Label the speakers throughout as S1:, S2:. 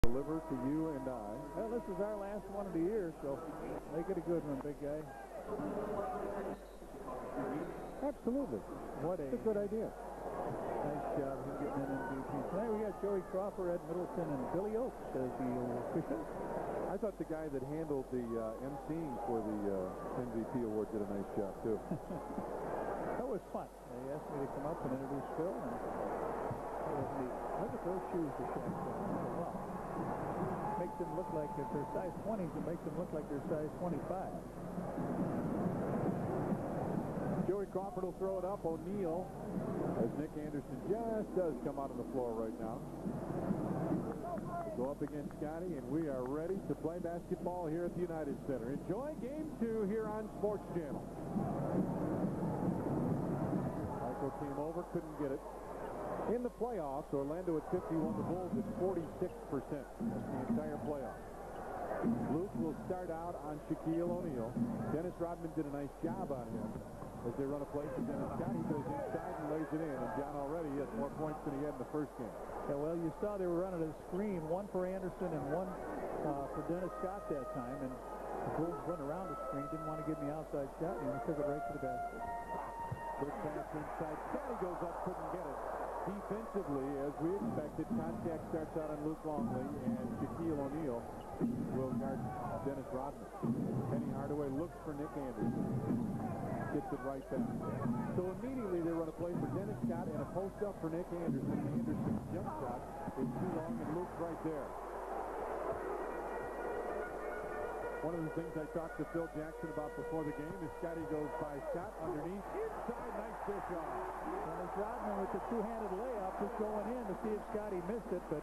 S1: deliver to you and I.
S2: Well, this is our last one of the year, so make it a good one, big guy.
S1: Absolutely. What a good idea.
S2: Nice job of getting an MVP. Tonight we got Joey Crawford, Ed Middleton, and Billy Oakes as the officials.
S1: I thought the guy that handled the emceeing for the MVP award did a nice job, too.
S2: That was fun. They asked me to come up and introduce Phil, and that was neat. Look at those shoes that Shaq wears. Wow. Makes them look like if they're size 20s, it makes them look like they're size 25.
S1: Joey Crawford will throw it up. O'Neal, as Nick Anderson just does come out on the floor right now. We'll go up against Scotty, and we are ready to play basketball here at the United Center. Enjoy Game 2 here on Sports Channel. Michael came over, couldn't get it. In the playoffs, Orlando at 51, the Bulls at 46%. That's the entire playoff. Luke will start out on Shaquille O'Neal. Dennis Rodman did a nice job on him as they run a play to Dennis Scott. He goes inside and lays it in, and John already has more points than he had in the first game.
S2: Yeah, well, you saw they were running a screen, one for Anderson and one for Dennis Scott that time, and the Bulls went around the screen, didn't want to give me outside shot, and he took it right to the basket.
S1: Quick pass inside. Scotty goes up, couldn't get it. Defensively, as we expected, contact starts out on Luke Longley, and Shaquille O'Neal will guard Dennis Rodman. Penny Hardaway looks for Nick Anderson. Gets it right back. So immediately they run a play for Dennis Scott and a post up for Nick Anderson. Anderson's jump shot is too long, and Luke's right there. One of the things I talked to Phil Jackson about before the game is Scotty goes by Scott underneath, inside, nice dish off.
S2: Dennis Rodman with the two-handed layup just going in to see if Scotty missed it, but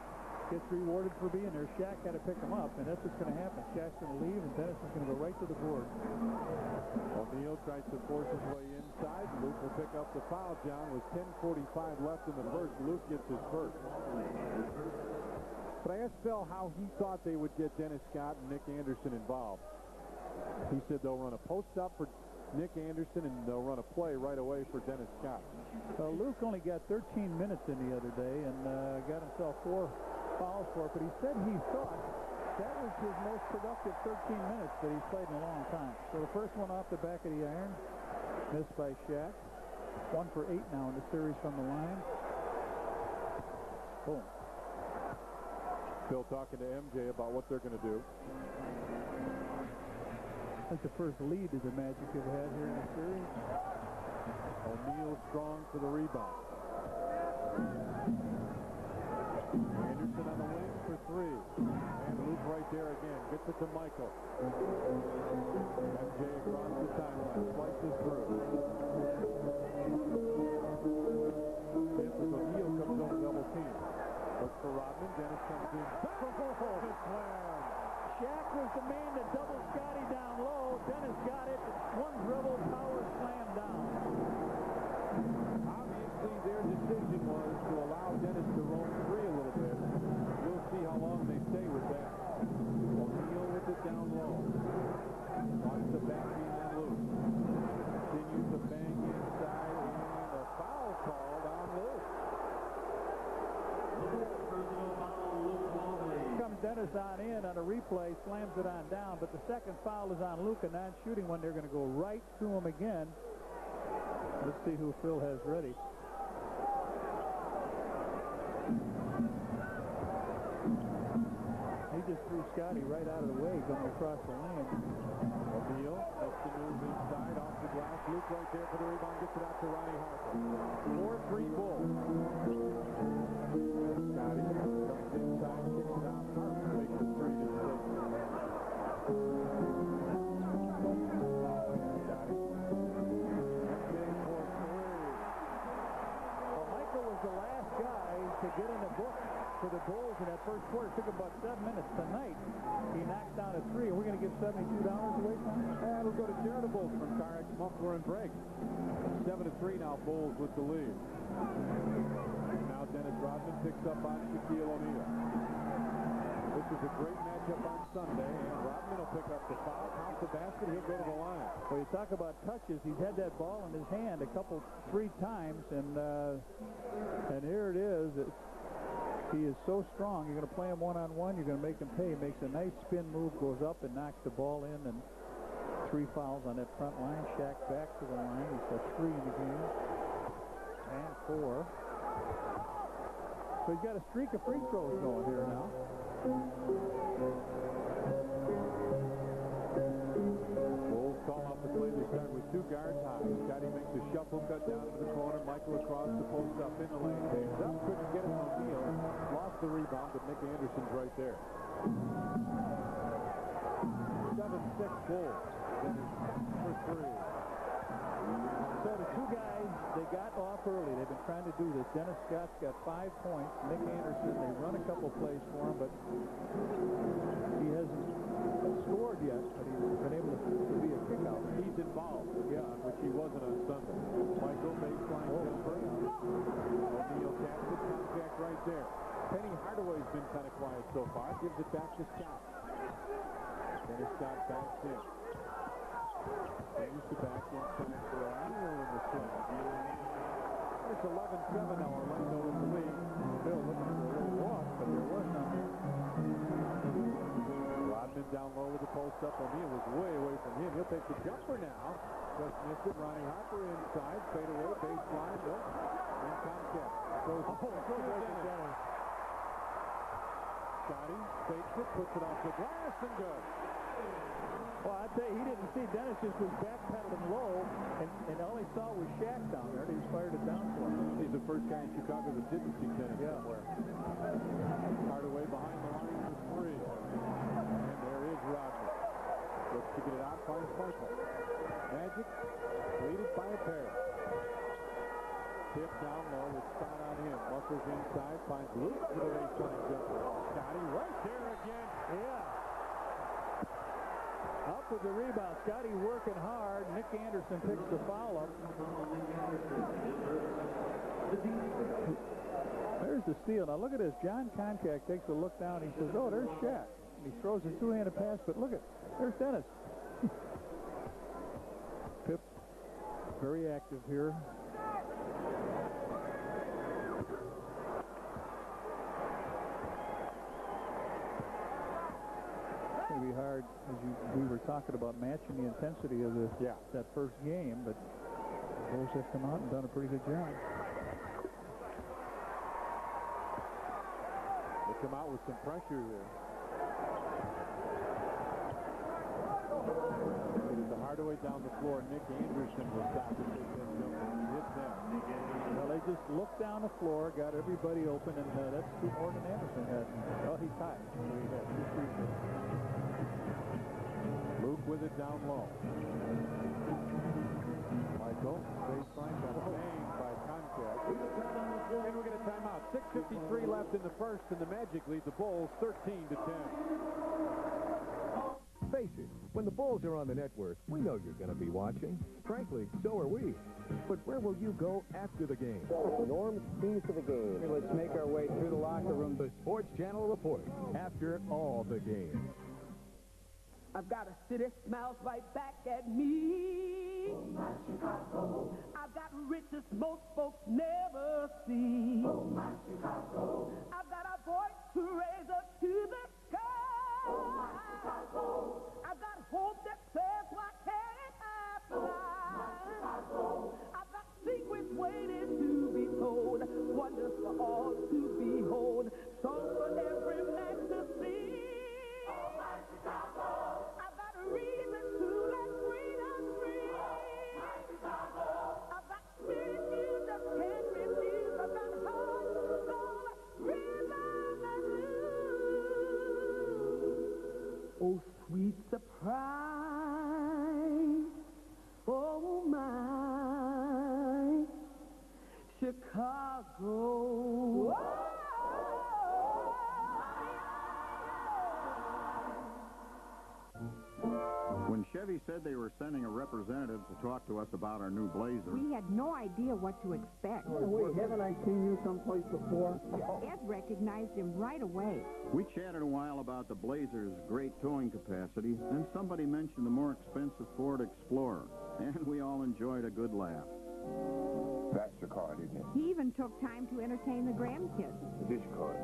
S2: gets rewarded for being there. Shaq had to pick him up, and that's what's going to happen. Shaq's going to leave, and Dennis is going to go right to the board.
S1: O'Neal tries to force his way inside. Luke will pick up the foul, John, with 10:45 left in the first. Luke gets his first. But I asked Phil how he thought they would get Dennis Scott and Nick Anderson involved. He said they'll run a post-up for Nick Anderson, and they'll run a play right away for Dennis Scott.
S2: Well, Luke only got 13 minutes in the other day and got himself 4 fouls for it, but he said he thought that was his most productive 13 minutes that he's played in a long time. So the first one off the back of the iron, missed by Shaq. 1 for 8 now in the series from the line. Boom.
S1: Phil talking to MJ about what they're going to do.
S2: That's the first lead that the Magic have had here in the series.
S1: O'Neal strong for the rebound. Anderson on the wing for 3. And Luke right there again. Gets it to Michael. MJ across the timeline. Slices through. O'Neal comes on a double team. Looks for Rodman. Dennis comes in. Slam.
S2: Shaq was the man that doubled Scotty down low. Dennis got it. One dribble, power slam down.
S1: Obviously, their decision was to allow Dennis to roam free a little bit. We'll see how long they stay with that. O'Neal with it down low. Wants the back behind loose. Continues to bang inside, and a foul called on Luke.
S2: Comes Dennis on in on a replay, slams it on down, but the second foul is on Luke, a non-shooting one. They're going to go right to him again. Let's see who Phil has ready. He just threw Scotty right out of the way going across the lane.
S1: O'Neal makes the move inside off the glass. Luke right there for the rebound. Gets it out to Ronnie Harper. 4-3 Bulls. Scotty comes inside, kicks it out. Harper makes the 3 to take. Scotty. MJ for 3.
S2: Well, Michael was the last guy to get in the book for the Bulls in that first quarter. It took about 7 minutes. Tonight, he knocks down a 3. Are we going to give $72 away from him?
S1: And we'll go to Charitables from Carx, Muffler, and Briggs. 7-3 now, Bulls with the lead. Now Dennis Rodman picks up on Shaquille O'Neal. This is a great matchup on Sunday, and Rodman will pick up the foul, count the basket, he'll go to the line.
S2: Well, you talk about touches. He's had that ball in his hand 3 times, and here it is. He is so strong. You're going to play him one-on-one. You're going to make him pay. He makes a nice spin move, goes up and knocks the ball in, and 3 fouls on that front line. Shaq back to the line. He's got 3 in the game. And 4. So he's got a streak of free throws going here now.
S1: Wolves call off the play. They start with 2 guards high. Scotty makes a shuffle cut down to the corner. Michael across the post up in the lane. Hands up, couldn't get it on O'Neal. Lost the rebound, but Nick Anderson's right there. 7-6 Wolves. For 3.
S2: So the 2 guys, they got off early. They've been trying to do this. Dennis Scott's got 5 points. Nick Anderson, they run a couple plays for him, but he hasn't scored yet, but he's been able to be a kick-out.
S1: He's involved, which he wasn't on Sunday. Michael baseline jumper. O'Neal catches it, contact right there. Penny Hardaway's been kind of quiet so far. Gives it back to Scott. Dennis Scott backs in. Changes to back inside for O'Neal in the swing. It's 11-7 now. Orlando in the lead.
S2: Bill looking for a little walk, but there was none.
S1: Rodman down low with the post up. O'Neal was way away from him. He'll take the jumper now. Just missed it. Ronnie Harper inside. Fade away. Baseline. Nope. In contact. Goes Dennis. Scotty fakes it. Puts it off the glass and good.
S2: Well, I'd say he didn't see Dennis just was backpedaling low, and all he saw was Shaq down there, and he just fired it down for him.
S1: He's the first guy in Chicago that didn't see Dennis somewhere. Hardaway behind the line for 3. And there is Rodman. Looks to get it out, finds Michael. Magic leaded by a pair. Tip down low with Scott on him. Muscles inside, finds Luke for the baseline jumper. Scotty right there again.
S2: Yeah. Up with the rebound. Scotty working hard. Nick Anderson picks the foul up. There's the steal. Now look at this. John Koncak takes a look down. He says, oh, there's Shaq. And he throws a 2-handed pass, but look at, there's Dennis. Pip, very active here. It's going to be hard, as we were talking about matching the intensity of that first game, but the Bulls have come out and done a pretty good job.
S1: They come out with some pressure here. It's the Hardaway down the floor. Nick Anderson will stop to take that jumper. Hit them.
S2: Well, they just looked down the floor, got everybody open, and that's 2 more than Anderson had. Oh, he's tied. So he had 2 free throws.
S1: Luke with it down low. Michael, baseline, got banged by Koncak. And we get a timeout. 6:53 left in the first, and the Magic lead the Bulls 13-10.
S3: Face it, when the Bulls are on the network, we know you're going to be watching. Frankly, so are we. But where will you go after the game?
S4: Norm's keys to the game. Let's make our way through the locker room.
S3: The Sports Channel report after all the games.
S5: I've got a city smiles right back at me. Oh, my Chicago. I've got riches most folks never see. Oh, my Chicago. I've got a voice to raise up to the sky. Oh, my Chicago. I've got hope that says, why can't I fly? Oh, my Chicago. I've got secrets waiting to be told, wonders for all to behold, songs for every man to sing. Oh, my Chicago. I've got a reason to let freedom free. Oh, my Chicago. I've got spirit you just can't refuse. I've got heart, soul, rhythm, and blues. Oh, sweet surprise. Oh, my Chicago.
S6: When Chevy said they were sending a representative to talk to us about our new Blazer,
S7: We had no idea what to expect.
S4: Wait, haven't I seen you someplace before?
S7: Ed recognized him right away.
S6: we chatted a while about the Blazer's great towing capacity, then somebody mentioned the more expensive Ford Explorer, and we all enjoyed a good laugh.
S8: That's the card, isn't it?
S7: He even took time to entertain the grandkids.
S8: This card.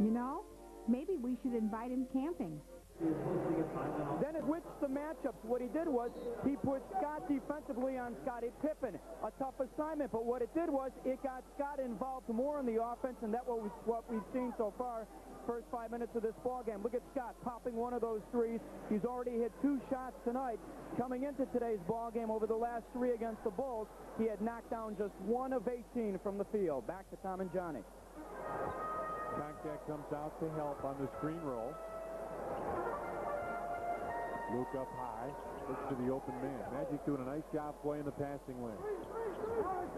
S7: You know, maybe we should invite him camping.
S4: Then it switched the matchups. What he did was he put Scott defensively on Scottie Pippen. A tough assignment, but what it did was it got Scott involved more in the offense, and that was what we've seen so far. First 5 minutes of this ball game. Look at Scott popping one of those threes. He's already hit 2 shots tonight. Coming into today's ball game over the last 3 against the Bulls, he had knocked down just 1 of 18 from the field. Back to Tom and Johnny.
S1: Contact comes out to help on the screen roll. Luke up high, looks to the open man. Magic doing a nice job playing the passing lane.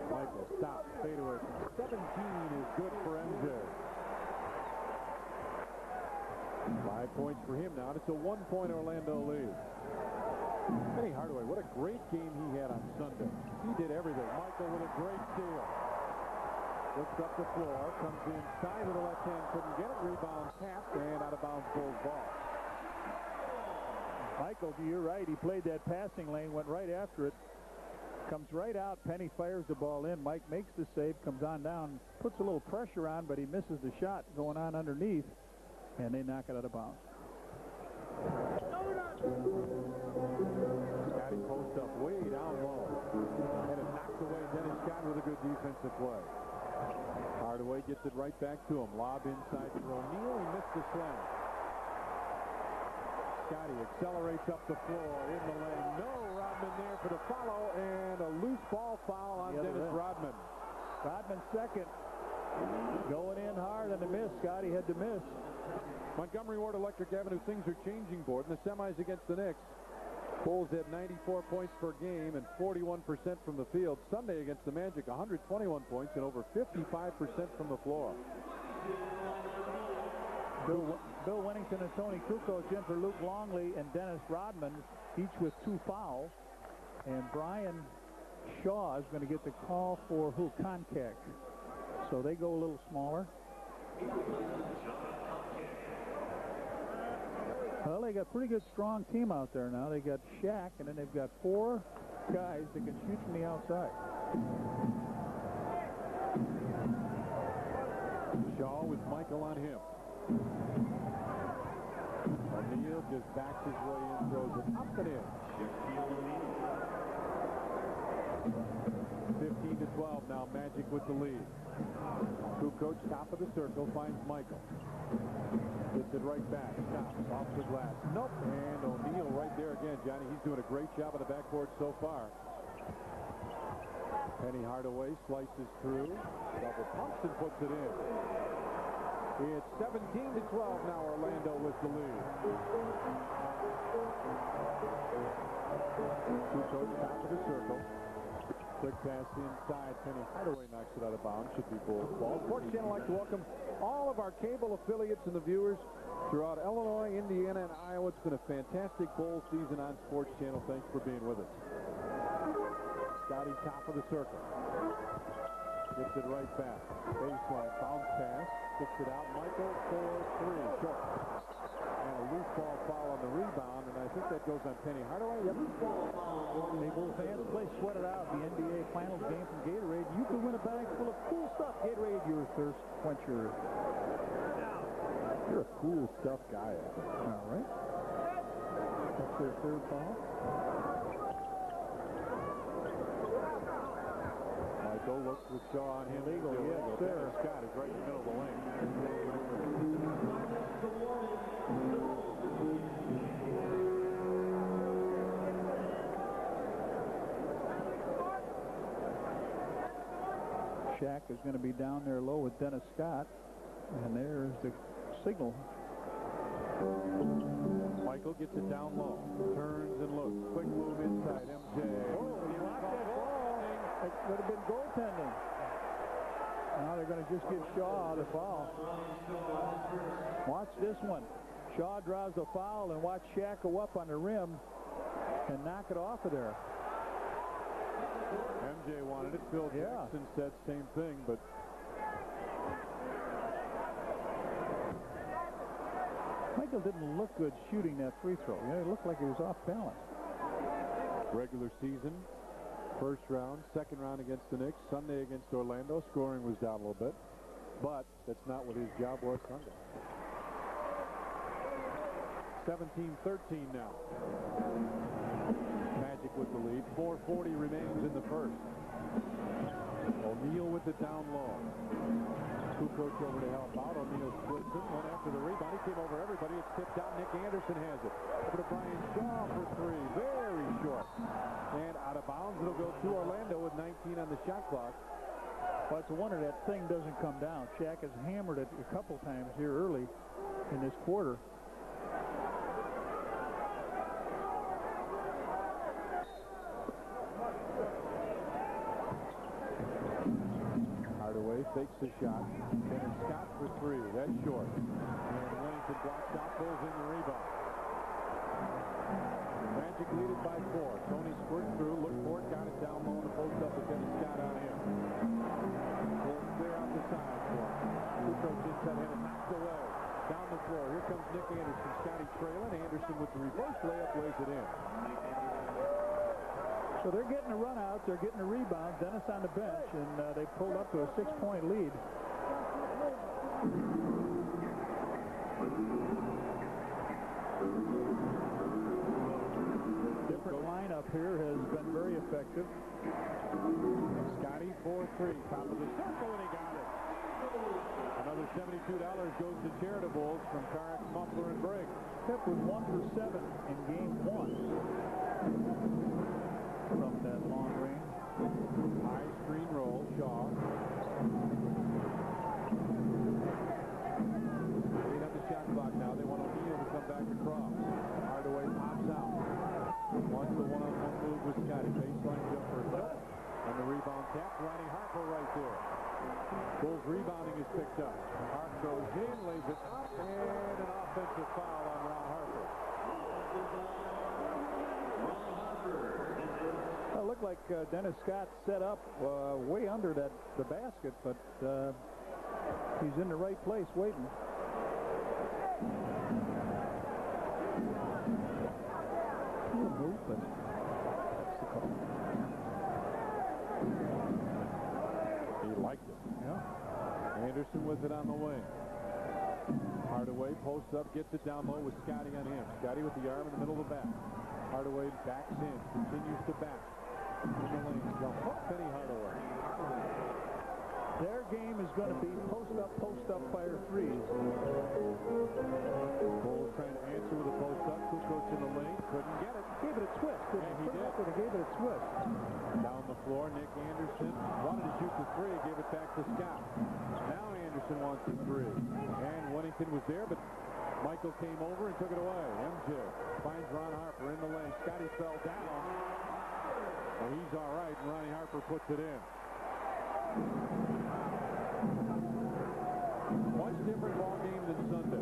S1: Michael stops, fadeaway from 17 is good for MJ. 5 points for him now, and it's a 1-point Orlando lead. Penny Hardaway, what a great game he had on Sunday. He did everything. Michael with a great steal. Looks up the floor, comes inside with the left hand, couldn't get it, rebound tapped, and out of bounds Bulls ball.
S2: Michael, you're right. He played that passing lane, went right after it. Comes right out. Penny fires the ball in. Mike makes the save, comes on down, puts a little pressure on, but he misses the shot going on underneath, and they knock it out of bounds.
S1: Scotty post up way down low. And it knocked away Dennis Scott with a good defensive play. Hardaway gets it right back to him. Lob inside for O'Neal. He missed the slam. Scotty accelerates up the floor in the lane. No, Rodman there for the follow, and a loose ball foul on Dennis Rodman.
S2: Rodman second. Going in hard on the miss. Scotty had to miss.
S1: Montgomery Ward Electric Avenue, things are changing, Board. In the semis against the Knicks, Bulls had 94 points per game and 41% from the field. Sunday against the Magic, 121 points and over 55% from the floor.
S2: Bill Winnington and Tony Kukoc in for Luke Longley and Dennis Rodman, each with 2 fouls. And Brian Shaw is going to get the call for contact. So they go a little smaller. Well, they got a pretty good strong team out there now. They got Shaq, and then they've got 4 guys that can shoot from the outside.
S1: Shaw with Michael on him. O'Neal just backs his way in, throws it up and in. 15-12 now, Magic with the lead. Kukoc, top of the circle, finds Michael. Gets it right back, stops, off the glass. Nope, and O'Neal right there again, Johnny. He's doing a great job on the backboard so far. Penny Hardaway slices through, double pumps and puts it in. It's 17-12 now, Orlando with the lead. Kukoc, top of the circle. Quick pass inside. Penny Hardaway knocks it out of bounds. Should be Bulls ball. Sports Channel would like to welcome all of our cable affiliates and the viewers throughout Illinois, Indiana, and Iowa. It's been a fantastic bowl season on Sports Channel. Thanks for being with us. Scotty, top of the circle. Gets it right back. Baseline, bounce pass. Kicks it out. Michael for 3. Short. And a loose ball foul on the rebound, and I think that goes on Penny Hardaway. Yep.
S2: Hey, Bulls fans, play Sweat It Out, the NBA Finals game from Gatorade. You can win a bag full of cool stuff. Gatorade, your thirst quencher.
S1: You're a cool stuff guy.
S2: All right. That's their 3rd foul.
S1: Michael looks with Shaw on him.
S2: Illegal, yes, sir.
S1: Scott is right in the middle of the lane.
S2: Shaq is going to be down there low with Dennis Scott. And there's the signal.
S1: Michael gets it down low. Turns and looks. Quick move inside. MJ.
S2: Oh, he blocked that ball. It would have been goaltending. Now they're going to just give Shaw the foul. Watch this one. Shaw draws the foul, and watch Shaq go up on the rim and knock it off of there.
S1: MJ wanted it. Phil Jackson said same thing, but
S2: Michael didn't look good shooting that free throw. Yeah, it looked like he was off balance.
S1: Regular season, First round, second round against the Knicks, Sunday against Orlando. Scoring was down a little bit, but that's not what his job was Sunday. 17-13 now. Magic with the lead. 4:40 remains in the first. O'Neal with the down low. Kukoc over to help out. O'Neal splits him. Went after the rebound. He came over everybody. It's tipped out. Nick Anderson has it. Over to Brian Shaw for three. Very short. And out of bounds. It'll go to Orlando with 19 on the shot clock.
S2: Well, it's a wonder that thing doesn't come down. Shaq has hammered it a couple times here early in this quarter.
S1: Hardaway fakes the shot. Dennis Scott for three. That's short. And Wellington blocks out, pulls in the rebound. Magic lead it by 4. Tony squirted through, looked for it, got it down low in the post up with Dennis Scott on him. Pulls clear out the side for him. Kukoc inside him and knocked away. Down the floor. Here comes Nick Anderson. Scotty trailing. Anderson with the reverse layup lays it in.
S2: So they're getting a run out. They're getting a rebound. Dennis on the bench, and they pulled up to a 6-point lead. Different lineup here has been very effective.
S1: Scotty 4-3. Top of the circle, and he got it. Another $72 goes to charitables from Carrick, Muffler, and Briggs.
S2: Pip was 1 for 7 in game 1. From that long range.
S1: High screen roll, Shaw. 8 on the shot clock now. They want O'Neal to come back across. Hardaway pops out. Wants the one-on-one move with Scotty. Baseline jumper. And the rebound tap. Ronnie Harper right there. Bulls rebounding is picked up. Hart goes in, lays it up, and an offensive foul on Ron Harper.
S2: It looked like Dennis Scott set up way under the basket, but he's in the right place waiting. Move, but that's the call.
S1: He liked it.
S2: Yeah.
S1: Anderson with it on the wing. Hardaway posts up, gets it down low with Scotty on him. Scotty with the arm in the middle of the back. Hardaway backs in, continues to back. In the lane, jump hook, Penny Hardaway.
S2: Their game is going to be post up, fire threes.
S1: Bulls trying to answer with a post up. Kukoc in the lane, couldn't get it.
S2: Gave it a twist.
S1: And he did.
S2: He gave it a twist.
S1: Down the floor, Nick Anderson wanted to shoot the three, gave it back to Scott. Now Anderson wants the three. And Wennington was there, but Michael came over and took it away. MJ finds Ron Harper in the lane. Scotty fell down. Well, he's all right, and Ronnie Harper puts it in. Much different ball game than Sunday.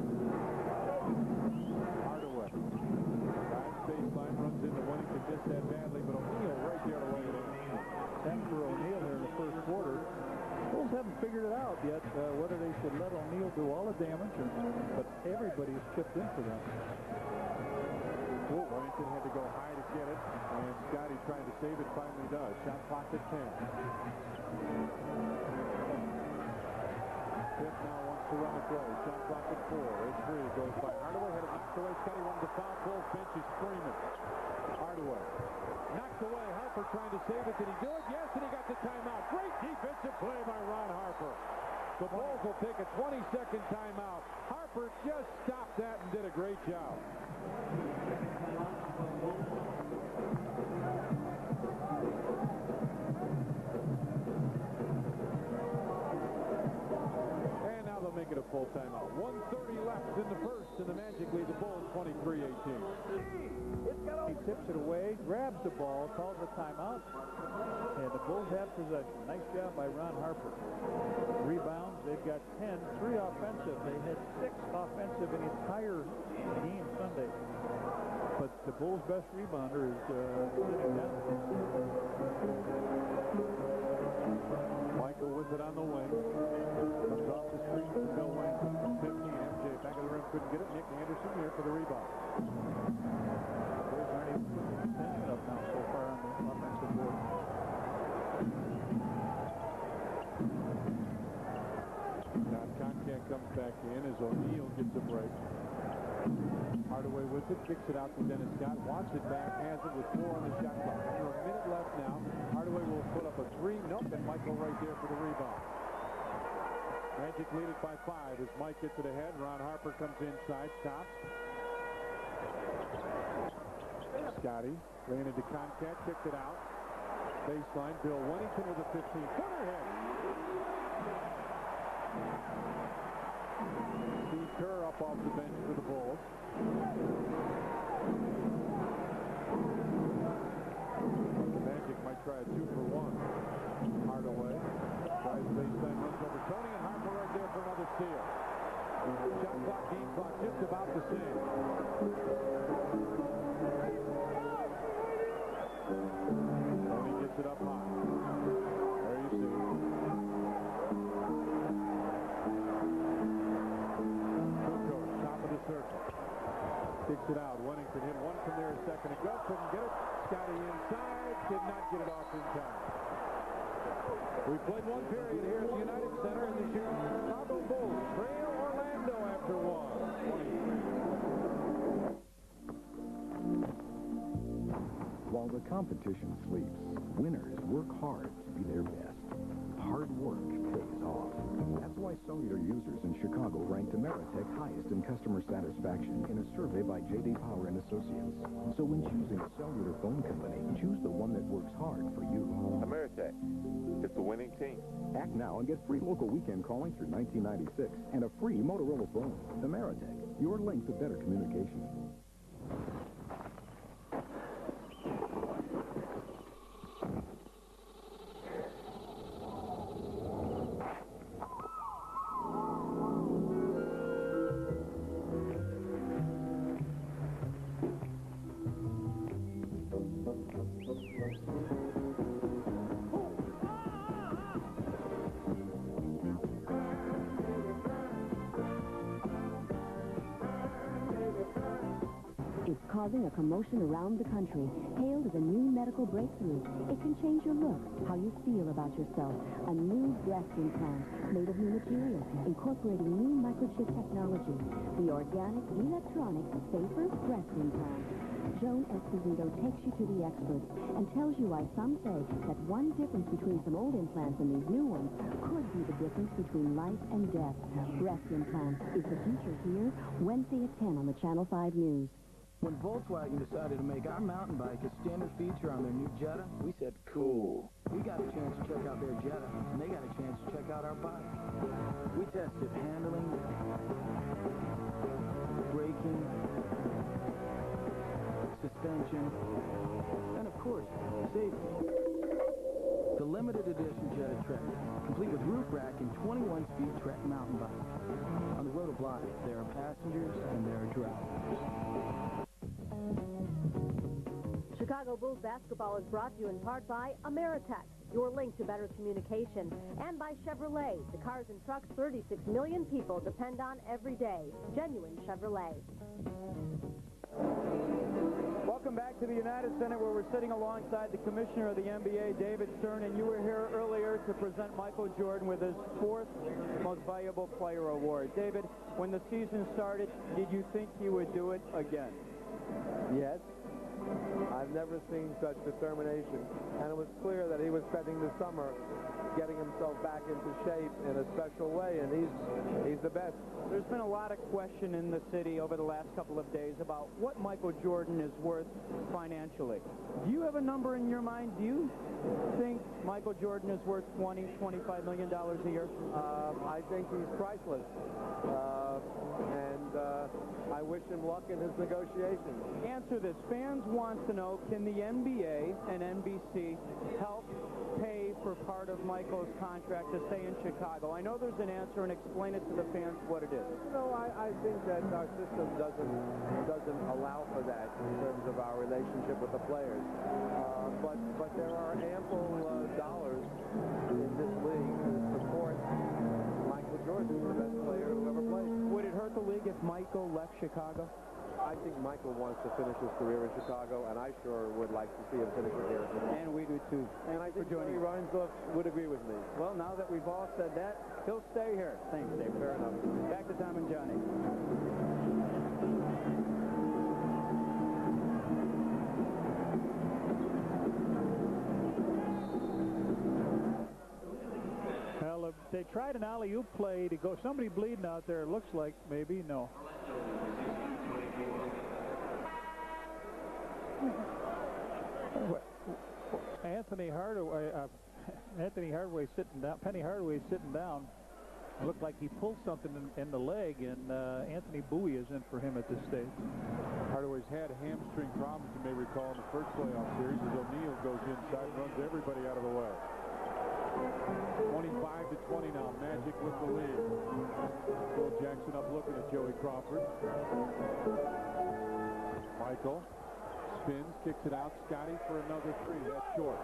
S1: Hardaway. Drives baseline, runs into Wennington, missed that badly, but O'Neal right there to lay it in.
S2: Time for O'Neal here in the first quarter. Bulls haven't figured it out yet whether they should let O'Neal do all the damage, but everybody's chipped in for them.
S1: Wennington had to go high to get it, and Scotty trying to save it, finally does. Shot clock at 10. Pitt now wants to run the play. Shot clock at 4. It's 3. Goes by Hardaway. Had it knocked away. Scotty wanted to foul. Bulls bench is screaming. Hardaway knocked away. Harper trying to save it. Did he do it? Yes, and he got the timeout. Great defensive play by Ron Harper. The Bulls will take a 20-second timeout. Harper just stopped that and did a great job. And now they'll make it a full timeout. 1:30 left in the first, and the Magic lead the Bulls 23-18.
S2: He tips it away, grabs the ball, calls a timeout, and the Bulls have possession. Nice job by Ron Harper. Rebounds, they've got 10, 3 offensive. They had 6 offensive in the entire game Sunday. But the Bulls' best rebounder is sitting down.
S1: Michael with it on the wing. Comes off the screen to Bill Wayne. 15, MJ back of the rim, couldn't get it. Nick Anderson here for the rebound.
S2: Bulls aren't even putting attention up now so far on the offensive board.
S1: comes back in as O'Neal gets a break. Hardaway with it, kicks it out to Dennis Scott, wants it back, has it with 4 on the shot clock. Under a minute left now. Hardaway will put up a 3. Nope, and Michael right there for the rebound. Magic lead it by 5 as Mike gets it ahead. Ron Harper comes inside, stops. Scotty ran into contact, kicked it out. Baseline, Bill Wennington with a 15-footer hit. Steve Kerr up off the bench for the Bulls. The Magic might try a 2-for-1. Hardaway tries baseline, runs over Tony, and Harper right there for another steal. Shot clock, game clock, just about the same. Tony gets it up high. There you see. Kukoc, top of the circle. Kicks it out. Wennington hit one from there a second ago. Couldn't get it. Scotty inside. Did not get it off in time. We played one period here at the United Center in the Chicago Bulls trail Orlando after 1.
S3: While the competition sleeps, winners work hard to be their best. Hard work pays off. That's why cellular users in Chicago ranked Ameritech highest in customer satisfaction in a survey by J.D. Power and Associates. So when choosing a cellular phone company, choose the one that works hard for you.
S8: Ameritech. It's the winning team.
S3: Act now and get free local weekend calling through 1996 and a free Motorola phone. Ameritech, your link to better communication.
S9: It's causing a commotion around the country, hailed as a new medical breakthrough. It can change your look, how you feel about yourself. A new breast implant made of new materials, incorporating new microchip technology. The organic, electronic, safer breast implant. Joan Esposito takes you to the experts and tells you why some say that one difference between some old implants and these new ones could be the difference between life and death. Breast implants is the future here, Wednesday at 10 on the Channel 5 News.
S10: When Volkswagen decided to make our mountain bike a standard feature on their new Jetta, we said, cool. We got a chance to check out their Jetta, and they got a chance to check out our bike. We tested handling, braking, suspension, and of course, safety. The limited edition Jetta Trek, complete with roof rack and 21-speed Trek mountain bike. On the road of life, there are passengers and there are drivers.
S11: Chicago Bulls basketball is brought to you in part by Ameritech, your link to better communication, and by Chevrolet, the cars and trucks 36 million people depend on every day. Genuine Chevrolet.
S4: Welcome back to the United Center, where we're sitting alongside the commissioner of the NBA, David Stern, and you were here earlier to present Michael Jordan with his 4th Most Valuable Player award. David, when the season started, did you think he would do it again?
S12: Yes. I've never seen such determination, and it was clear that he was spending the summer getting himself back into shape in a special way, and he's the best.
S4: There's been a lot of question in the city over the last couple of days about what Michael Jordan is worth financially. Do you have a number in your mind? Do you think Michael Jordan is worth $20, $25 million a year?
S12: I think he's priceless, and I wish him luck in his negotiations.
S4: Answer this. Fans want to know, can the NBA and NBC help pay for part of Michael's contract to stay in Chicago? I know there's an answer, and explain it to the fans what it is.
S12: No, I think that our system doesn't allow for that in terms of our relationship with the players. But there are ample dollars in this league to support Michael Jordan, the best player who ever played.
S4: Would it hurt the league if Michael left Chicago?
S12: I think Michael wants to finish his career in Chicago, and I sure would like to see him finish it here.
S2: And we do too.
S12: And I think Johnny Reinsdorf would agree with me.
S2: Well, now that we've all said that, he'll stay here. Thanks, Dave.
S12: Fair enough.
S2: Back to Tom and Johnny. Well, they tried an alley-oop play to go. Somebody bleeding out there. It looks like maybe. No. Anthony Hardaway sitting down. Penny Hardaway sitting down. It looked like he pulled something in the leg, and Anthony Bowie is in for him at this stage.
S1: Hardaway's had hamstring problems, you may recall, in the first playoff series as O'Neal goes inside and runs everybody out of the way. 25-20 now. Magic with the lead. Phil Jackson up looking at Joey Crawford. Michael spins, kicks it out. Scotty for another three. That's short.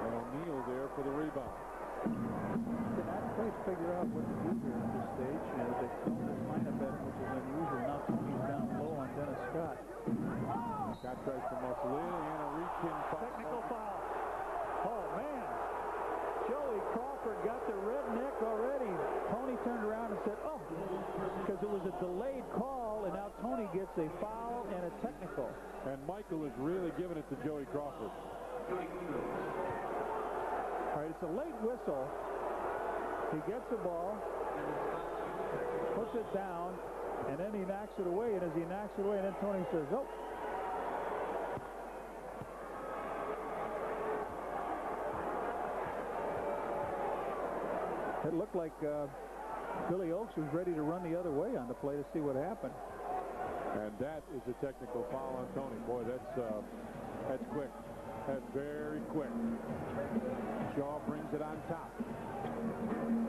S1: And O'Neal there for the rebound.
S2: Cannot quite figure out what to do here at this stage. And they throw this lineup at him, which is unusual. Now Tony's down low on Dennis Scott.
S1: Scott tries to muscle in and a reach-in foul.
S2: Technical foul. Oh, man. Joey Crawford got the red neck already. Tony turned around and said, oh, because it was a delayed call, and now Tony gets a foul and a technical.
S1: And Michael is really giving it to Joey Crawford.
S2: All right, it's a late whistle. He gets the ball, puts it down, and then he knocks it away. And as he knocks it away, and then Tony says, oh. It looked like Billy Oakes was ready to run the other way on the play to see what happened.
S1: And that is a technical foul on Tony. Boy, that's quick. That's very quick. Shaw brings it on top. And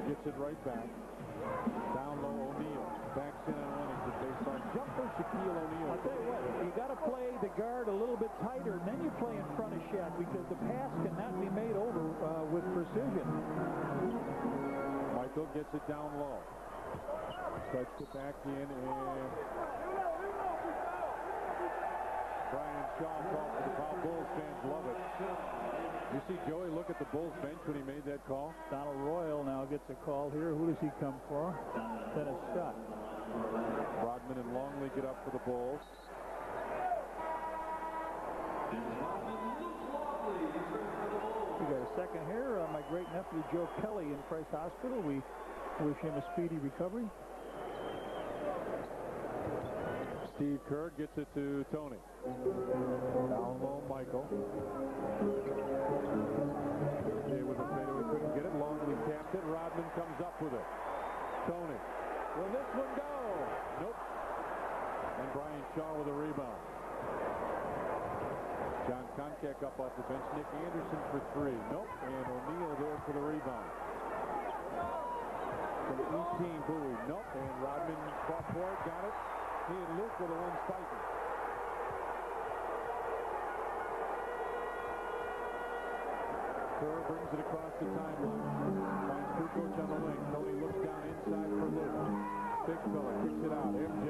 S1: gets it right back. Down low, O'Neal. Backs in on Ellington. Baseline jumper, Shaquille O'Neal.
S2: I'll tell you what, you got to play the guard a little bit tighter, and then you play in front of Shaq because the pass cannot be made over with precision.
S1: Michael gets it down low. Starts to back in, and Brian Shaw called for the foul. Bulls fans love it. You see Joey look at the Bulls bench when he made that call?
S2: Donald Royal now gets a call here. Who does he come for? Dennis Scott.
S1: Rodman and Longley get up for the Bulls.
S2: We got a second here. My great nephew Joe Kelly in Price Hospital. We wish him a speedy recovery.
S1: Steve Kerr gets it to Tony. Down low, Michael. Here with the fadeaway, couldn't get it. Longley tapped it. Rodman comes up with it. Tony. Will this one go? Nope. And Brian Shaw with a rebound. John Konkek up off the bench. Nick Anderson for three. Nope. And O'Neal there for the rebound. From 18, Bowie. Nope. And Rodman fought for it. Got it. He and Luke were the ones fighting. Kerr brings it across the timeline. Finds Kukoc on the wing. Tony looks down inside for Luke. Big fella kicks it out. MJ.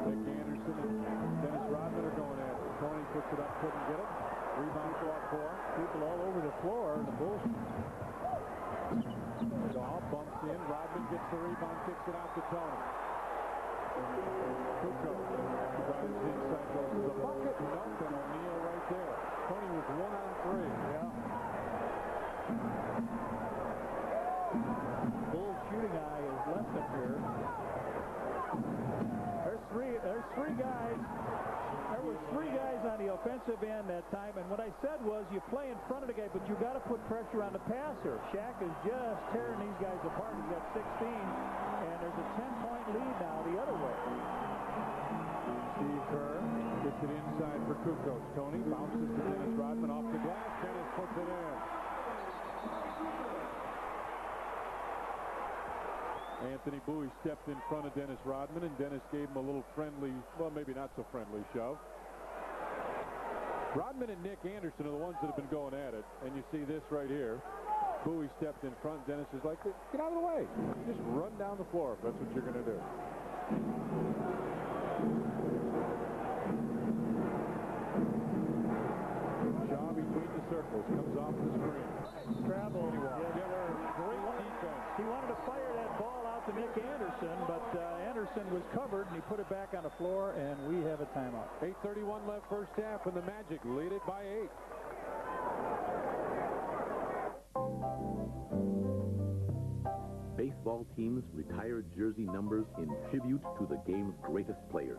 S1: Nick Anderson and Dennis Rodman are going at it. Tony puts it up, couldn't get it. Rebound fought for.
S2: People all over the floor. The Bulls.
S1: Shaw bumps in. Rodman gets the rebound, kicks it out to Tony. Kukoc drives inside, goes to the bucket. Nope, and O'Neal right there. Tony was 1 on 3.
S2: Yeah. Bulls shooting eye is left up here. There's three guys. There were three guys on the offensive end that time, and what I said was you play in front of the guy, but you got to put pressure on the passer. Shaq is just tearing these guys apart. He's got 16, and there's a 10-point lead now the other way.
S1: Steve Kerr gets it inside for Kukoc. Tony bounces to Dennis Rodman off the glass. Dennis puts it in. Anthony Bowie stepped in front of Dennis Rodman, and Dennis gave him a little friendly, well, maybe not so friendly shove. Rodman and Nick Anderson are the ones that have been going at it, and you see this right here. Bowie stepped in front. Dennis is like, get out of the way. Just run down the floor if that's what you're going to do.
S2: to Nick Anderson, but Anderson was covered, and he put it back on the floor, and we have a timeout.
S1: 8:31 left first half, and the Magic lead it by 8.
S13: Baseball teams retire jersey numbers in tribute to the game's greatest players.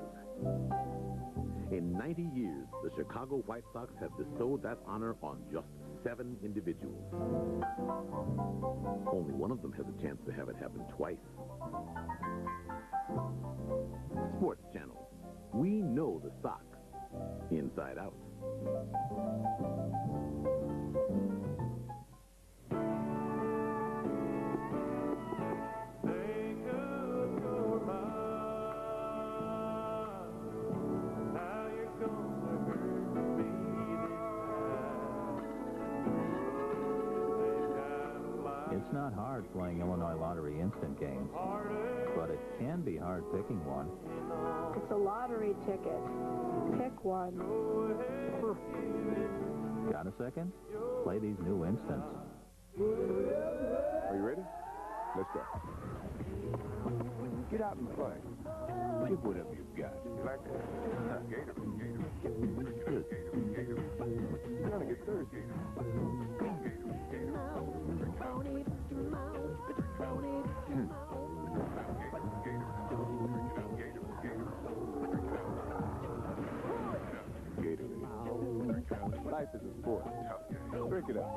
S13: In 90 years, the Chicago White Sox have bestowed that honor on just 7 individuals. Only one of them has a chance to have it happen twice. Sports Channel. We know the Sox inside out.
S14: It's not hard playing Illinois Lottery instant games, but it can be hard picking one.
S15: It's a lottery ticket. Pick one.
S14: Got a second? Play these new instants.
S16: Are you ready? Let's go. Get out and play. Give whatever you've got. You like that? Gator. You're gonna get thirsty. Life is a sport. Drink it up.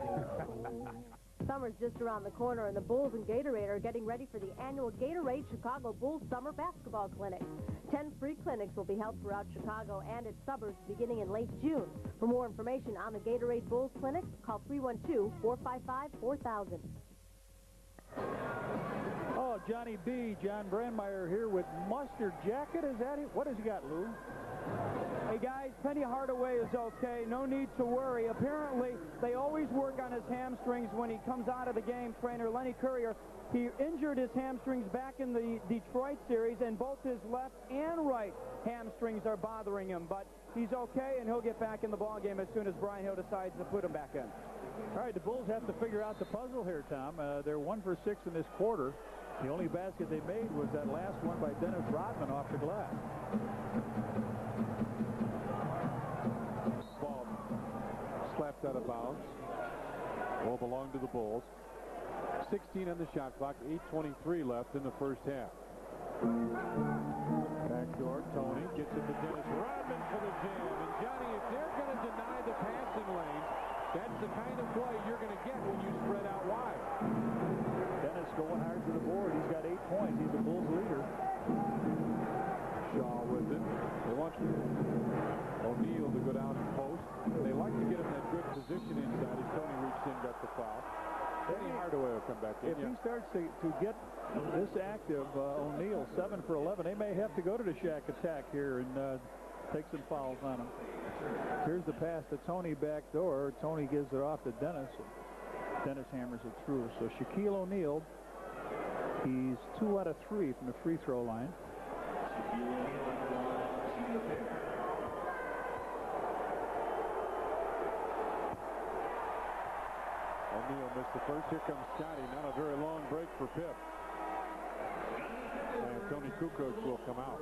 S11: Summer's just around the corner, and the Bulls and Gatorade are getting ready for the annual Gatorade Chicago Bulls Summer Basketball Clinic. 10 free clinics will be held throughout Chicago and its suburbs beginning in late June. For more information on the Gatorade Bulls Clinic, call 312-455-4000.
S2: Oh, Johnny B. John Brandmeier here with mustard jacket. Is that it? What has he got, Lou?
S4: Hey, guys, Penny Hardaway is okay. No need to worry. Apparently, they always work on his hamstrings when he comes out of the game. Trainer Lenny Courier, he injured his hamstrings back in the Detroit series, and both his left and right hamstrings are bothering him. But he's okay, and he'll get back in the ballgame as soon as Brian Hill decides to put him back in.
S2: All right, the Bulls have to figure out the puzzle here, Tom. They're 1 for 6 in this quarter. The only basket they made was that last one by Dennis Rodman off the glass.
S1: Ball slapped out of bounds. Ball belonged to the Bulls. 16 on the shot clock, 8:23 left in the first half. Backdoor, Tony gets it to Dennis Rodman for the jam. And Johnny, if they're going to deny the passing lanes, that's the kind of play you're going to get when you spread out wide.
S2: Dennis going hard to the board. He's got 8 points. He's the Bulls leader.
S1: Shaw with it. They want O'Neal to go down and post. They like to get him that good position inside as Tony reached in, got the foul. Penny Hardaway will come back in.
S2: If he starts to get this active, O'Neal 7 for 11, they may have to go to the shack attack here and take some fouls on him. Here's the pass to Tony back door. Tony gives it off to Dennis. Dennis hammers it through. So Shaquille O'Neal, he's 2 out of 3 from the free throw line.
S1: O'Neal missed the first. Here comes Scotty. Not a very long break for Pip. And Tony Kukoc will come out.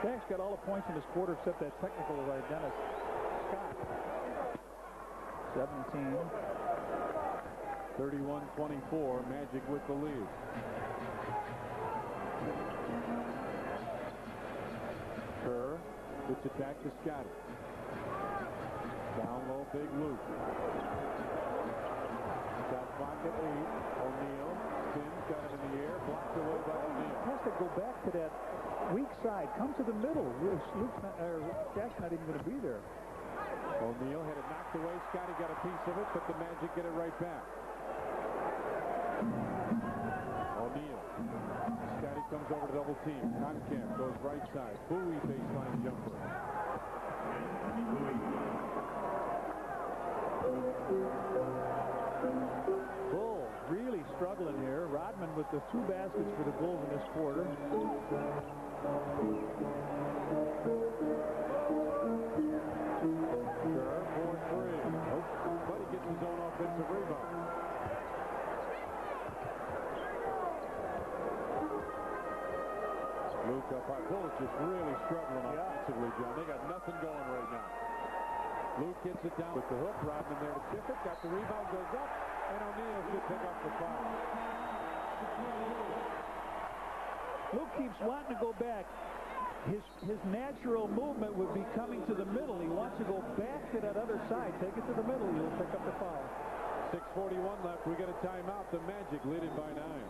S2: Jack's got all the points in this quarter except that technical by Dennis Scott. 17.
S1: 31-24. Magic with the lead. Kerr gets it back to Scotty. Down low, big loop. Shot clock at 8. O'Neal spins, got it in the air, blocked away by O'Neal.
S2: Has to go back to that weak side. Come to the middle. Jack's not even going to be there.
S1: O'Neal had it knocked away. Scotty got a piece of it, but the Magic get it right back. O'Neal. Scotty comes over to double team. Conkamp goes right side. Bowie baseline jumper.
S2: Bull really struggling here. Rodman with the 2 baskets for the Bulls in this quarter.
S1: Kerr, 4 his own offensive rebound. Luke up high. Bulls just really struggling offensively, John. They got nothing going right now. Luke gets it down with the hook. Rodman there to tip it. Got the rebound, goes up, and O'Neal should pick up the foul.
S2: Luke keeps wanting to go back. His natural movement would be coming to the middle. He wants to go back to that other side. Take it to the middle. You'll pick up the foul.
S1: 6:41 left. We get a timeout. The Magic leading by 9.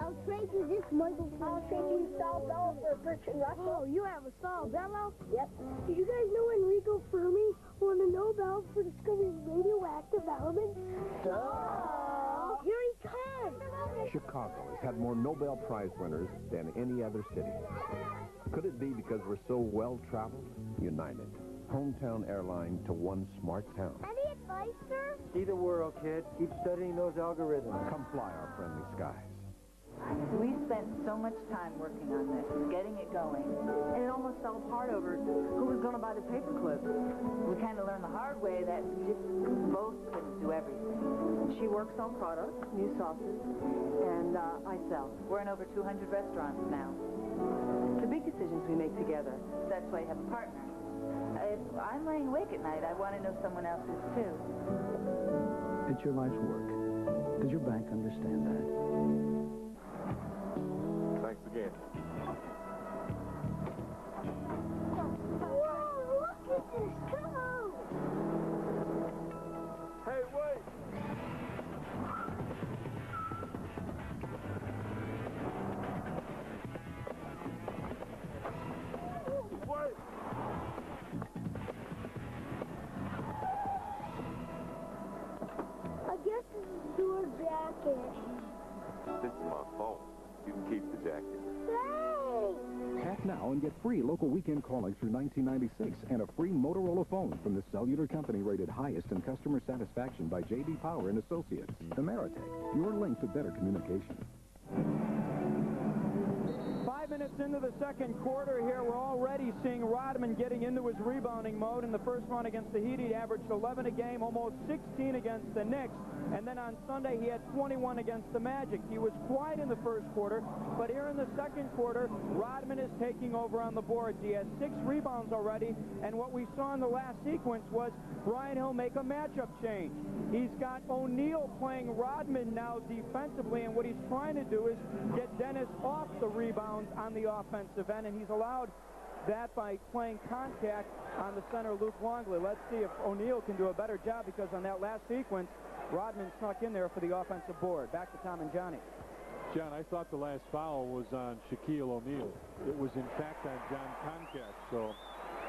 S17: I'll trade you this mobile phone. I'll trade you Saul Bello for Bertrand Russell. Oh, you have a Saul Bello? Yep. Did you guys know Enrico Fermi won a Nobel for discovering radioactive elements? Oh, here he comes.
S3: Chicago has had more Nobel Prize winners than any other city. Could it be because we're so well-traveled? United. Hometown airline to one smart town.
S17: Any advice, sir?
S12: See the world, kid. Keep studying those algorithms.
S3: Come fly our friendly skies.
S18: We spent so much time working on this, getting it going, and it almost fell apart over who was going to buy the paperclip. We kind of learned the hard way that just both couldn't do everything. She works on products, new sauces, and I sell. We're in over 200 restaurants now. The big decisions we make together. That's why you have a partner. If I'm laying awake at night, I want to know someone else is too.
S10: It's your life's work. Does your bank understand that?
S8: Thanks again.
S17: Whoa, look at this. Come on.
S12: Hey, wait. Wait.
S17: I guess this is your jacket.
S8: This is my phone. You can keep the jacket.
S17: Thanks.
S3: Act now and get free local weekend calling through 1996 and a free Motorola phone from the cellular company rated highest in customer satisfaction by J.D. Power and Associates. Ameritech, your link to better communication.
S4: 5 minutes into the second quarter here, we're already seeing Rodman getting into his rebounding mode. In the first one against the Heat, he averaged 11 a game, almost 16 against the Knicks. And then on Sunday, he had 21 against the Magic. He was quiet in the first quarter, but here in the second quarter, Rodman is taking over on the boards. He has 6 rebounds already, and what we saw in the last sequence was Brian Hill make a matchup change. He's got O'Neal playing Rodman now defensively, and what he's trying to do is get Dennis off the rebounds on the offensive end, and he's allowed that by playing contact on the center, Luke Longley. Let's see if O'Neal can do a better job, because on that last sequence, Rodman snuck in there for the offensive board. Back to Tom and Johnny.
S1: John, I thought the last foul was on Shaquille O'Neal. It was, in fact, on John Koncak, so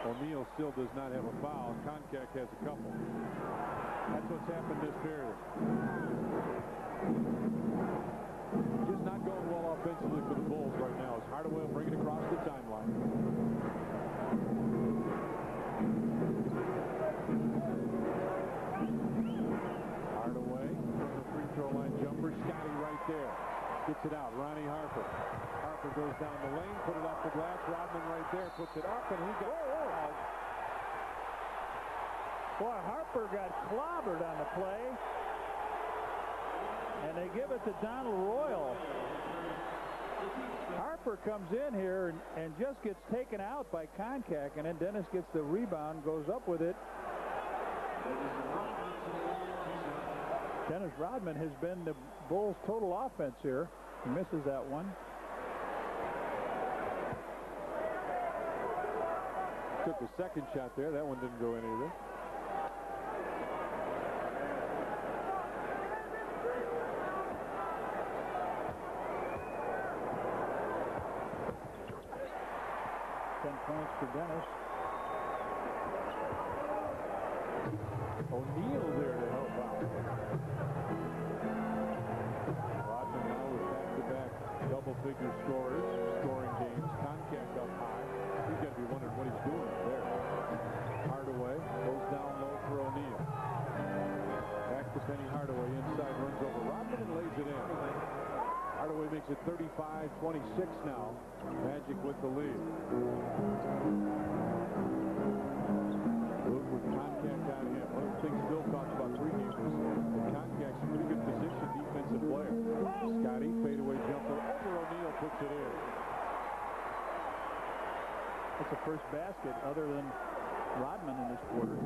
S1: O'Neal still does not have a foul. Koncak has a couple. That's what's happened this period. Just not going well offensively for the Bulls right now. As Hardaway will bring it across the timeline. Hardaway from the free throw line jumper. Scotty right there. Gets it out. Ronnie Harper. Harper goes down the lane, put it off the glass. Rodman right there puts it up, and he got out.
S2: Boy, Harper got clobbered on the play. And they give it to Donald Royal. Harper comes in here and just gets taken out by Koncak, and then Dennis gets the rebound, goes up with it. Dennis Rodman has been the Bulls' total offense here. He misses that one.
S1: Took the second shot there. That one didn't go in either.
S2: Points for Dennis.
S1: O'Neal there to help out. Rodman now with back-to-back double-figure scorers, scoring games. Koncak up high. He's got to be wondering what he's doing there. Hardaway goes down low for O'Neal. Back to Penny Hardaway inside, runs over Rodman and lays it in. Hardaway makes it 35-26 now. Magic with the lead. Luke with contact on him. One of the things Bill talks about pregame was that contact's a pretty good position defensive player. Scotty, fadeaway jumper over O'Neal, puts it in.
S2: That's the first basket other than Rodman in this quarter.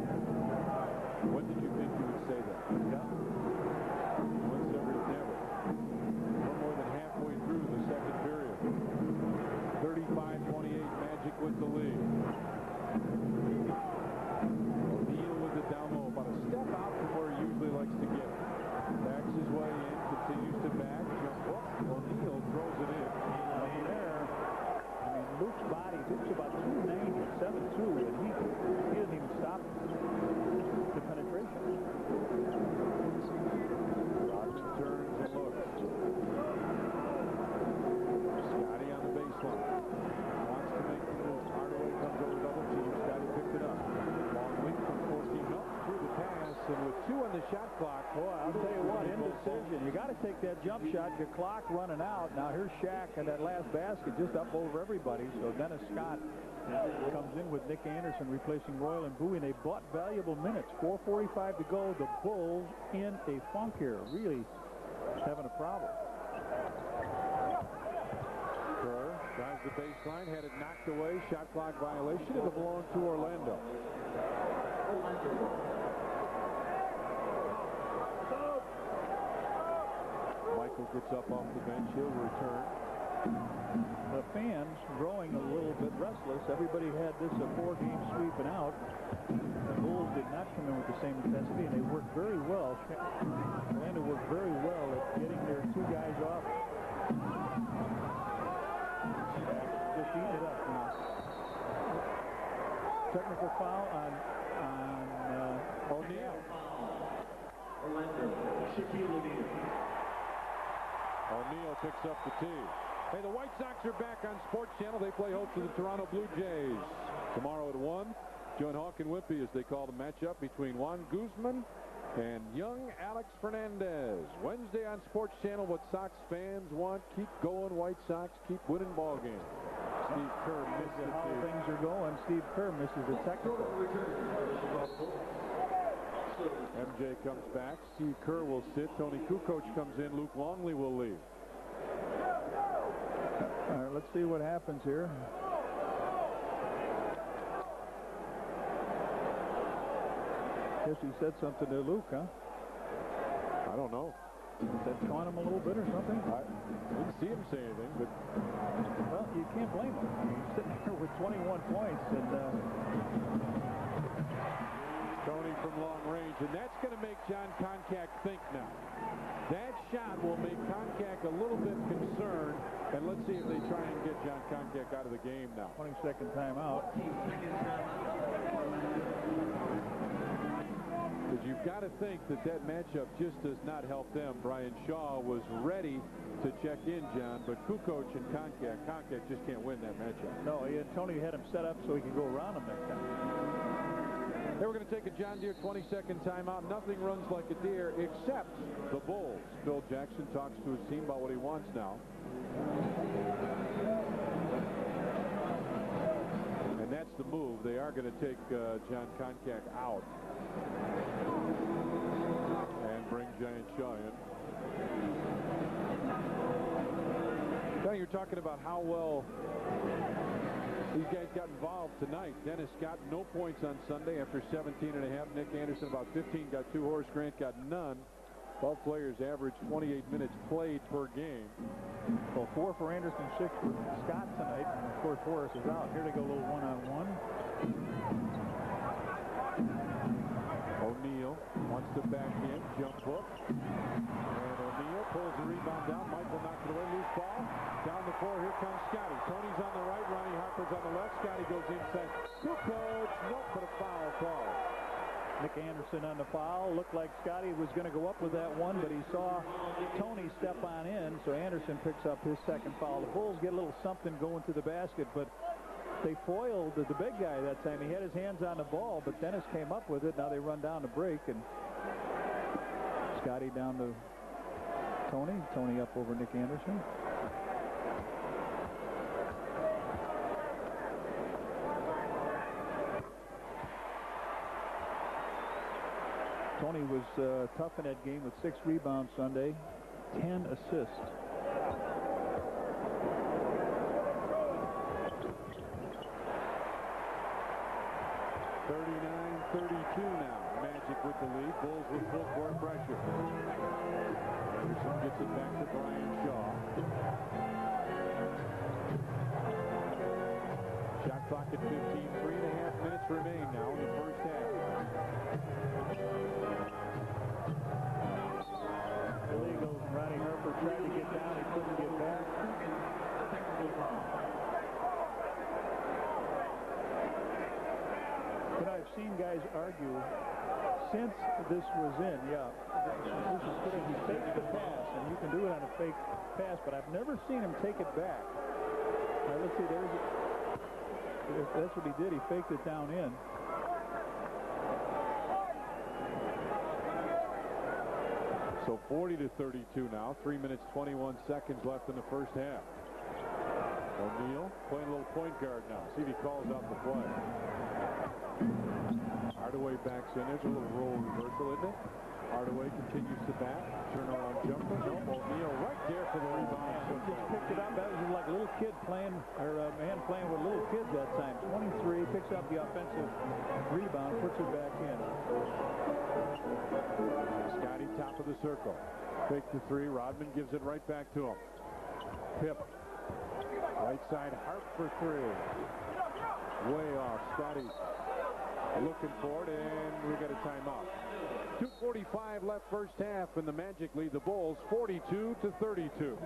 S1: When did you think you would say that?
S2: Yeah.
S1: Once ever, never. No more than halfway through the second period. 35-28, Magic with the lead. O'Neal with the down low, about a step out from where he usually likes to get it. Backs his way in, continues to back, jump up. O'Neal throws it in.
S2: There. I mean, Luke's body, Luke's about 290, 7'2", and he didn't even stop the penetration.
S1: Rodman turns and looks. Scotty on the baseline. Wants to make the move. Hardaway comes over double team. Scotty picked it up. Long leap from 14 up through the pass, and with 2 on the shot clock.
S2: Boy, I'll tell you what, indecision. You got to take that jump shot. Your clock running out. Now here's Shaq and that last basket just up over everybody. So Dennis Scott comes in with Nick Anderson replacing Royal and Bowie, and they bought valuable minutes. 4:45 to go. The Bulls in a funk here, really having a problem.
S1: Kerr drives the baseline, had it knocked away. Shot clock violation. It'll belong to Orlando. Michael gets up off the bench. He'll return.
S2: The fans growing a little bit restless. Everybody had this a 4-game sweeping out. The Bulls did not come in with the same intensity, and they worked very well. Orlando worked very well at getting their 2 guys off. Just eating it up now. Technical foul on O'Neal.
S1: O'Neal picks up the tee. Hey, the White Sox are back on Sports Channel. They play host to the Toronto Blue Jays tomorrow at 1. Join Hawk and Wimpy as they call the matchup between Juan Guzman and young Alex Fernandez. Wednesday on Sports Channel, what Sox fans want. Keep going, White Sox. Keep winning ball games. Steve Kerr misses
S2: how things are going. Steve Kerr misses the technical.
S1: MJ comes back. Steve Kerr will sit. Tony Kukoc comes in. Luke Longley will leave.
S2: All right, let's see what happens here. Guess he said something to Luke, huh?
S1: I don't know.
S2: Is that taunt him a little bit or something?
S1: I didn't see him say anything, but...
S2: Well, you can't blame him. I mean, he's sitting here with 21 points, and...
S1: Tony from long range, and that's going to make John Koncak think now. That shot will make Koncak a little bit concerned, and let's see if they try and get John Koncak out of the game now.
S2: 22nd timeout.
S1: Because you've got to think that that matchup just does not help them. Brian Shaw was ready to check in, John, but Kukoc and Koncak just can't win that matchup.
S2: No, Tony had him set up so he could go around him next time.
S1: They were going to take a John Deere 22nd timeout. Nothing runs like a deer except the Bulls. Phil Jackson talks to his team about what he wants now. And that's the move. They are going to take John Koncak out and bring Giant Shaw in. Now you're talking about how well these guys got involved tonight. Dennis Scott, no points on Sunday after 17 and a half. Nick Anderson, about 15, got 2. Horace Grant got none. Both players averaged 28 minutes played per game.
S2: Well, 4 for Anderson, 6 for Scott tonight. And of course, Horace is out. Here they go, a little one-on-one.
S1: O'Neal wants to back in, jump hook. And O'Neal pulls the rebound down. Michael knocks it away, loose ball. Down the floor, here comes Scotty. Tony's on the right, Ronnie Harper's on the left. Scotty goes inside. Kukoc, nope, but a foul call.
S2: Nick Anderson on the foul. Looked like Scotty was going to go up with that one, but he saw Tony step on in, so Anderson picks up his second foul. The Bulls get a little something going to the basket, but they foiled the big guy that time. He had his hands on the ball, but Dennis came up with it. Now they run down the break, and Scotty down to Tony. Tony up over Nick Anderson. Tony was tough in that game with 6 rebounds Sunday, 10 assists.
S1: Now. Magic with the lead. Bulls with full court pressure. Anderson gets it back to Brian Shaw. Shot clock at 15. 3.5 minutes remain now in the first half.
S2: Illegal. Ronnie Harper tried to get down. He couldn't get back. But I've seen guys argue since this was in, this is good. He fakes the pass, and you can do it on a fake pass, but I've never seen him take it back. All right, let's see, that's what he did. He faked it down in.
S1: So 40-32 now. 3 minutes, 21 seconds left in the first half. O'Neal playing a little point guard now. See if he calls out the play. Hardaway backs in. There's a little roll reversal, isn't it? Hardaway continues to back. Turnaround jumper. Nope. O'Neal right there for the rebound.
S2: He just picked it up. That was like a little kid playing, or a man playing with little kids that time. 23, picks up the offensive rebound, puts it back in.
S1: Scotty, top of the circle. Fake the 3. Rodman gives it right back to him. Pip. Right side, Hart for 3. Way off. Scotty looking for it, and we got a timeout. 2:45 left first half, and the Magic lead the Bulls 42-32.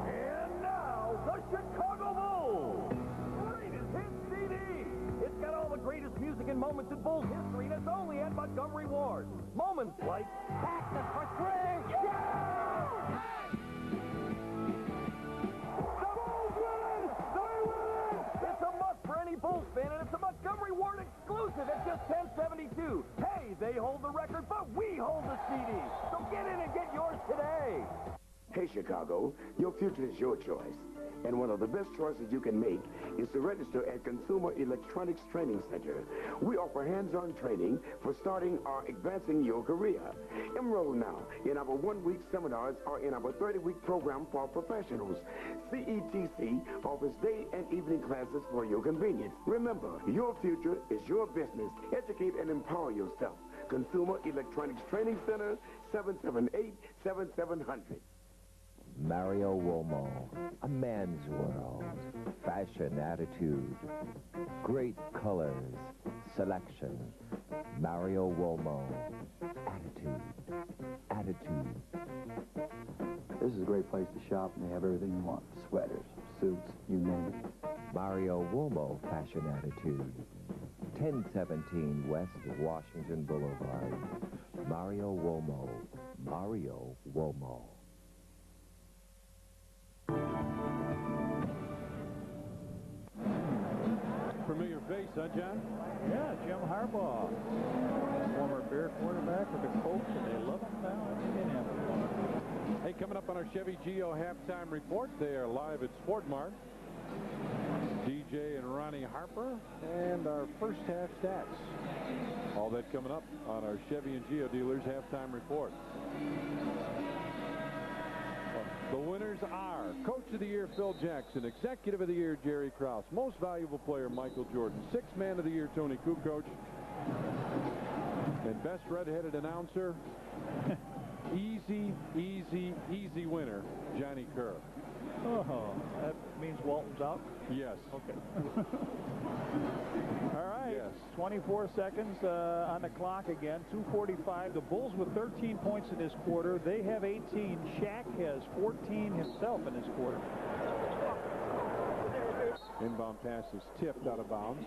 S19: And now, the Chicago Bulls. Greatest hits CD. It's got all the greatest music and moments in Bulls history, and it's only at Montgomery Ward. Moments like Cactus for 3. Yeah! Bulls fan, and it's a Montgomery Ward exclusive at just $10.72. Hey, they hold the record, but we hold the CD. So get in and get yours today.
S16: Hey, Chicago, your future is your choice. And one of the best choices you can make is to register at Consumer Electronics Training Center. We offer hands-on training for starting or advancing your career. Enroll now in our 1-week seminars or in our 30-week program for professionals. CETC offers day and evening classes for your convenience. Remember, your future is your business. Educate and empower yourself. Consumer Electronics Training Center, 778-7700.
S20: Mario Uomo, a man's world, fashion, attitude, great colors, selection. Mario Uomo, attitude.
S21: This is a great place to shop, and they have everything you want. Sweaters, suits, you name it.
S20: Mario Uomo, fashion attitude. 1017 West Washington Boulevard. Mario Uomo. Mario Uomo.
S1: Familiar face, huh, John?
S2: Yeah, Jim Harbaugh. Former Bear quarterback with the Colts, and they love him now in Indianapolis.
S1: Hey, coming up on our Chevy Geo halftime report, they are live at Sport Mart. DJ and Ronnie Harper, and our first half stats. All that coming up on our Chevy and Geo dealers halftime report. The winners are Coach of the Year Phil Jackson, Executive of the Year Jerry Krause, Most Valuable Player Michael Jordan, Sixth Man of the Year Tony Kukoc, and Best Redheaded Announcer, easy winner, Johnny Kerr.
S2: Oh, that means Walton's out?
S1: Yes.
S2: Okay. All right.
S1: Yes.
S2: 24 seconds on the clock again. 2:45. The Bulls with 13 points in this quarter. They have 18. Shaq has 14 himself in this quarter.
S1: Inbound pass is tipped out of bounds.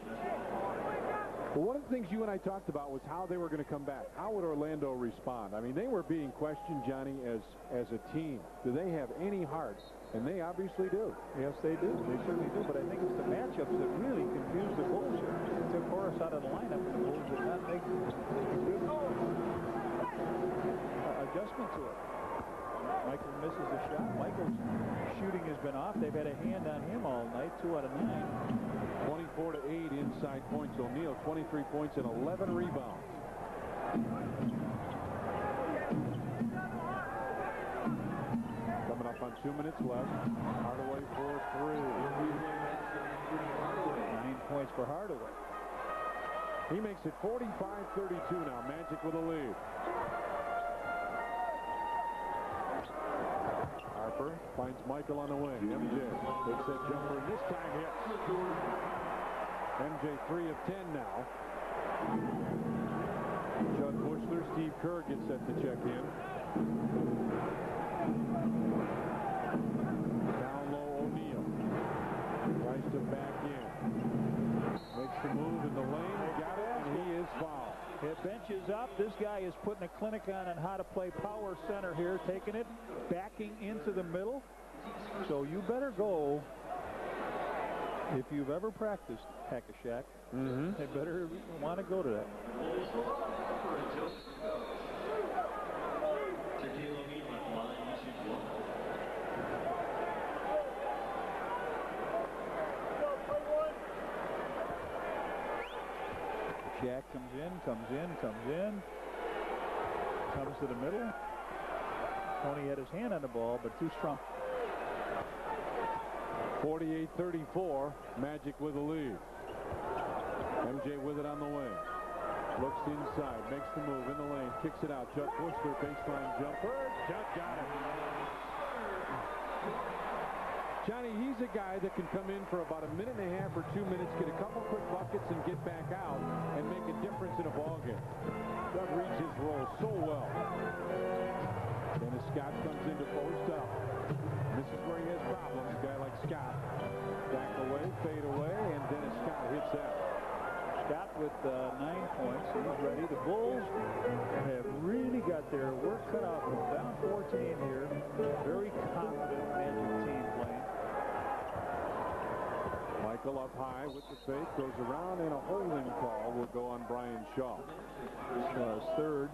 S1: Well, one of the things you and I talked about was how they were going to come back. How would Orlando respond? I mean, they were being questioned, Johnny, as a team. Do they have any heart? And they obviously do.
S2: Yes, they do. They certainly do. But I think it's the matchups that really confused the Bulls here. They took Horace out of the lineup, and the Bulls did not make a good adjustment to it. Michael misses the a shot. Michael's shooting has been off. They've had a hand on him all night, 2 out of 9.
S1: 24-8 inside points. O'Neal, 23 points and 11 rebounds. Coming up on 2 minutes left. Hardaway for 3.
S2: 9 points for Hardaway.
S1: He makes it 45-32 now. Magic with a lead. Harper finds Michael on the wing. MJ takes that jumper, and this time hits. MJ 3 of 10 now. Judd Bushler, Steve Kerr gets set to check in. Down low, O'Neal. Tries to back in. Makes the move in the lane. Got it, and he is fouled.
S2: It benches up. This guy is putting a clinic on how to play power center here, taking it, backing into the middle. So you better go. If you've ever practiced Hack-a-Shack, they better want to go to that. Jack comes in, comes to the middle. Tony had his hand on the ball, but too strong.
S1: 48-34, Magic with a lead. MJ with it on the wing. Looks inside, makes the move in the lane, kicks it out. Judd Bushler, baseline jumper. Judd got it. Johnny, he's a guy that can come in for about a minute and a half or 2 minutes, get a couple quick buckets, and get back out and make a difference in a ballgame. Judd reads his role so well. Dennis Scott comes in to post up. This is where he has problems. A guy like Scott. Back away, fade away, and Dennis Scott hits that.
S2: Scott with 9 points. He's ready. The Bulls have really got their work cut out for them. Down 14 here. Very confident Magic team playing.
S1: Michael up high with the fake, goes around, and a holding call will go on Brian Shaw.
S2: Shaw's third.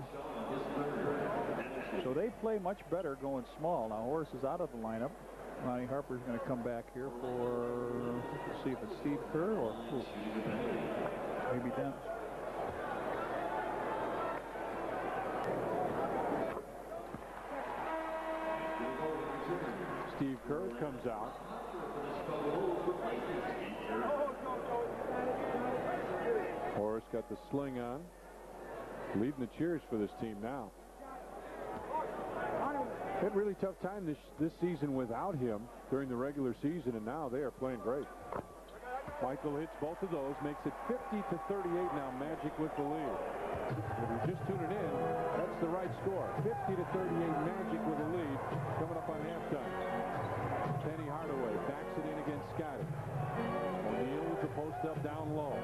S2: So they play much better going small. Now Horace is out of the lineup. Ronnie Harper's going to come back here for, let's see if it's Steve Kerr or maybe Dennis.
S1: Steve Kerr comes out. Horace got the sling on. Leading the cheers for this team now. Had a really tough time this season without him during the regular season, and now they are playing great. Michael hits both of those, makes it 50-38 now. Magic with the lead. If you're just tuning in, that's the right score. 50-38 Magic with a lead coming up on halftime. Penny Hardaway backs it in against Scotty. O'Neal with the post up down low.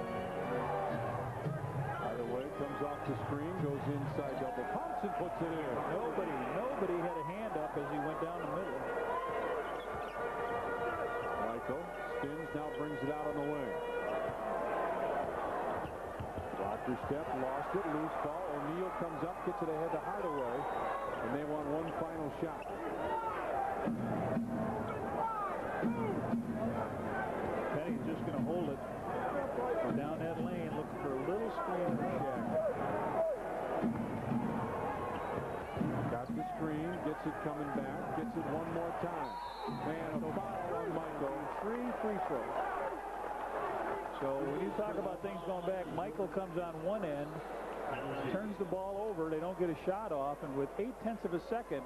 S1: Hardaway comes off the screen, goes inside double pumps and puts it in.
S2: Nobody had a hand up as he went down the middle.
S1: Michael spins, now brings it out on the wing. Blocker step, lost it, loose ball. O'Neal comes up, gets it ahead to Hardaway, and they want one final shot.
S2: Penny's just going to hold it. We're down that lane, looking for a little screen for Shaq.
S1: Got the screen, gets it coming back, gets it one more time. And a foul on Michael.
S2: 3 free throws. So when you talk about things going back, Michael comes on one end, turns the ball over, they don't get a shot off, and with 0.8 of a second,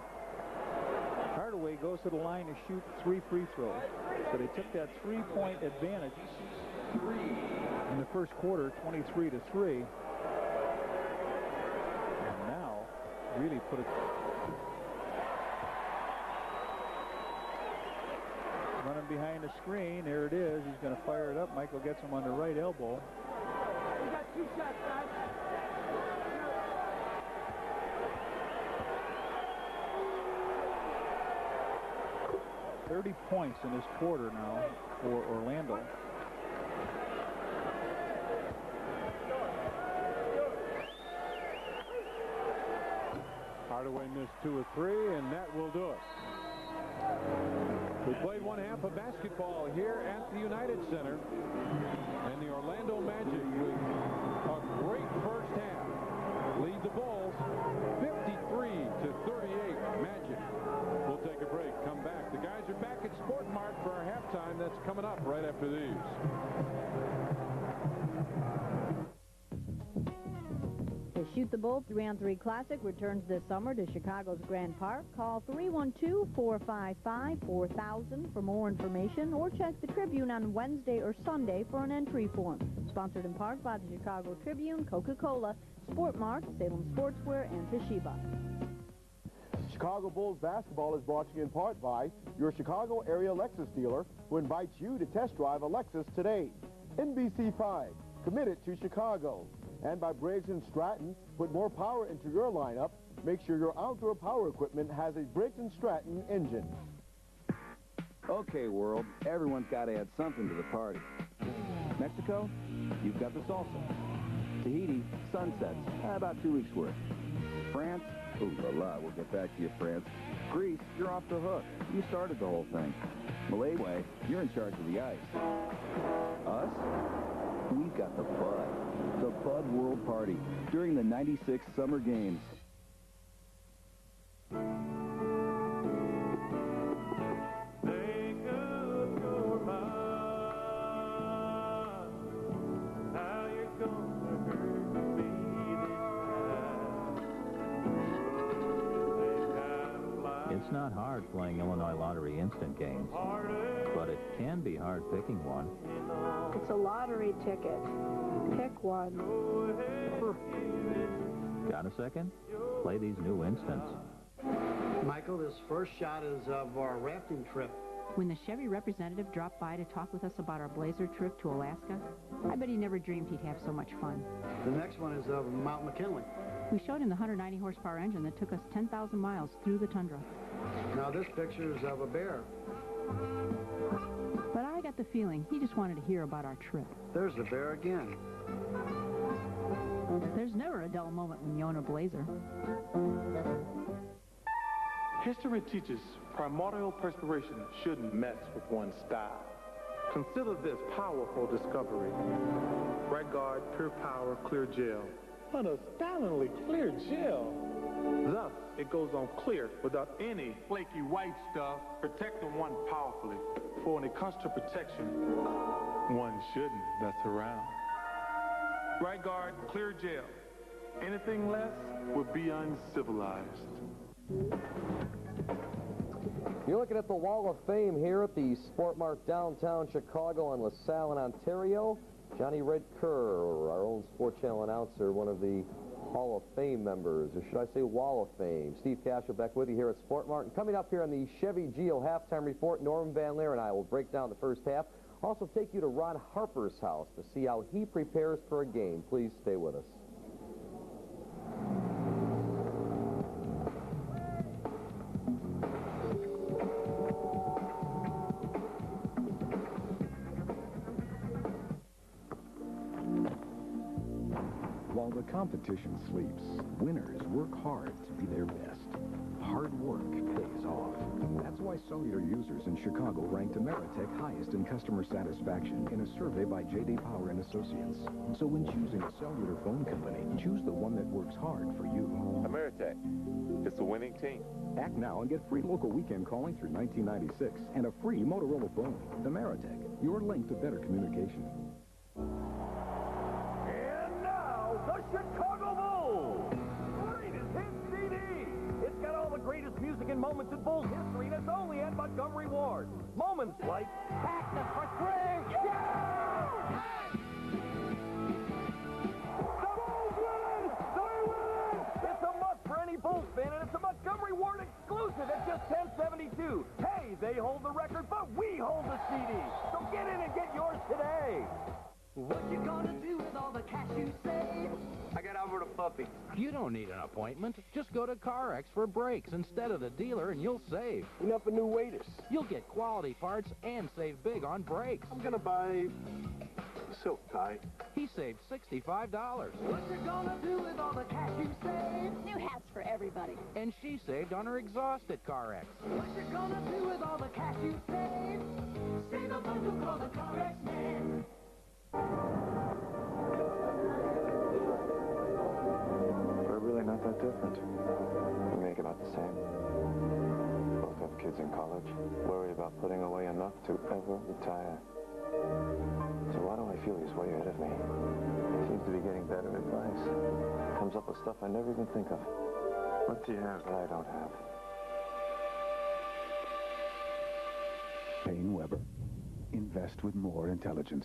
S2: Hardaway goes to the line to shoot 3 free throws. So they took that 3-point advantage in the first quarter, 23-3. And now really put it. Running behind the screen, there it is. He's going to fire it up. Michael gets him on the right elbow.
S17: We got 2 shots, guys.
S2: 30 points in this quarter now for Orlando.
S1: Hardaway missed 2 of 3, and that will do it. We played one half of basketball here at the United Center, and the Orlando Magic with a great first half lead the Bulls 53-38. Magic. We'll take a break, come back. The guys are back at Sport Mart for our halftime. That's coming up right after these.
S5: The Shoot the Bull 3-on-3 Classic returns this summer to Chicago's Grand Park. Call 312-455-4000 for more information, or check the Tribune on Wednesday or Sunday for an entry form. Sponsored in part by the Chicago Tribune, Coca-Cola, Sport Mart, Salem Sportswear, and Toshiba.
S22: Chicago Bulls basketball is brought to you in part by your Chicago area Lexus dealer, who invites you to test drive a Lexus today. NBC5, committed to Chicago. And by Briggs & Stratton, put more power into your lineup. Make sure your outdoor power equipment has a Briggs & Stratton engine.
S23: Okay, world, everyone's got to add something to the party. Mexico, you've got the salsa. Tahiti, sunsets, about 2 weeks worth. France, ooh la la, we'll get back to you, France. Greece, you're off the hook. You started the whole thing. Malaysia, you're in charge of the ice. Us? We've got the Bud. The Bud World Party during the '96 Summer Games.
S14: It's not hard playing Illinois Lottery instant games, but it can be hard picking one.
S15: It's a lottery ticket. Pick one.
S14: Got a second? Play these new instants.
S24: Michael, this first shot is of our rafting trip.
S7: When the Chevy representative dropped by to talk with us about our Blazer trip to Alaska, I bet he never dreamed he'd have so much fun.
S24: The next one is of Mount McKinley.
S7: We showed him the 190 horsepower engine that took us 10,000 miles through the tundra.
S24: Now this picture is of a bear.
S7: But I got the feeling he just wanted to hear about our trip.
S24: There's the bear again.
S7: There's never a dull moment when you own a Blazer.
S25: History teaches primordial perspiration shouldn't mess with one's style. Consider this powerful discovery. Right Guard Pure Power Clear Gel. What a stylingly clear gel. Thus, it goes on clear without any flaky white stuff, protecting one powerfully. For when it comes to protection, one shouldn't mess around. Right Guard Clear Gel. Anything less would be uncivilized.
S12: You're looking at the Wall of Fame here at the Sport Mart downtown Chicago on LaSalle in Ontario. Johnny Red Kerr, our own Sport Channel announcer, one of the Hall of Fame members, or should I say Wall of Fame. Steve Cashel with you here at Sport Mart. And coming up here on the Chevy Geo halftime report, Norm Van Leer and I will break down the first half. Also take you to Ron Harper's house to see how he prepares for a game. Please stay with us.
S3: While the competition sleeps, winners work hard to be their best. Hard work pays off. That's why cellular users in Chicago ranked Ameritech highest in customer satisfaction in a survey by J.D. Power and Associates. So when choosing a cellular phone company, choose the one that works hard for you.
S8: Ameritech. It's a winning team.
S3: Act now and get free local weekend calling through 1996 and a free Motorola phone. Ameritech, your link to better communication.
S19: The Chicago Bulls! Greatest hit CD! It's got all the greatest music and moments in Bulls history, and it's only at Montgomery Ward. Moments like Cactus for three! Yeah! The Bulls win! They win! It's a must for any Bulls fan, and it's a Montgomery Ward exclusive at just $10.72. Hey, they hold the record, but we hold the CD. So get in and get yours today.
S10: What you gonna do with all the cash you save? I got over to Puppy.
S26: You don't need an appointment. Just go to CarX for brakes instead of the dealer and you'll save.
S12: Enough of new waiters.
S26: You'll get quality parts and save big on brakes.
S12: I'm gonna buy silk tie.
S26: He saved $65.
S10: What you gonna do with all the cash you save?
S11: New hats for everybody.
S26: And she saved on her exhaust at CarX.
S4: What you gonna do with all the cash you save? Save a bundle, call the CarX man.
S8: We're really not that different. We make about the same. Both have kids in college, worried about putting away enough to ever retire. So why do I feel he's way ahead of me? He seems to be getting better advice. Comes up with stuff I never even think of. What do you have that I don't have?
S3: Payne Weber. Invest with more intelligence.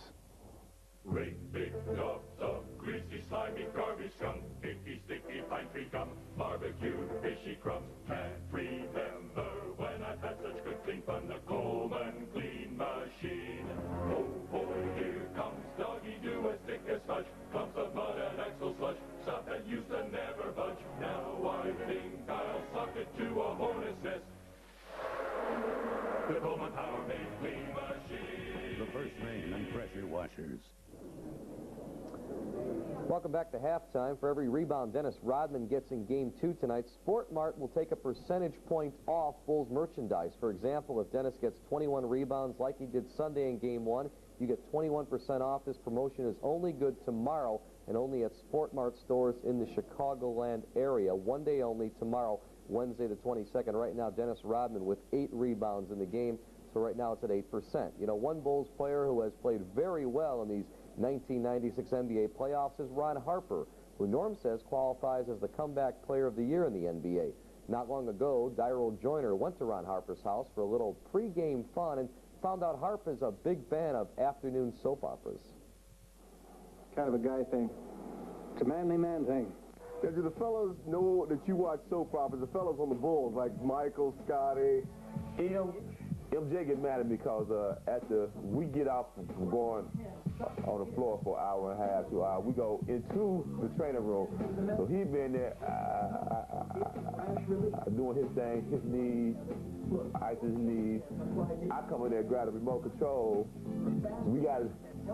S6: Great big gobs of greasy, slimy, garbage scum, icky, sticky, pine tree gum, barbecued, fishy crumbs. Can't remember when I've had such good clean fun. The Coleman Clean Machine. Oh boy, here comes doggy do as thick as fudge. Clumps of mud and axle sludge. Stuff that used to never budge. Now I think I'll sock it to a hornet's nest. The Coleman Power Made Clean Machine.
S9: The first name and pressure washers.
S13: Welcome back to halftime. For every rebound Dennis Rodman gets in Game 2 tonight, Sport Mart will take a percentage point off Bulls merchandise. For example, if Dennis gets 21 rebounds like he did Sunday in Game 1, you get 21% off. This promotion is only good tomorrow and only at Sport Mart stores in the Chicagoland area. One day only tomorrow, Wednesday the 22nd. Right now, Dennis Rodman with 8 rebounds in the game, so right now it's at 8%. You know, one Bulls player who has played very well in these 1996 NBA playoffs is Ron Harper, who Norm says qualifies as the comeback player of the year in the NBA. Not long ago, Daryl Joyner went to Ron Harper's house for a little pregame fun and found out Harper's a big fan of afternoon soap operas.
S16: Kind of a guy thing. It's a manly man thing.
S22: Yeah, do the fellas know that you watch soap operas? The fellas on the Bulls, like Michael, Scotty.
S12: MJ get mad at me because after we get off from going on the floor for an hour and a half, 2 hours, we go into the training room. So he been there doing his thing, his knees, ice his knees. I come in there, grab the remote control. We got a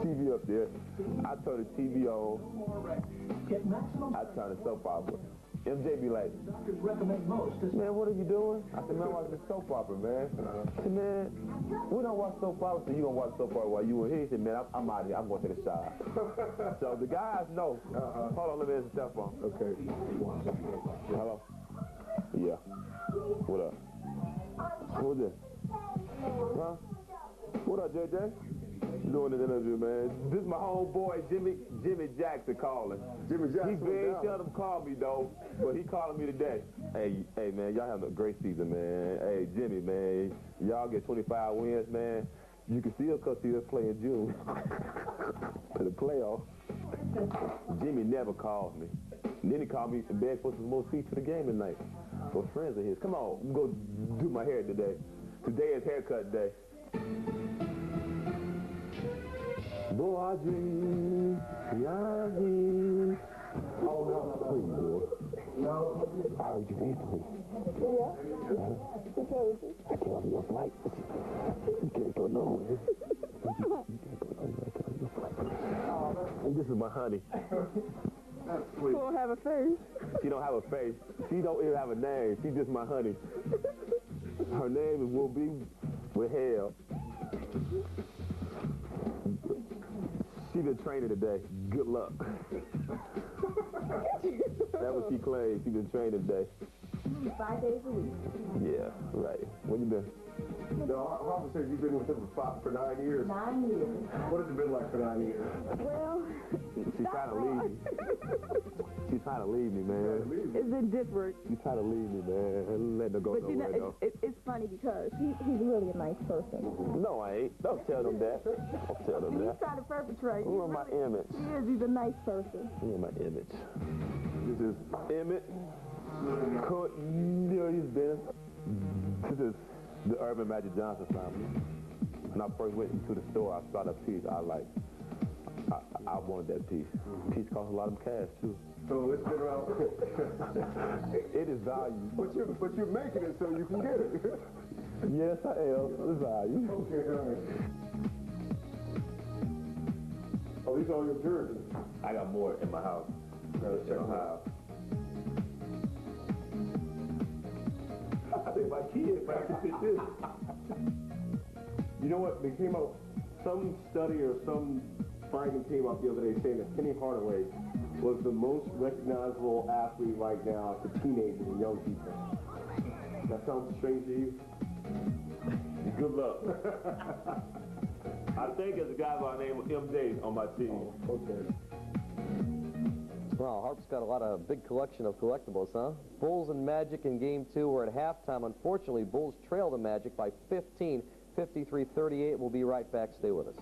S12: TV up there. I turn the TV on. I turn the soap opera. MJ be like, man, what are you doing? I said, man, I'm watching the soap opera, man. I said, man, we don't watch soap opera, so you gonna watch soap opera while you were here? He said, man, I'm out of here. I'm going to the shower. So the guys know. Hold on, let me answer the telephone. Okay. Hello? Yeah. What up? Who's this? Huh? What up, JJ? Doing the interview, man. This is my homeboy, Jimmy Jackson calling. Jimmy Jackson. He very seldom call me, though, but he calling me today. Hey, man, y'all have a great season, man. Hey, Jimmy, man, y'all get 25 wins, man. You can still come see us play in June. In the playoffs. Jimmy never calls me. And then he called me and begged for some more seats to the game tonight. For friends of his. Come on, go do my hair today. Today is haircut day. Boaji, Yaji. Oh, no, please, boy. No. I heard you recently. Yeah? I can't on your flight. You can't go nowhere. You can't go nowhere. I can't on your flight. And this is my honey.
S15: She don't have a face.
S12: She don't have a face. She don't even have a name. She's just my honey. Her name will be with hell. She been training today. Good luck. That's what she claims. She been training today.
S15: 5 days a week.
S12: Yeah, right. Where you been?
S22: No, Harper says you've been with him for 9 years.
S15: 9 years.
S22: What has it been like for 9 years?
S15: Well,
S12: she's trying to leave me. She's trying to leave me, man.
S15: Is it different?
S12: She's trying to leave me, man. Let her go
S15: but
S12: nowhere,
S15: you know, it's funny because he's really a nice person.
S12: No, I ain't. Don't tell them that. Don't tell them that.
S15: He's trying to perpetrate.
S12: Ruin my image.
S15: He is. He's a nice person.
S12: Ruin my image. This is Emmett. Cornelius Dennis. This is the Urban Magic Johnson family. When I first went into the store, I saw that piece. I wanted that piece. Piece costs a lot of cash too.
S22: So it's been around.
S12: It is value.
S22: But you're making it so you can get it.
S12: Yes, I am. It's value.
S22: Okay, all right. Oh, these are all your jerseys.
S12: I got more in my house.
S22: Check them out.
S1: my kids practicing this. You know what? They came out, some study or some finding came out the other day saying that Penny Hardaway was the most recognizable athlete right now to teenagers and young people. That sounds strange to you? Good luck. I think there's a guy by the name of M. on my team. Oh, okay.
S13: Well, Harp's got a lot of big collection of collectibles, huh? Bulls and Magic in Game 2 were at halftime. Unfortunately, Bulls trailed the Magic by 15, 53-38. We'll be right back. Stay with us.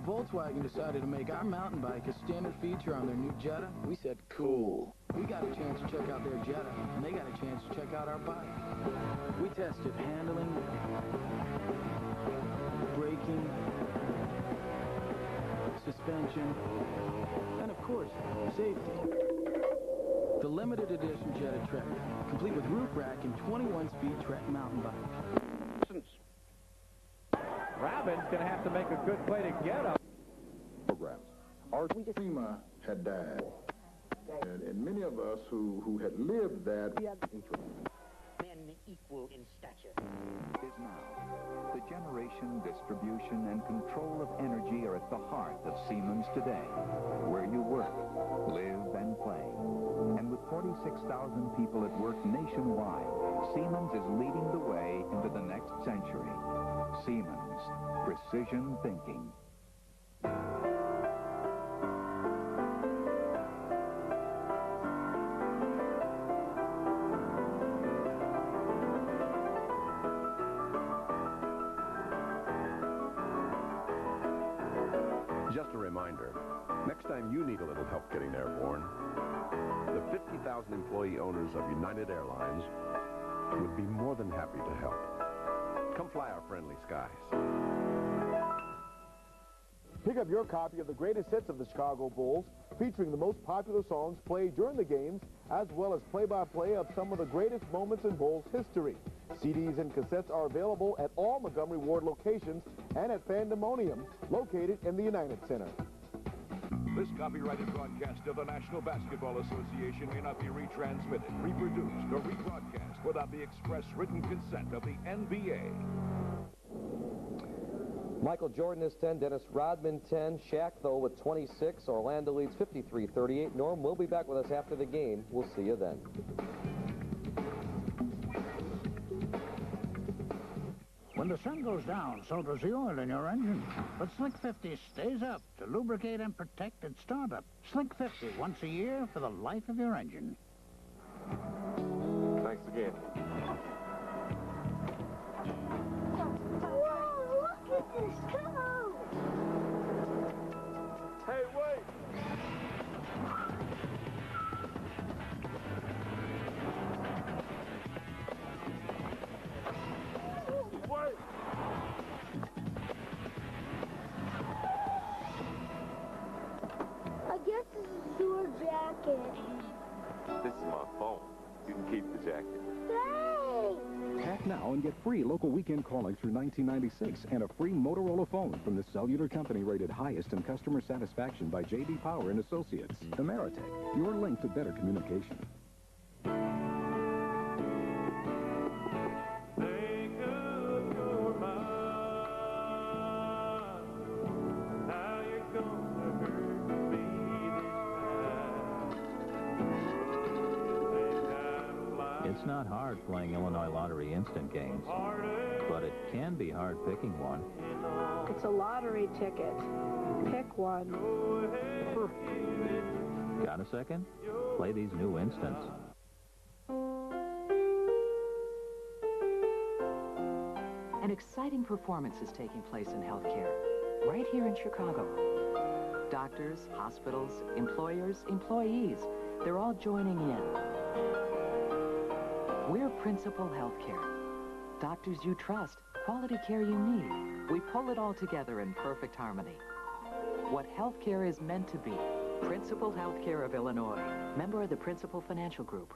S10: Volkswagen decided to make our mountain bike a standard feature on their new Jetta, we said, cool. We got a chance to check out their Jetta, and they got a chance to check out our bike. We tested handling, braking, suspension, and of course, safety. The limited edition Jetta Trek, complete with roof rack and 21-speed Trek mountain bike.
S2: Robin's going to have to make a good play to get up.
S17: Programs. Our FEMA had died. And many of us who had lived that...
S18: Men equal in stature.
S20: Is now. The generation, distribution, and control of energy are at the heart of Siemens today. Where you work, live, and play. And with 46,000 people at work nationwide, Siemens is leading the way into the next century. Siemens, precision thinking.
S3: Just a reminder, next time you need a little help getting airborne, the 50,000 employee owners of United Airlines would be more than happy to help. Come fly our friendly skies.
S22: Pick up your copy of the greatest hits of the Chicago Bulls, featuring the most popular songs played during the games, as well as play-by-play of some of the greatest moments in Bulls history. CDs and cassettes are available at all Montgomery Ward locations and at Pandemonium, located in the United Center.
S21: This copyrighted broadcast of the National Basketball Association may not be retransmitted, reproduced, or rebroadcast without the express written consent of the NBA.
S13: Michael Jordan is 10, Dennis Rodman 10, Shaq, though, with 26. Orlando leads 53-38. Norm will be back with us after the game. We'll see you then.
S27: When the sun goes down, so does the oil in your engine. But Slick 50 stays up to lubricate and protect at startup. Slick 50, once a year for the life of your engine.
S1: Thanks again.
S4: Whoa, look at this coat!
S1: Hey, wait! Wait!
S4: I guess this is your jacket.
S1: This is my phone. You can keep the jacket.
S4: Thanks!
S3: Act now and get free local weekend calling through 1996 and a free Motorola phone from the cellular company rated highest in customer satisfaction by J.D. Power and Associates. Ameritech, your link to better communication.
S14: It's not hard playing Illinois Lottery instant games, but it can be hard picking one.
S15: It's a lottery ticket. Pick one.
S14: Got a second? Play these new instants.
S28: An exciting performance is taking place in healthcare, right here in Chicago.
S5: Doctors, hospitals, employers, employees, they're all joining in. We're Principal Healthcare. Doctors you trust, quality care you need. We pull it all together in perfect harmony. What healthcare is meant to be. Principal Healthcare of Illinois. Member of the Principal Financial Group.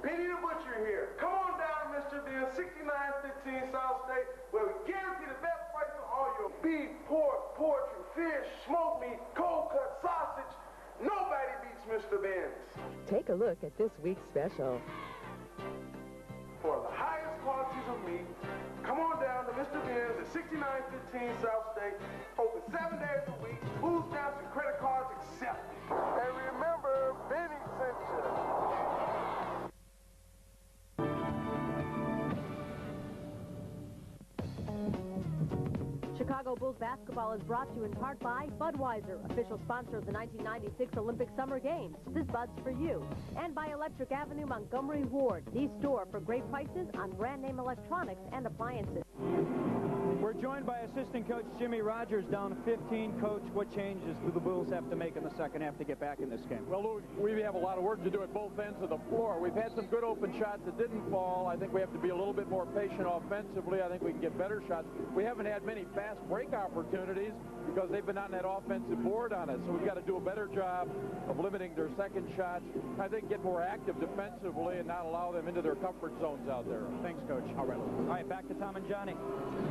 S7: Penny the Butcher here. Come on down to Mr. Ben's, 6915 South State, where we guarantee the best price on all your beef, pork, poultry, fish, smoked meat, cold cut, sausage. Nobody beats Mr. Ben's.
S5: Take a look at this week's special.
S7: For the highest qualities of meat, come on down to Mr. Ben's at 6915 South State. Open 7 days a week. Food stamps and credit cards accepted. And remember, Benny sent you.
S11: Chicago Bulls basketball is brought to you in part by Budweiser, official sponsor of the 1996 Olympic Summer Games. This Bud's for you. And by Electric Avenue Montgomery Ward, the store for great prices on brand name electronics and appliances.
S2: We're joined by assistant coach Jimmy Rogers, down 15. Coach, what changes do the Bulls have to make in the second half to get back in this game?
S12: Well, we have a lot of work to do at both ends of the floor. We've had some good open shots that didn't fall. I think we have to be a little bit more patient offensively. I think we can get better shots. We haven't had many fast break opportunities because they've been on that offensive board on us. So we've got to do a better job of limiting their second shots. I think get more active defensively and not allow them into their comfort zones out there.
S2: Thanks, Coach. All right, back to Tom and Johnny.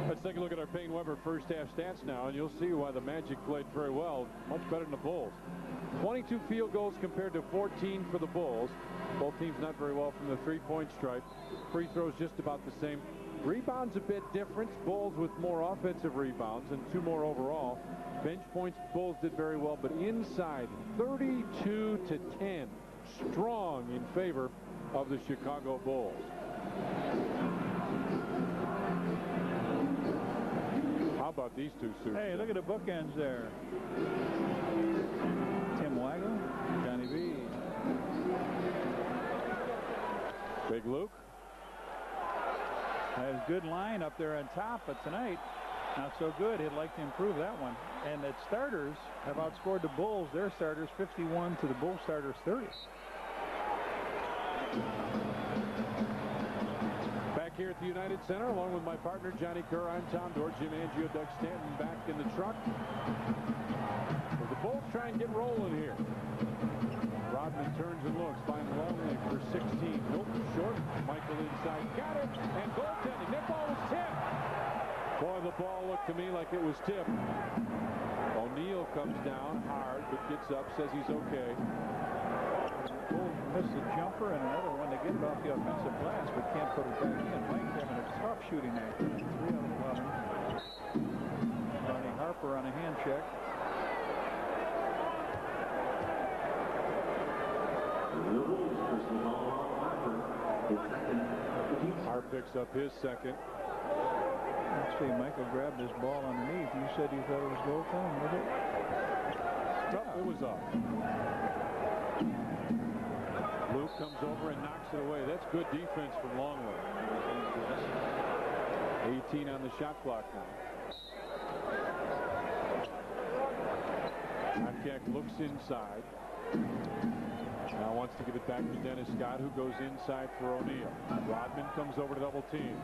S19: Let's take a look at our Payne Weber first half stats now, and you'll see why the Magic played very well, much better than the Bulls. 22 field goals compared to 14 for the Bulls. Both teams not very well from the three-point stripe. Free throws just about the same. Rebounds a bit different. Bulls with more offensive rebounds and 2 more overall. Bench points, Bulls did very well, but inside 32-10. Strong in favor of the Chicago Bulls. How about these two suits?
S23: Hey, look at the bookends there. Tim Weigel, Johnny V.
S19: Big Luke.
S23: Has good line up there on top, but tonight, not so good. He'd like to improve that one. And the starters have outscored the Bulls, their starters, 51 to the Bulls starters, 30.
S19: Back here at the United Center, along with my partner, Johnny Kerr, I'm Tom Dorr, Jim Angio, Doug Stanton back in the truck. As the Bulls try and get rolling here. Rodman turns and looks, finds Longley for 16. Hilton short, Michael inside, got it, and goaltending. That ball was tipped. Boy, the ball looked to me like it was tipped. O'Neal comes down hard, but gets up, says he's okay.
S23: Bulls missed a jumper and another one to get it off the offensive glass, but can't put it back in. Mike's having a tough shooting night. 3 out of 11. Ronnie Harper on a hand check.
S19: Harp picks up his second.
S23: Let's see, Michael grabbed this ball underneath. You said you thought it was goaltending, was it?
S19: No, it was up. Luke comes over and knocks it away. That's good defense from Longley. 18 on the shot clock now. Rodkak looks inside. Now wants to give it back to Dennis Scott, who goes inside for O'Neal. Rodman comes over to double team.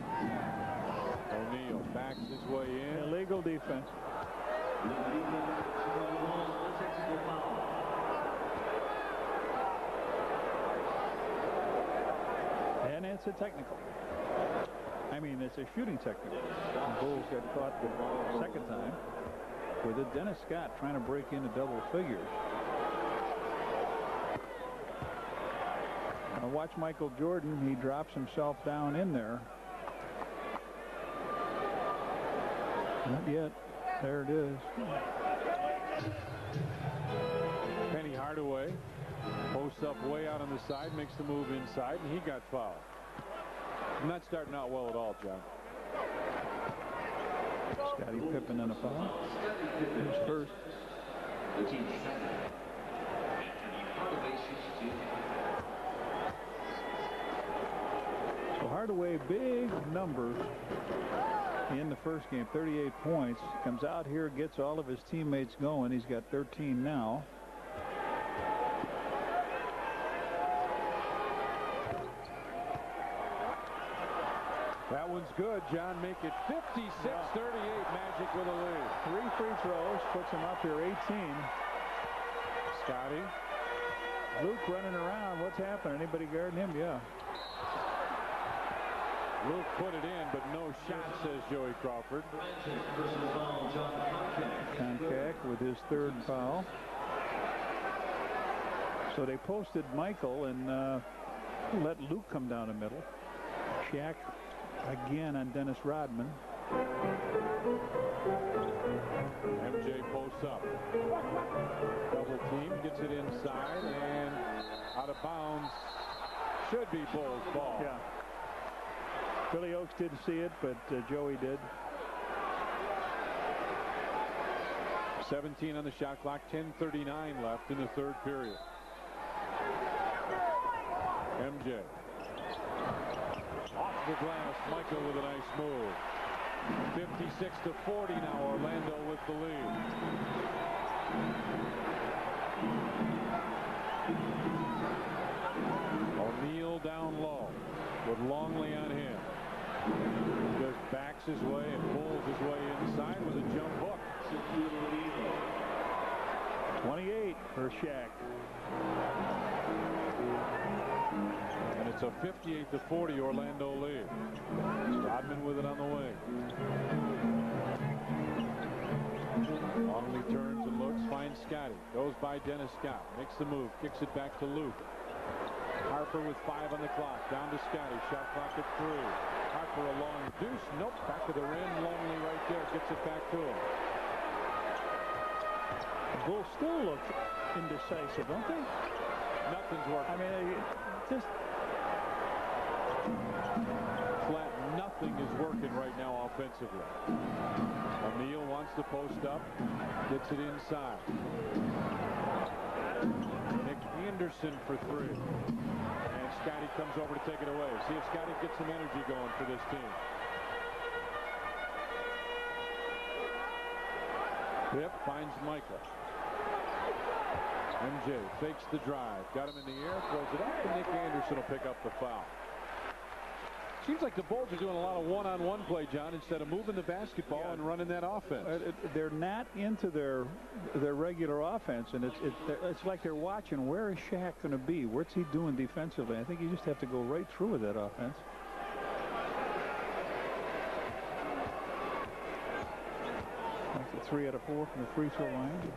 S19: O'Neal backs his way in.
S23: Illegal defense. And it's a technical. I mean, it's a shooting technical. The Bulls got caught the second time with it. Dennis Scott trying to break into double figures. Now watch Michael Jordan. He drops himself down in there. Not yet. There it is.
S19: Penny Hardaway posts up way out on the side, makes the move inside, and he got fouled. Not starting out well at all, John.
S23: Scottie Pippen in a foul. His first. So Hardaway, big numbers. in the first game, 38 points. Comes out here, gets all of his teammates going. He's got 13 now.
S19: That one's good, John. Make it 56-38. Magic with a lead.
S23: 3 free throws, puts him up here 18.
S19: Scotty.
S23: Luke running around. What's happening? Anybody guarding him? Yeah.
S19: Luke put it in, but no shot, says Joey Crawford.
S23: Contact with his 3rd foul. So they posted Michael and let Luke come down the middle. Shaq again on Dennis Rodman.
S19: MJ posts up. Double team, gets it inside and out of bounds. Should be Bulls ball.
S23: Yeah. Billy Oakes didn't see it, but Joey did.
S19: 17 on the shot clock, 10:39 left in the 3rd period. MJ. Off the glass, Michael with a nice move. 56-40 now, Orlando with the lead. O'Neal down low with Longley on him. Just backs his way and pulls his way inside with a jump hook.
S23: 28 for Shaq.
S19: And it's a 58-40 Orlando lead. Rodman with it on the wing. Longley turns and looks, finds Scotty. Goes by Dennis Scott. Makes the move, kicks it back to Luke. Harper with 5 on the clock. Down to Scotty. Shot clock at 3. Harper along the deuce. Nope. Back to the rim. Longley right there. Gets it back to him.
S23: The Bulls still look indecisive, don't they?
S19: Nothing's working.
S23: I mean, just
S19: flat. Nothing is working right now offensively. O'Neal wants to post up. Gets it inside. Nick Anderson for 3. And Scotty comes over to take it away. See if Scotty gets some energy going for this team. Pip finds Michael. MJ fakes the drive. Got him in the air, throws it up, and Nick Anderson will pick up the foul. Seems like the Bulls are doing a lot of one-on-one play, John, instead of moving the basketball and running that offense.
S23: They're not into their regular offense, and it's like they're watching, where is Shaq going to be? What's he doing defensively? I think you just have to go right through with that offense. That's a 3 out of 4 from the free throw line.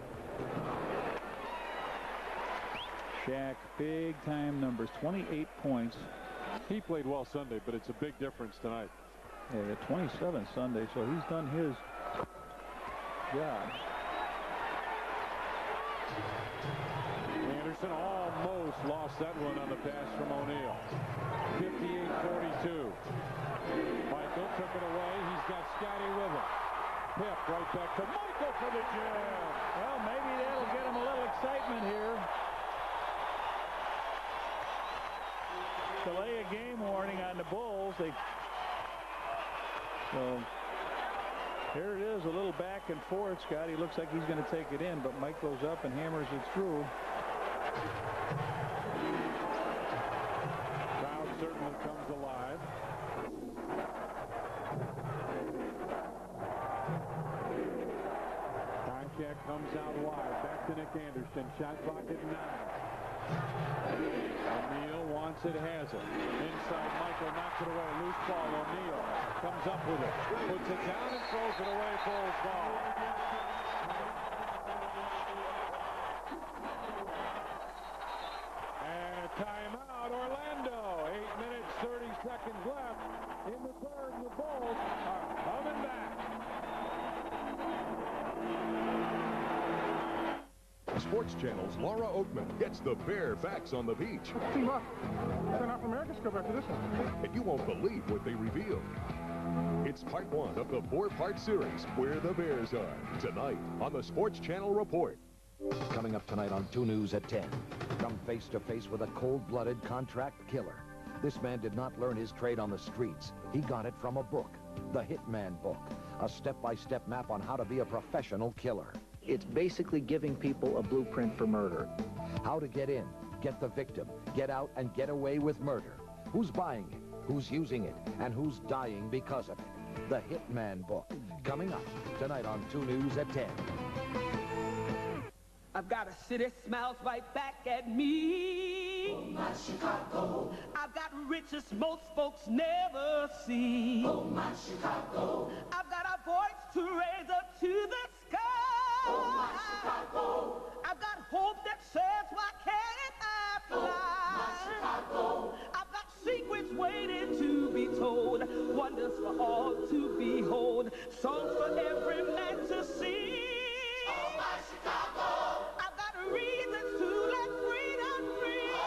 S23: Shaq, big-time numbers, 28 points.
S19: He played well Sunday, but it's a big difference tonight.
S23: Yeah, 27 Sunday, so he's done his job.
S19: Anderson almost lost that one on the pass from O'Neal. 58-42. Michael took it away. He's got Scotty with him. Pip right back to Michael for the jam.
S23: Well, maybe that'll get him a little excitement here. Delay a game warning on the Bulls. So here it is, a little back and forth. Scotty looks like he's going to take it in, but Mike goes up and hammers it through.
S19: Crowd certainly comes alive. Contact comes out wide. Back to Nick Anderson. Shot clock at 9. O'Neal wants it, has it. Inside, Michael knocks it away. Loose ball, O'Neal comes up with it. Puts it down and throws it away. Bulls ball. And a timeout, Orlando. 8 minutes, 30 seconds left in the 3rd, and the Bulls are coming back.
S6: Sports Channel's Laura Oatman gets the bare facts on the beach.
S8: Team up. Turn off America's Cup after this one.
S6: And you won't believe what they revealed. It's part 1 of the 4-part series, Where the Bears Are, tonight on the Sports Channel Report.
S9: Coming up tonight on 2 News at 10. Come face to face with a cold-blooded contract killer. This man did not learn his trade on the streets. He got it from a book. The Hitman Book, a step-by-step map on how to be a professional killer.
S10: It's basically giving people a blueprint for murder.
S9: How to get in, get the victim, get out, and get away with murder. Who's buying it, who's using it, and who's dying because of it. The Hitman Book, coming up tonight on 2 News at 10.
S4: I've got a city smiles right back at me. Oh, my Chicago. I've got riches most folks never see. Oh, my Chicago. I've got a voice to raise up to the sky. Oh, my Chicago. I've got hope that says, why can't I fly? Oh, my Chicago. I've got secrets waiting to be told, wonders for all to behold, songs for every man to sing. Oh, my Chicago. I've got reasons to let freedom free. Oh,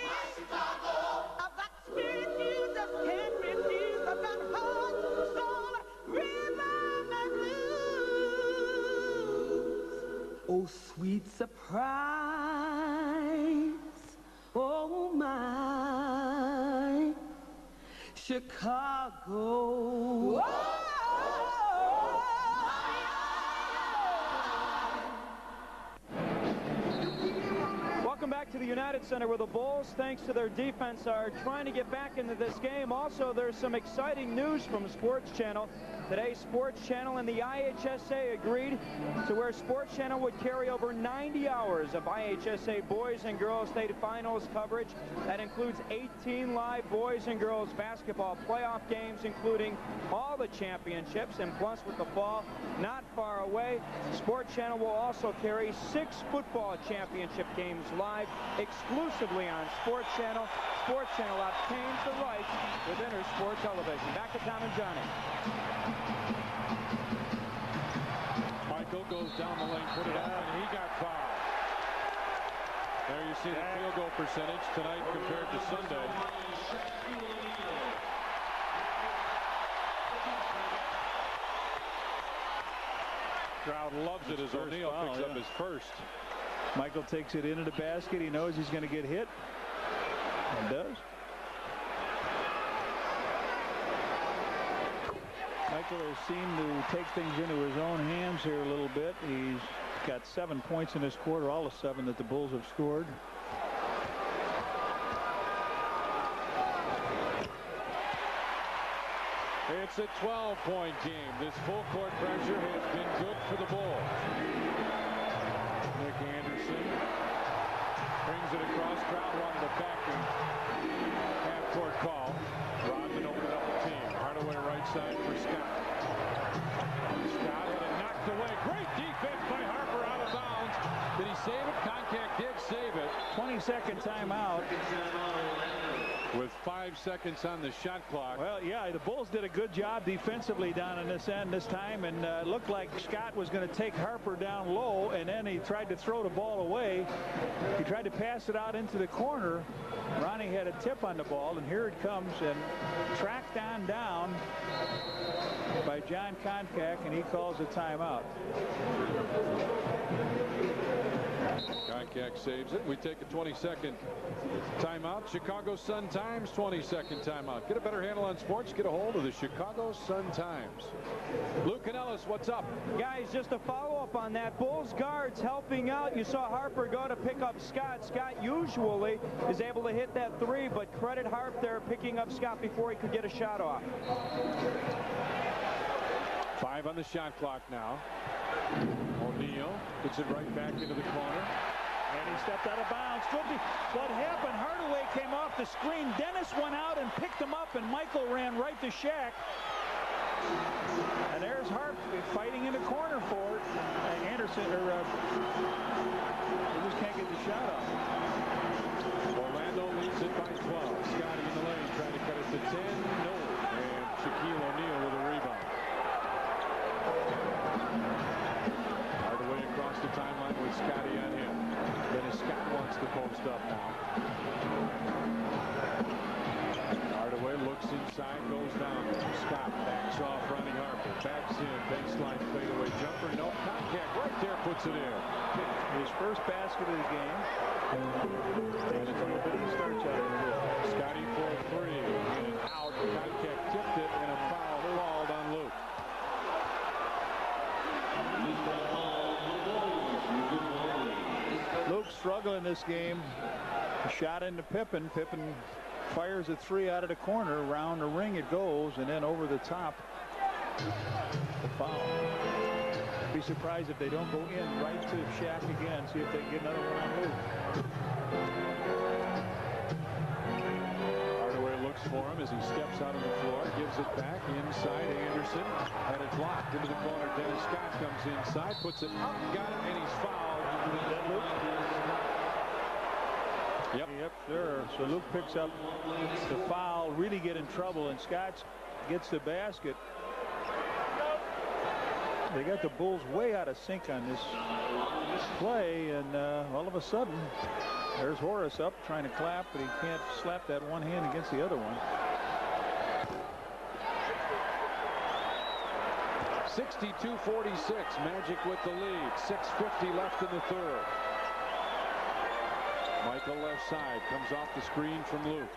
S4: my Chicago. I've got spirit you just can't refuse. I've got heart, soul, rhythm, and blues. Oh, sweet surprise. Oh, my Chicago. Whoa!
S2: Welcome back to the United Center, where the Bulls, thanks to their defense, are trying to get back into this game. Also, there's some exciting news from Sports Channel. Today, Sports Channel and the IHSA agreed to where Sports Channel would carry over 90 hours of IHSA boys and girls state finals coverage. That includes 18 live boys and girls basketball playoff games, including all the championships, and plus with the fall not far away, Sports Channel will also carry 6 football championship games live exclusively on Sports Channel. Sports Channel obtains the rights with Intersport Television. Back to Tom and Johnny.
S19: Michael goes down the lane, put it out, and he got fouled. There you see the field goal percentage tonight compared to Sunday. Crowd loves it as O'Neal picks up his first.
S23: Michael takes it into the basket. He knows he's going to get hit, and does. Michael has seemed to take things into his own hands here a little bit. He's got 7 points in this quarter, all of 7 that the Bulls have scored.
S19: It's a 12-point game. This full court pressure has been good for the Bulls. Nick Anderson brings it across. Crowd wanted a backing half-court call. Rodman opened up the team. Hardaway right side for Scott. Scott had it knocked away. Great defense by Harper, out of bounds. Did he save it? Koncak did save it.
S23: 20-second timeout.
S19: With 5 seconds on the shot clock.
S23: Well, yeah, the Bulls did a good job defensively down in this end this time, and it looked like Scott was going to take Harper down low, and then he tried to throw the ball away. He tried to pass it out into the corner. Ronnie had a tip on the ball, and here it comes, and tracked on down by John Koncak, and he calls a timeout.
S19: Koncak saves it. We take a 20-second timeout. Chicago Sun-Times 20-second timeout. Get a better handle on sports. Get a hold of the Chicago Sun-Times. Luke Canellis, what's up?
S2: Guys, just a follow-up on that. Bulls guards helping out. You saw Harper go to pick up Scott. Scott usually is able to hit that 3, but credit Harp there picking up Scott before he could get a shot off.
S19: 5 on the shot clock now. O'Neal puts it right back into the corner.
S23: And he stepped out of bounds. What happened? Hardaway came off the screen. Dennis went out and picked him up, and Michael ran right to Shaq. And there's Harp fighting in the corner for it. Anderson, he just can't get the shot off.
S19: Orlando leads it by 12. Scotty in the lane trying to cut it to 10. No. And Shaquille O'Neal with a rebound. Hardaway across the timeline with Scotty on him. Dennis Scott wants to post up now. Hardaway looks inside, goes down. Scott backs off Ronnie Harper. Backs in, baseline fadeaway jumper. No contact. Right there, puts it in.
S23: His first basket of the game. And he starts out.
S19: Scotty for 3. And out. Contact tipped it, and a foul called
S23: struggle in this game. A shot into Pippen. Pippen fires a three out of the corner. Around the ring it goes, and then over the top. The foul. Be surprised if they don't go in right to Shaq again. See if they can get another one on Luke.
S19: Hardaway looks for him as he steps out on the floor, gives it back inside. Anderson had it blocked into the corner. Dennis Scott comes inside, puts it up, got it, and he's fouled.
S23: Yep, sure. So Luke picks up the foul, really get in trouble, and Scott gets the basket. They got the Bulls way out of sync on this play, and all of a sudden, there's Horace up trying to clap, but he can't slap that one hand against the other one.
S19: 62-46, Magic with the lead. 6:50 left in the third. Michael left side, comes off the screen from Luke.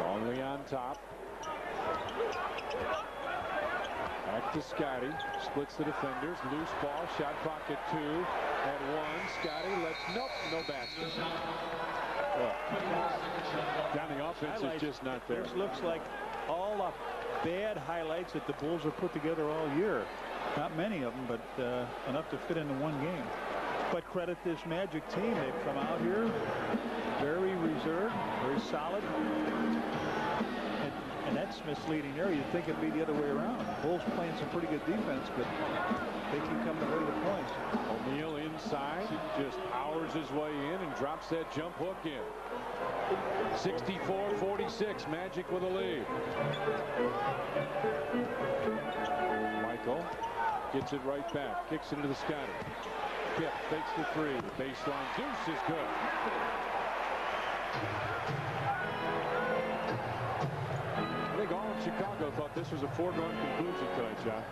S19: Longley on top. Back to Scotty, splits the defenders, loose ball, shot clock at 2, at 1. Scotty lets, nope, no basket.
S23: Down
S19: the offense is just not there.
S23: This looks like all the bad highlights that the Bulls have put together all year. Not many of them, but enough to fit into one game. But credit this Magic team. They've come out here very reserved, very solid. And that's misleading there. You'd think it'd be the other way around. Bulls playing some pretty good defense, but they keep coming away with points.
S19: O'Neal inside, just powers his way in and drops that jump hook in. 64-46, Magic with a lead. Michael gets it right back, kicks it into the Scotty. Pip fakes the three. Baseline deuce is good. I think all of Chicago thought this was a foregone conclusion tonight, John.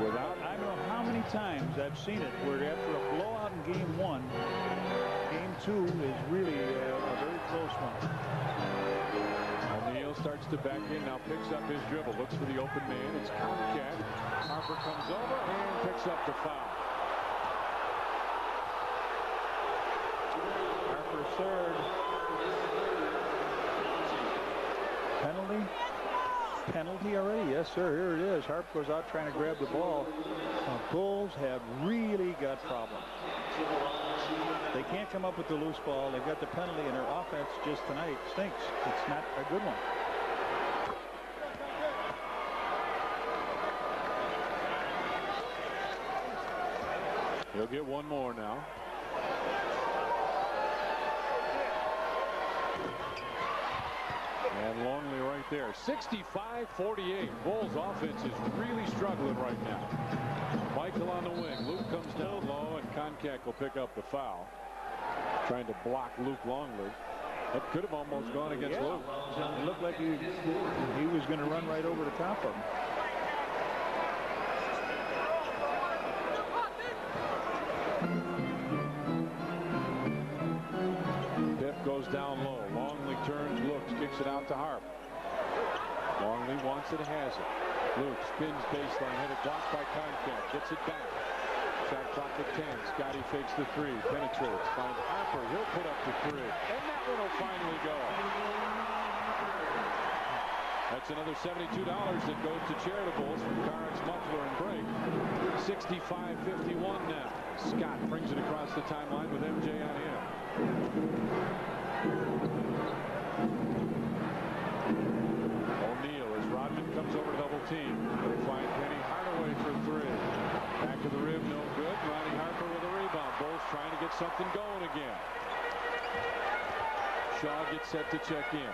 S19: Without,
S23: I don't know how many times I've seen it where after a blowout in game 1, game 2 is really a very close one.
S19: O'Neal starts to back in, now picks up his dribble, looks for the open man. It's Concat. Harper comes over and picks up the foul.
S23: Harper third. Penalty already? Yes, sir. Here it is. Harp goes out trying to grab the ball. The Bulls have really got problems. They can't come up with the loose ball. They've got the penalty, and their offense just tonight stinks. It's not a good one.
S19: He'll get one more now. And Longley right there. 65-48. Bulls offense is really struggling right now. Michael on the wing. Luke comes down low, and Concac will pick up the foul. Trying to block Luke Longley. That could have almost gone against Luke.
S23: It looked like he was going to run right over the top of him.
S19: Goes down low. Longley turns, looks, kicks it out to Harp. Longley wants it, has it. Luke spins baseline, had it blocked by Concat, gets it back. Shot clock at 10. Scotty fakes the three, penetrates, finds Harper. He'll put up the three, and that one will finally go. That's another $72 that goes to charitables from Carrick's Muffler and Brake. 65-51 now. Scott brings it across the timeline with MJ on him. O'Neal as Rodman comes over to double team. They find Penny Hardaway for three. Back to the rim, no good. Ronnie Harper with a rebound. Bulls trying to get something going again. Shaw gets set to check in.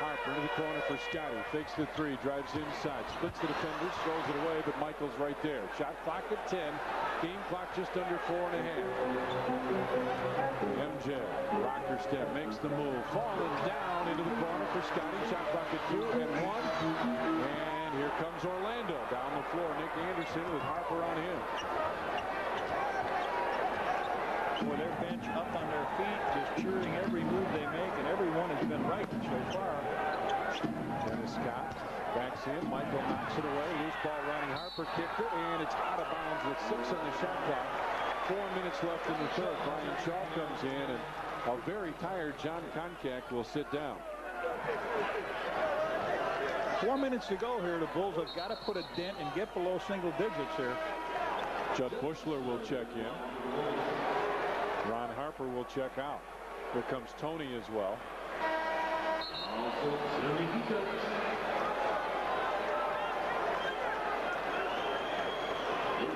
S19: Harper into the corner for Scotty. Fakes the three, drives inside, splits the defenders, throws it away, but Michael's right there. Shot clock at 10. Game clock just under 4.5. MJ, rocker step, makes the move. Falling down into the corner for Scotty. Shot clock at 2 and 1. And here comes Orlando. Down the floor, Nick Anderson with Harper on him.
S23: With their bench up on their feet, just cheering every move they make, and everyone has been right so far.
S19: Dennis Scott backs in. Michael knocks it away. Loose ball. Ronnie Harper kicked it, and it's out of bounds with 6 on the shot clock. 4 minutes left in the third. Brian Shaw comes in, and a very tired John Concact will sit down.
S23: 4 minutes to go here. The Bulls have got to put a dent and get below single digits here.
S19: Judd Bushler will check in. Ron Harper will check out. Here comes Tony as well.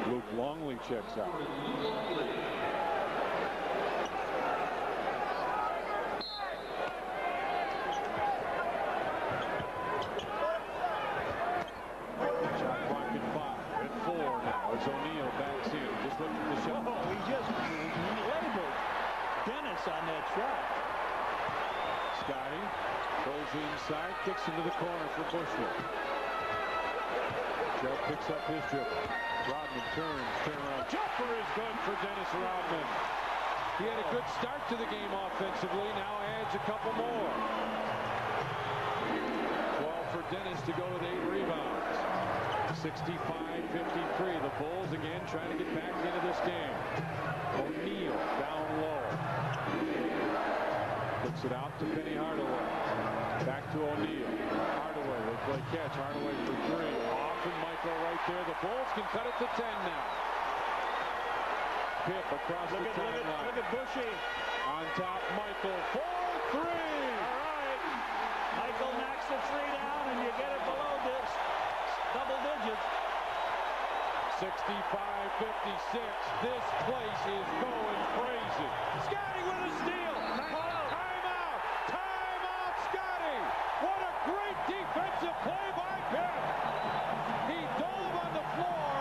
S19: Luke Longley checks out. Shot clock at 5. At 4 now. It's O'Neal backs in. Just look at the shot.
S23: Oh, he just labeled Dennis on that shot.
S19: Scotty goes inside, kicks into the corner for Bushler. Judd picks up his dribble. Rodman turn around. Jumper is good for Dennis Rodman. He had a good start to the game offensively. Now adds a couple more. 12 for Dennis to go with 8 rebounds. 65-53. The Bulls again trying to get back into this game. O'Neal down low. Puts it out to Penny Hardaway. Back to O'Neal. Hardaway, they play catch. Hardaway for 3. Off and Michael right there. The Bulls can cut it to 10 now. Pip across the timeline.
S23: Look at Bushy.
S19: On top, Michael for 3.
S23: All right. Michael knocks the 3 down, and you get it below this double digits.
S19: 65-56. This place is going crazy. Scotty with a steal. Timeout. Timeout, Scotty. What a great defensive play by Pip. He dove on the floor,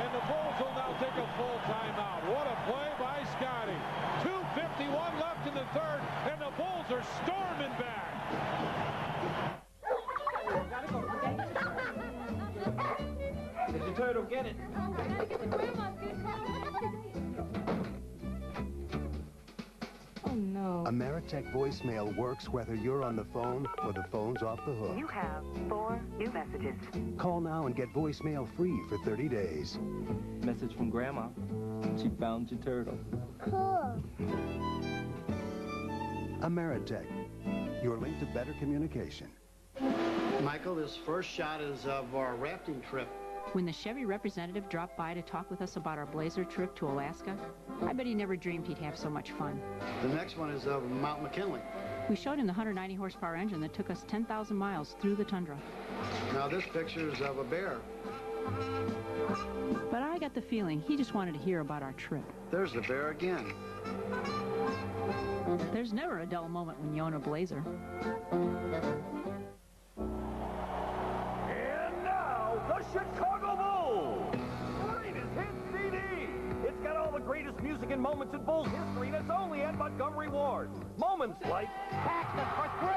S19: and the Bulls will now take a full timeout. What a play by Scotty. 2:51 left in the third, and the Bulls are storming back.
S2: Did the turtle get it?
S16: Oh, no. Ameritech voicemail works whether you're on the phone or the phone's off the hook.
S17: You have 4 new messages.
S16: Call now and get voicemail free for 30 days.
S18: Message from Grandma. She found your turtle.
S16: Cool. Ameritech, your link to better communication.
S20: Michael, this first shot is of our rafting trip.
S24: When the Chevy representative dropped by to talk with us about our Blazer trip to Alaska, I bet he never dreamed he'd have so much fun.
S20: The next one is of Mount McKinley.
S24: We showed him the 190 horsepower engine that took us 10,000 miles through the tundra.
S20: Now this picture is of a bear.
S24: But I got the feeling he just wanted to hear about our trip.
S20: There's the bear again.
S24: There's never a dull moment when you own a Blazer.
S25: And now, the Chicago Bulls! Greatest hit CD! It's got all the greatest music and moments in Bulls history, and it's only at Montgomery Ward. Moments like... Paxton for 3!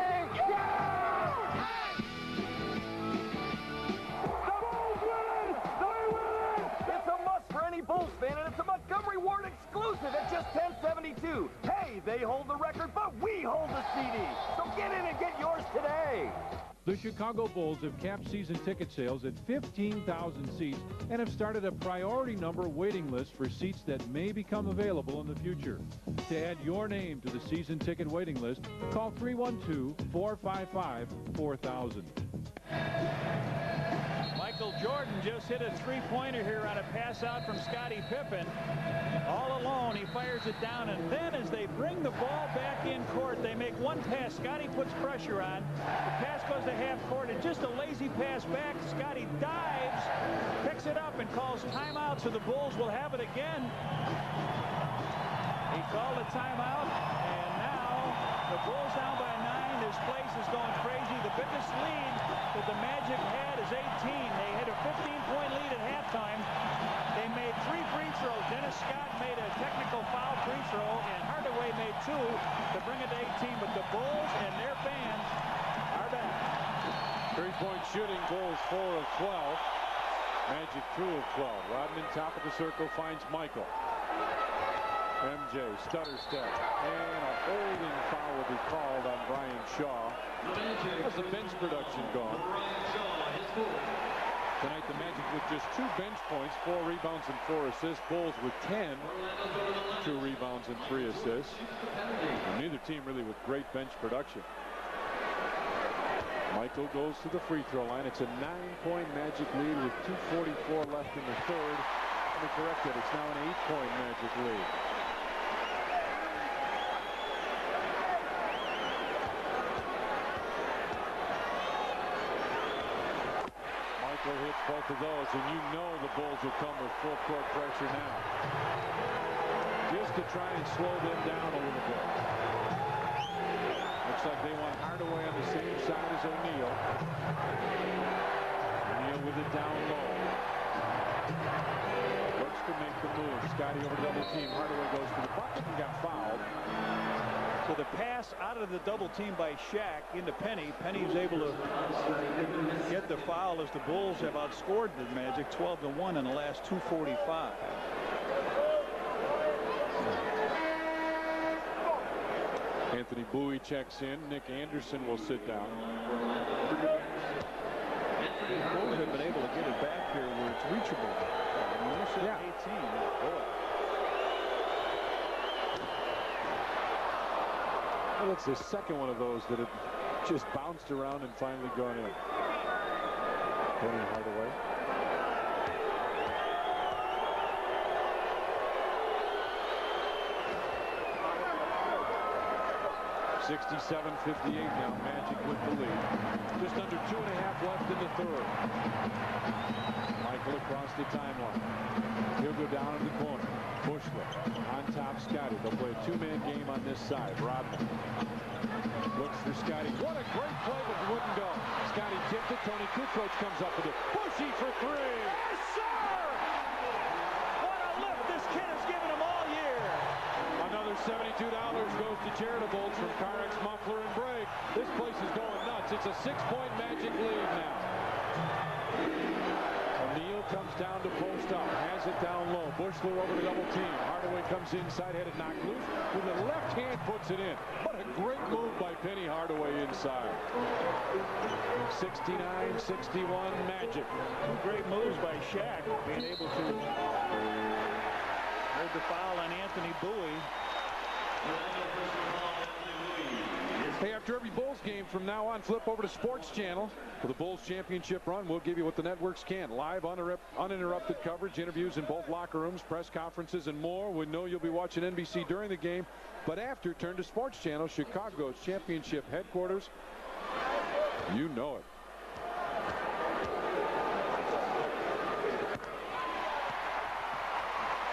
S25: Yeah! The Bulls win! They win! It's a must for any Bulls fan, and it's a Montgomery Ward exclusive at just $10.72. Hey, they hold the record, but we hold the CD. So get in and get yours today.
S19: The Chicago Bulls have capped season ticket sales at 15,000 seats and have started a priority number waiting list for seats that may become available in the future. To add your name to the season ticket waiting list, call 312-455-4000.
S23: Michael Jordan just hit a three-pointer here on a pass out from Scottie Pippen. All alone, he fires it down, and then as they bring the ball back in court, they make one pass. Scottie puts pressure on. The pass goes to half court, and just a lazy pass back. Scottie dives, picks it up, and calls timeout, so the Bulls will have it again. He called a timeout, and now the Bulls down by 9. This place is going crazy. The biggest lead that the Magic had is 18. They had a 15-point lead at halftime. They made 3 free throws. Dennis Scott made a technical foul free throw, and Hardaway made 2 to bring it to 18. But the Bulls and their fans are back.
S19: 3-point shooting, Bulls 4 of 12. Magic 2 of 12. Rodman, top of the circle, finds Michael. MJ, stutter step, and a holding foul will be called on Brian Shaw. How's the bench production gone? Tonight, the Magic with just 2 bench points, 4 rebounds and 4 assists. Bulls with 10, 2 rebounds and 3 assists. And neither team really with great bench production. Michael goes to the free throw line. It's a 9-point Magic lead with 2:44 left in the third. Let me correct it. It's now an 8-point Magic lead. Michael hits both of those, and you know the Bulls will come with full court pressure now, just to try and slow them down a little bit. Looks like they want Hardaway on the same side as O'Neal. O'Neal with it down low. Looks to make the move. Scotty over double team. Hardaway goes to the bucket and got fouled.
S23: So the pass out of the double team by Shaq into Penny. Penny's able to get the foul as the Bulls have outscored the Magic 12-1 in the last 2:45.
S19: Anthony Bowie checks in. Nick Anderson will sit down.
S23: The Bulls have been able to get it back here where it's reachable. Yeah. 18. Boy.
S19: Well, it's the second one of those that have just bounced around and finally gone in. Penny Hardaway. 67-58 now. Magic with the lead. Just under 2.5 left in the third. Michael across the timeline. He'll go down in the corner. Bushler on top. Scotty. They'll play a 2-man game on this side. Rodman looks for Scotty. What a great play, but wouldn't go. Scotty tipped it. Tony Kukoc comes up with it. Bushy for 3.
S23: Yes, sir! What a lift this kid has given him all year.
S19: Another $72 goes to charitables from Carex Muffler and Brake. This place is going nuts. It's a 6-point Magic lead now. O'Neal comes down to post up, has it down low. Bushler over to double team. Hardaway comes inside, had it knocked loose. With the left hand puts it in. What a great move by Penny Hardaway inside. 69-61 Magic.
S23: 2 great moves by Shaq, being able to hold the foul on Anthony Bowie.
S19: Hey, after every Bulls game from now on, flip over to Sports Channel. For the Bulls championship run, we'll give you what the networks can. Live, uninterrupted coverage, interviews in both locker rooms, press conferences, and more. We know you'll be watching NBC during the game. But after, turn to Sports Channel, Chicago's championship headquarters. You know it.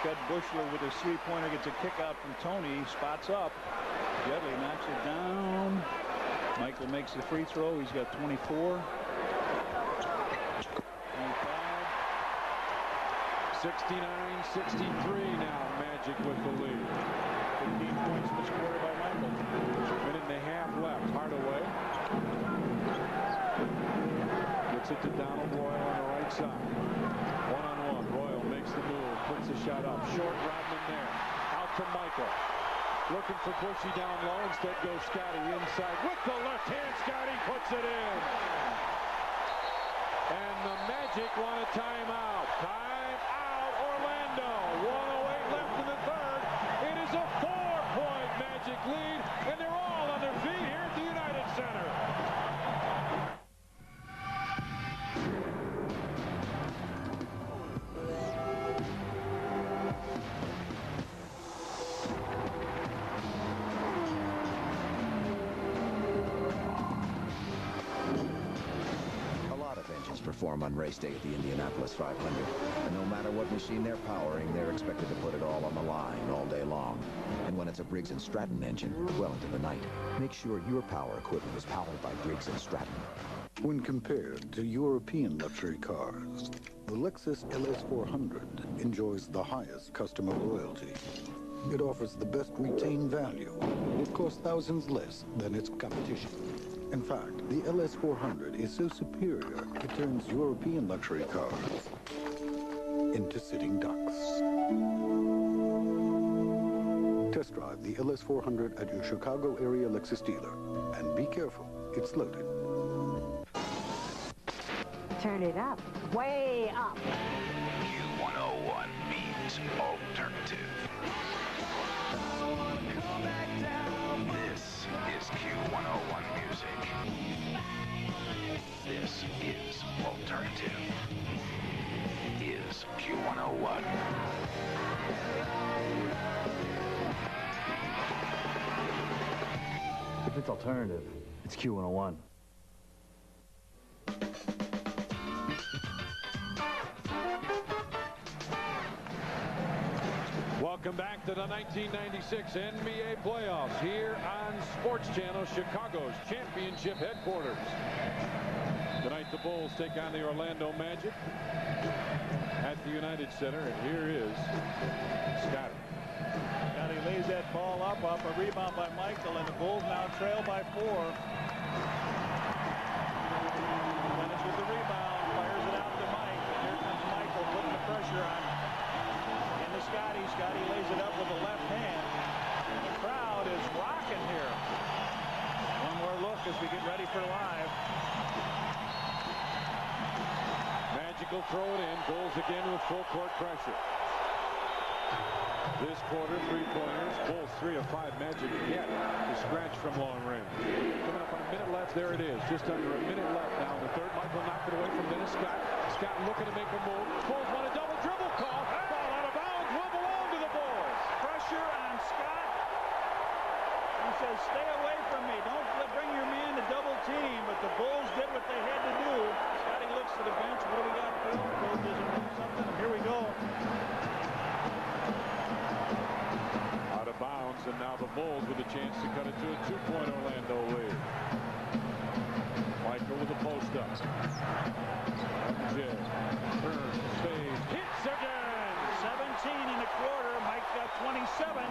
S23: Fred Bushler with his 3-pointer gets a kick out from Tony. Spots up. Jedley knocks it down. Michael makes the free throw. He's got 24. 25.
S19: 69-63 now. Magic with the lead.
S23: 15 points was scored by Michael.
S19: Minute and a half left. Hardaway gets it to Donald Royal on the right side. One-on-one. Royal makes the move. Puts the shot up. Short. Rodman there. Out to Michael. Looking for Bushy down low. Instead goes Scotty inside with the left hand. Scotty puts it in. And the Magic want a timeout. Time out, Orlando. 1:08 left in the third. It is a 4-point Magic lead, and they're all on their feet here at the United Center.
S1: Perform on race day at the Indianapolis 500. And no matter what machine they're powering, they're expected to put it all on the line all day long. And when it's a Briggs & Stratton engine, well into the night, make sure your power equipment is powered by Briggs & Stratton.
S3: When compared to European luxury cars, the Lexus LS400 enjoys the highest customer loyalty. It offers the best retained value. It costs thousands less than its competition. In fact, the LS400 is so superior, it turns European luxury cars into sitting ducks. Test drive the LS400 at your Chicago area Lexus dealer. And be careful, it's loaded.
S11: Turn it up. Way up.
S13: Q101 means alternative. This is Q101 music. This is alternative. Is Q101.
S14: If it's alternative, it's Q101.
S19: Welcome back to the 1996 NBA playoffs here on Sports Channel, Chicago's championship headquarters. Tonight the Bulls take on the Orlando Magic at the United Center, and here is Scotty.
S23: Scotty lays that ball up off a rebound by Michael, and the Bulls now trail by 4. Dennis with the rebound, fires it out to Mike. Here comes Michael putting the pressure on. Into Scotty. Scotty lays it up with the left hand. The crowd is rocking here. One more look as we get ready for live.
S19: Magic will throw it in. Bulls again with full court pressure. This quarter, three-pointers. Bulls 3 of 5. Magic yet to scratch from long range. Coming up on a minute left. There it is. Just under a minute left now in the third. Michael knocked it away from Dennis Scott. Scott looking to make a move. Bulls want a double dribble call. Ball out of bounds. Will belong to the Bulls.
S23: Pressure on Scott. He says, stay away from me. Don't bring your man to double team. But the Bulls did what they had to do. Scotty looks to the bench. What do we got, Phil? Phil doesn't do something. Here we go.
S19: Out of bounds, and now the Bulls with a chance to cut it to a 2-point Orlando lead. Michael with a post up. Jay turns, stays, hits again.
S23: 17 in the quarter. Mike got 27.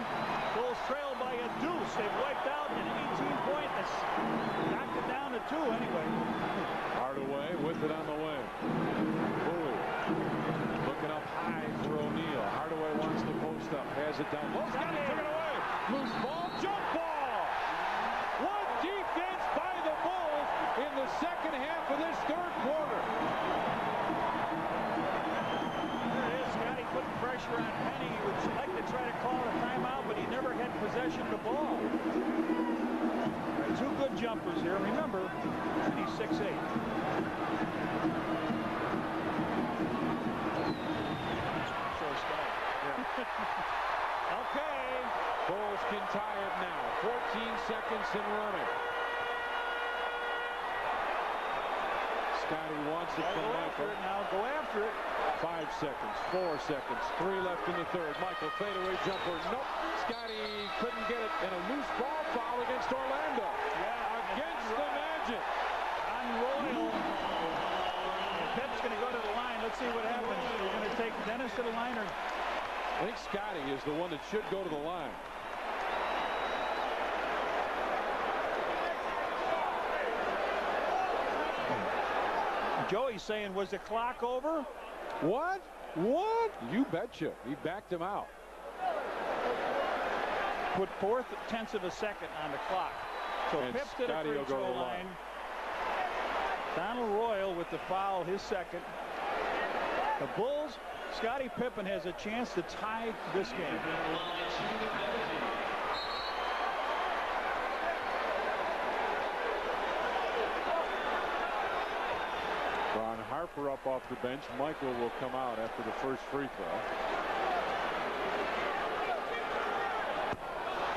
S23: Bulls trail by a deuce. They've wiped out an 18-point. That's knocked it down to 2 anyway.
S19: Hardaway with it on the way. Bowie looking up high for O'Neal. Hardaway wants the post up. Has it down. Lowe's got it. Took it away. Loose ball. Jump ball. What defense by the Bulls in the second half of this third quarter.
S23: There it is. Scotty putting pressure on Penny. He would like to try to call a timeout, but he never had possession of the ball. Right, 2 good jumpers here. Remember, he's 6'8".
S19: Okay. Bulls can tie it now. 14 seconds and running. Scotty wants it from Michael.
S23: Now go after it.
S19: 5 seconds, 4 seconds, 3 left in the third. Michael fadeaway jumper. Nope. Scotty couldn't get it. And a loose ball foul against Orlando.
S23: Yeah,
S19: against the Magic.
S23: On Royal. Pep's going to go to the line. Let's see what happens. They're going to take Dennis to the line, or
S19: I think Scotty is the one that should go to the line.
S23: Joey's saying, was the clock over?
S19: What? What? You betcha. He backed him out.
S23: Put 4/10 of a second on the clock. So
S19: And
S23: Pip's to the
S19: Scotty
S23: free
S19: will go to
S23: throw
S19: the line.
S23: line. Donald Royal with the foul, his second. The Bulls, Scottie Pippen has a chance to tie this game.
S19: Ron Harper up off the bench. Michael will come out after the first free throw.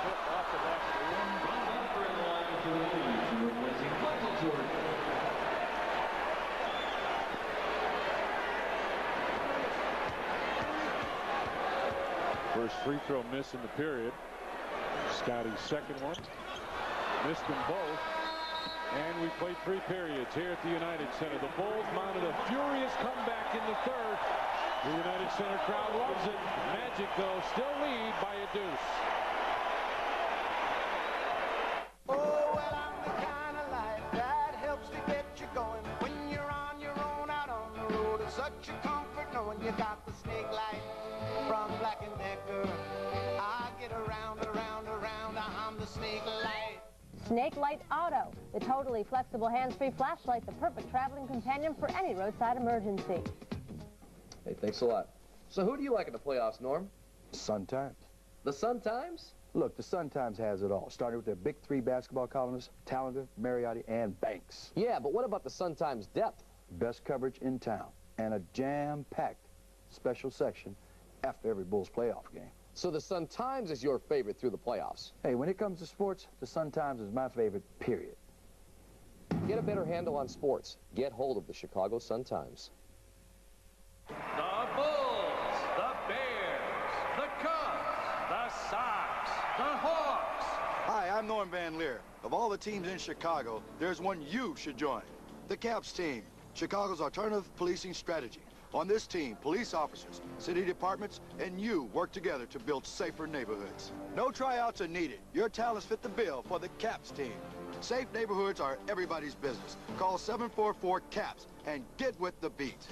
S23: Off the back of the rim.
S19: First free throw miss in the period. Scotty's second one. Missed them both. And we played 3 periods here at the United Center. The Bulls mounted a furious comeback in the third. The United Center crowd loves it. Magic, though, still lead by a deuce.
S4: Oh, well, I'm the kind of life that helps to get you going. When you're on your own out on the road, it's such a comfort knowing you got the Snake Light from Black & Decker. I get around, I'm the Snake Light.
S11: Snake Light Auto. The totally flexible hands-free flashlight, the perfect traveling companion for any roadside emergency.
S5: Hey, thanks a lot. So who do you like in the playoffs, Norm?
S7: Sun-Times.
S5: The Sun-Times?
S7: Look, the Sun-Times has it all, starting with their big three basketball columnists, Tallender, Mariotti, and Banks.
S5: Yeah, but what about the Sun-Times depth?
S7: Best coverage in town, and a jam-packed special section after every Bulls playoff game.
S5: So the Sun-Times is your favorite through the playoffs?
S7: Hey, when it comes to sports, the Sun-Times is my favorite, period.
S5: Get a better handle on sports. Get hold of the Chicago Sun-Times.
S15: The Bulls, the Bears, the Cubs, the Sox, the Hawks.
S21: Hi, I'm Norm Van Leer. Of all the teams in Chicago, there's one you should join. The CAPS team, Chicago's alternative policing strategy. On this team, police officers, city departments, and you work together to build safer neighborhoods. No tryouts are needed. Your talents fit the bill for the CAPS team. Safe neighborhoods are everybody's business. Call 744-CAPS and get with the beat.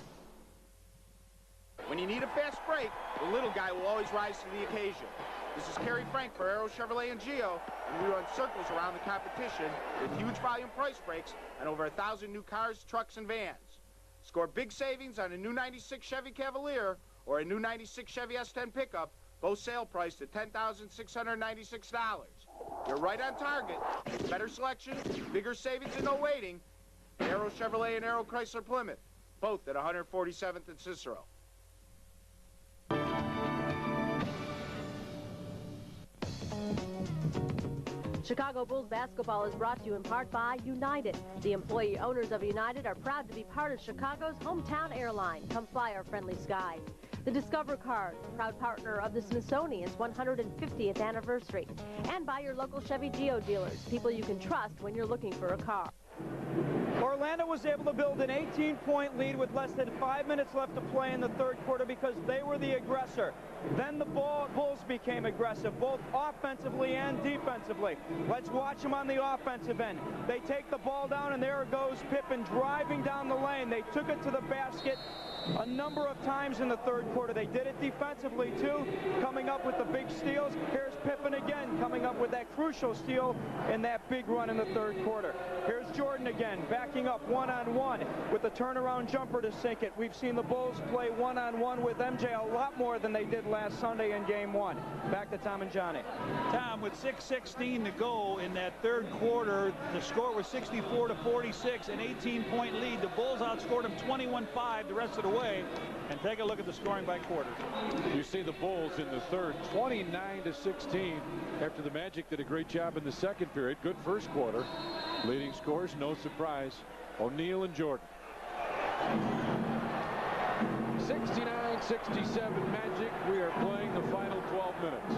S22: When you need a fast break, the little guy will always rise to the occasion. This is Kerry Frank for Aero Chevrolet and Geo, and we run circles around the competition with huge volume price breaks on over 1,000 new cars, trucks, and vans. Score big savings on a new 96 Chevy Cavalier or a new 96 Chevy S10 pickup, both sale priced at $10,696. You're right on target. Better selection, bigger savings, and no waiting. Aero Chevrolet and Aero Chrysler Plymouth, both at 147th and Cicero.
S11: Chicago Bulls basketball is brought to you in part by United. The employee owners of United are proud to be part of Chicago's hometown airline. Come fly our friendly skies. The Discover Card, proud partner of the Smithsonian's 150th anniversary. And by your local Chevy Geo dealers, people you can trust when you're looking for a car.
S2: Orlando was able to build an 18-point lead with less than 5 minutes left to play in the third quarter because they were the aggressor. Then the Bulls became aggressive, both offensively and defensively. Let's watch them on the offensive end. They take the ball down, and there goes Pippen driving down the lane. They took it to the basket a number of times in the third quarter. They did it defensively, too, coming up with the big steals. Here's Pippen again, coming up with that crucial steal in that big run in the third quarter. Here's Jordan again, backing up one-on-one with the turnaround jumper to sink it. We've seen the Bulls play one-on-one with MJ a lot more than they did last Sunday in Game 1. Back to Tom and Johnny.
S26: Tom, with 6:16 to go in that third quarter, the score was 64-46, an 18-point lead. The Bulls outscored them 21-5 the rest of the way. And take a look at the scoring by quarters.
S19: You see the Bulls in the third, 29-16, after the Magic did a great job in the second period. Good first quarter. Leading scores, no surprise, O'Neal and Jordan. 69-67 Magic. We are playing the final 12 minutes.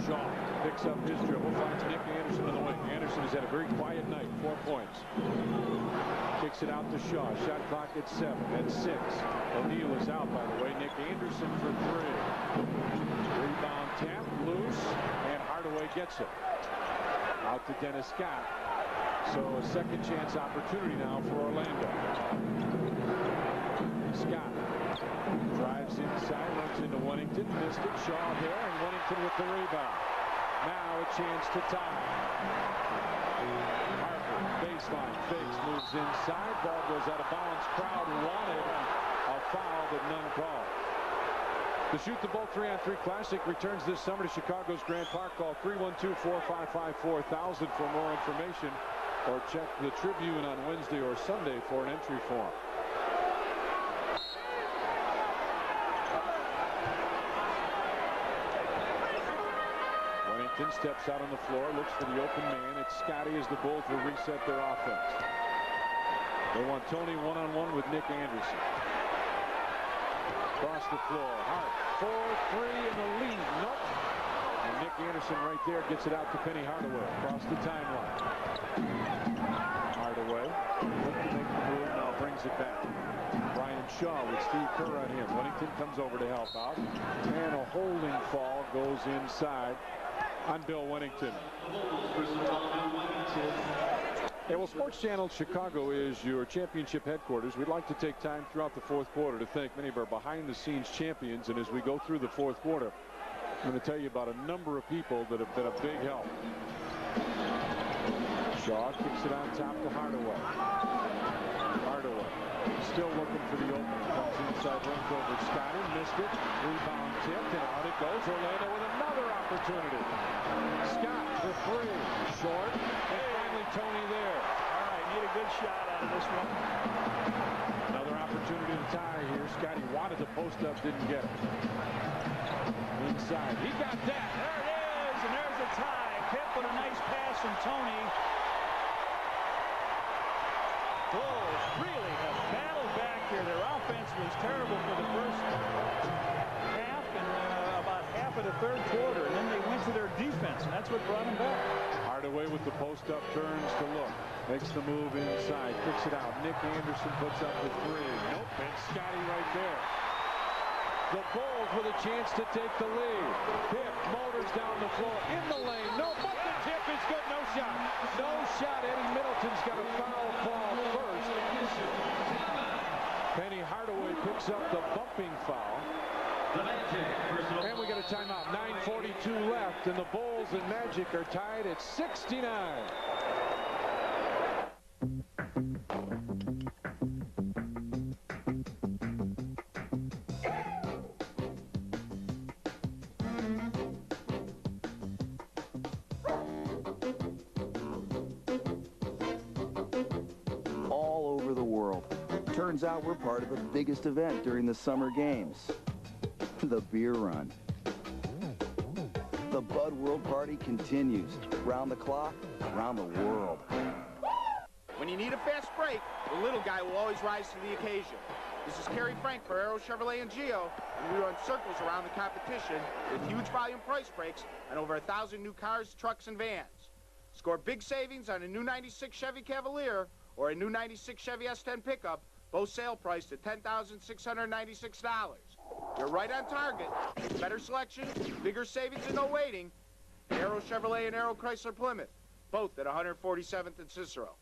S19: Shaw picks up his dribble, finds Nick Anderson in the wing. Anderson has had a very quiet night, 4 points. Kicks it out to Shaw. Shot clock at 7, at 6. O'Neal is out, by the way. Nick Anderson for 3. Rebound tap, loose, and Hardaway gets it. Out to Dennis Scott. So a second chance opportunity now for Orlando. Scott drives inside, runs into Wennington, missed it. Shaw there, and Wennington with the rebound. Now a chance to tie. Harper, baseline, fakes, moves inside. Ball goes out of bounds. Crowd wanted a foul, but none called. The Shoot the Ball 3-on-3 Classic returns this summer to Chicago's Grant Park. Call 312-455-4000 for more information, or check the Tribune on Wednesday or Sunday for an entry form. Wennington steps out on the floor, looks for the open man. It's Scotty as the Bulls will reset their offense. They want Tony one-on-one with Nick Anderson. Across the floor, Hart, 4-3 in the lead. Nope. And Nick Anderson right there gets it out to Penny Hardaway across the timeline. Hardaway, look to make the move, now brings it back. Brian Shaw with Steve Kerr on him. Wennington comes over to help out. And a holding fall goes inside on Bill Wennington. Yeah, well, Sports Channel Chicago is your championship headquarters. We'd like to take time throughout the fourth quarter to thank many of our behind-the-scenes champions. And as we go through the fourth quarter, I'm going to tell you about a number of people that have been a big help. Shaw kicks it on top to Hardaway. Hardaway still looking for the opening. Comes inside, runs over Scotty, missed it. Rebound tipped, and out it goes. Orlando with another opportunity. Scott for three. Short, and finally Tony there.
S26: All right, need a good shot out of this one.
S19: Another opportunity to tie here. Scotty wanted the post up, didn't get it. Inside, he got that.
S26: There it is, and there's a tie. Pip with a nice pass from Tony. Bulls really have battled back here. Their offense was terrible for the first half and about half of the third quarter. And then they went to their defense, and that's what brought them back.
S19: Hardaway with the post-up turns to look. Makes the move inside. Kicks it out. Nick Anderson puts up the three. Nope, and Scotty right there. The Bulls with a chance to take the lead. Pip motors down the floor. In the lane. No, but the tip is good. No shot. No shot. Eddie Middleton's got a foul call first. Penny Hardaway picks up the bumping foul. And we got a timeout. 9:42 left, and the Bulls and Magic are tied at 69.
S7: All over the world. Turns out we're part of the biggest event during the summer games. The beer run. The Bud World Party continues. Round the clock, around the world.
S22: When you need a fast break, the little guy will always rise to the occasion. This is Kerry Frank for Aero Chevrolet and Geo, and we run circles around the competition with huge volume price breaks on over 1,000 new cars, trucks, and vans. Score big savings on a new 96 Chevy Cavalier or a new 96 Chevy S10 pickup, both sale priced at $10,696. You're right on target. Better selection, bigger savings, and no waiting. Aero Chevrolet and Aero Chrysler Plymouth, both at 147th and Cicero.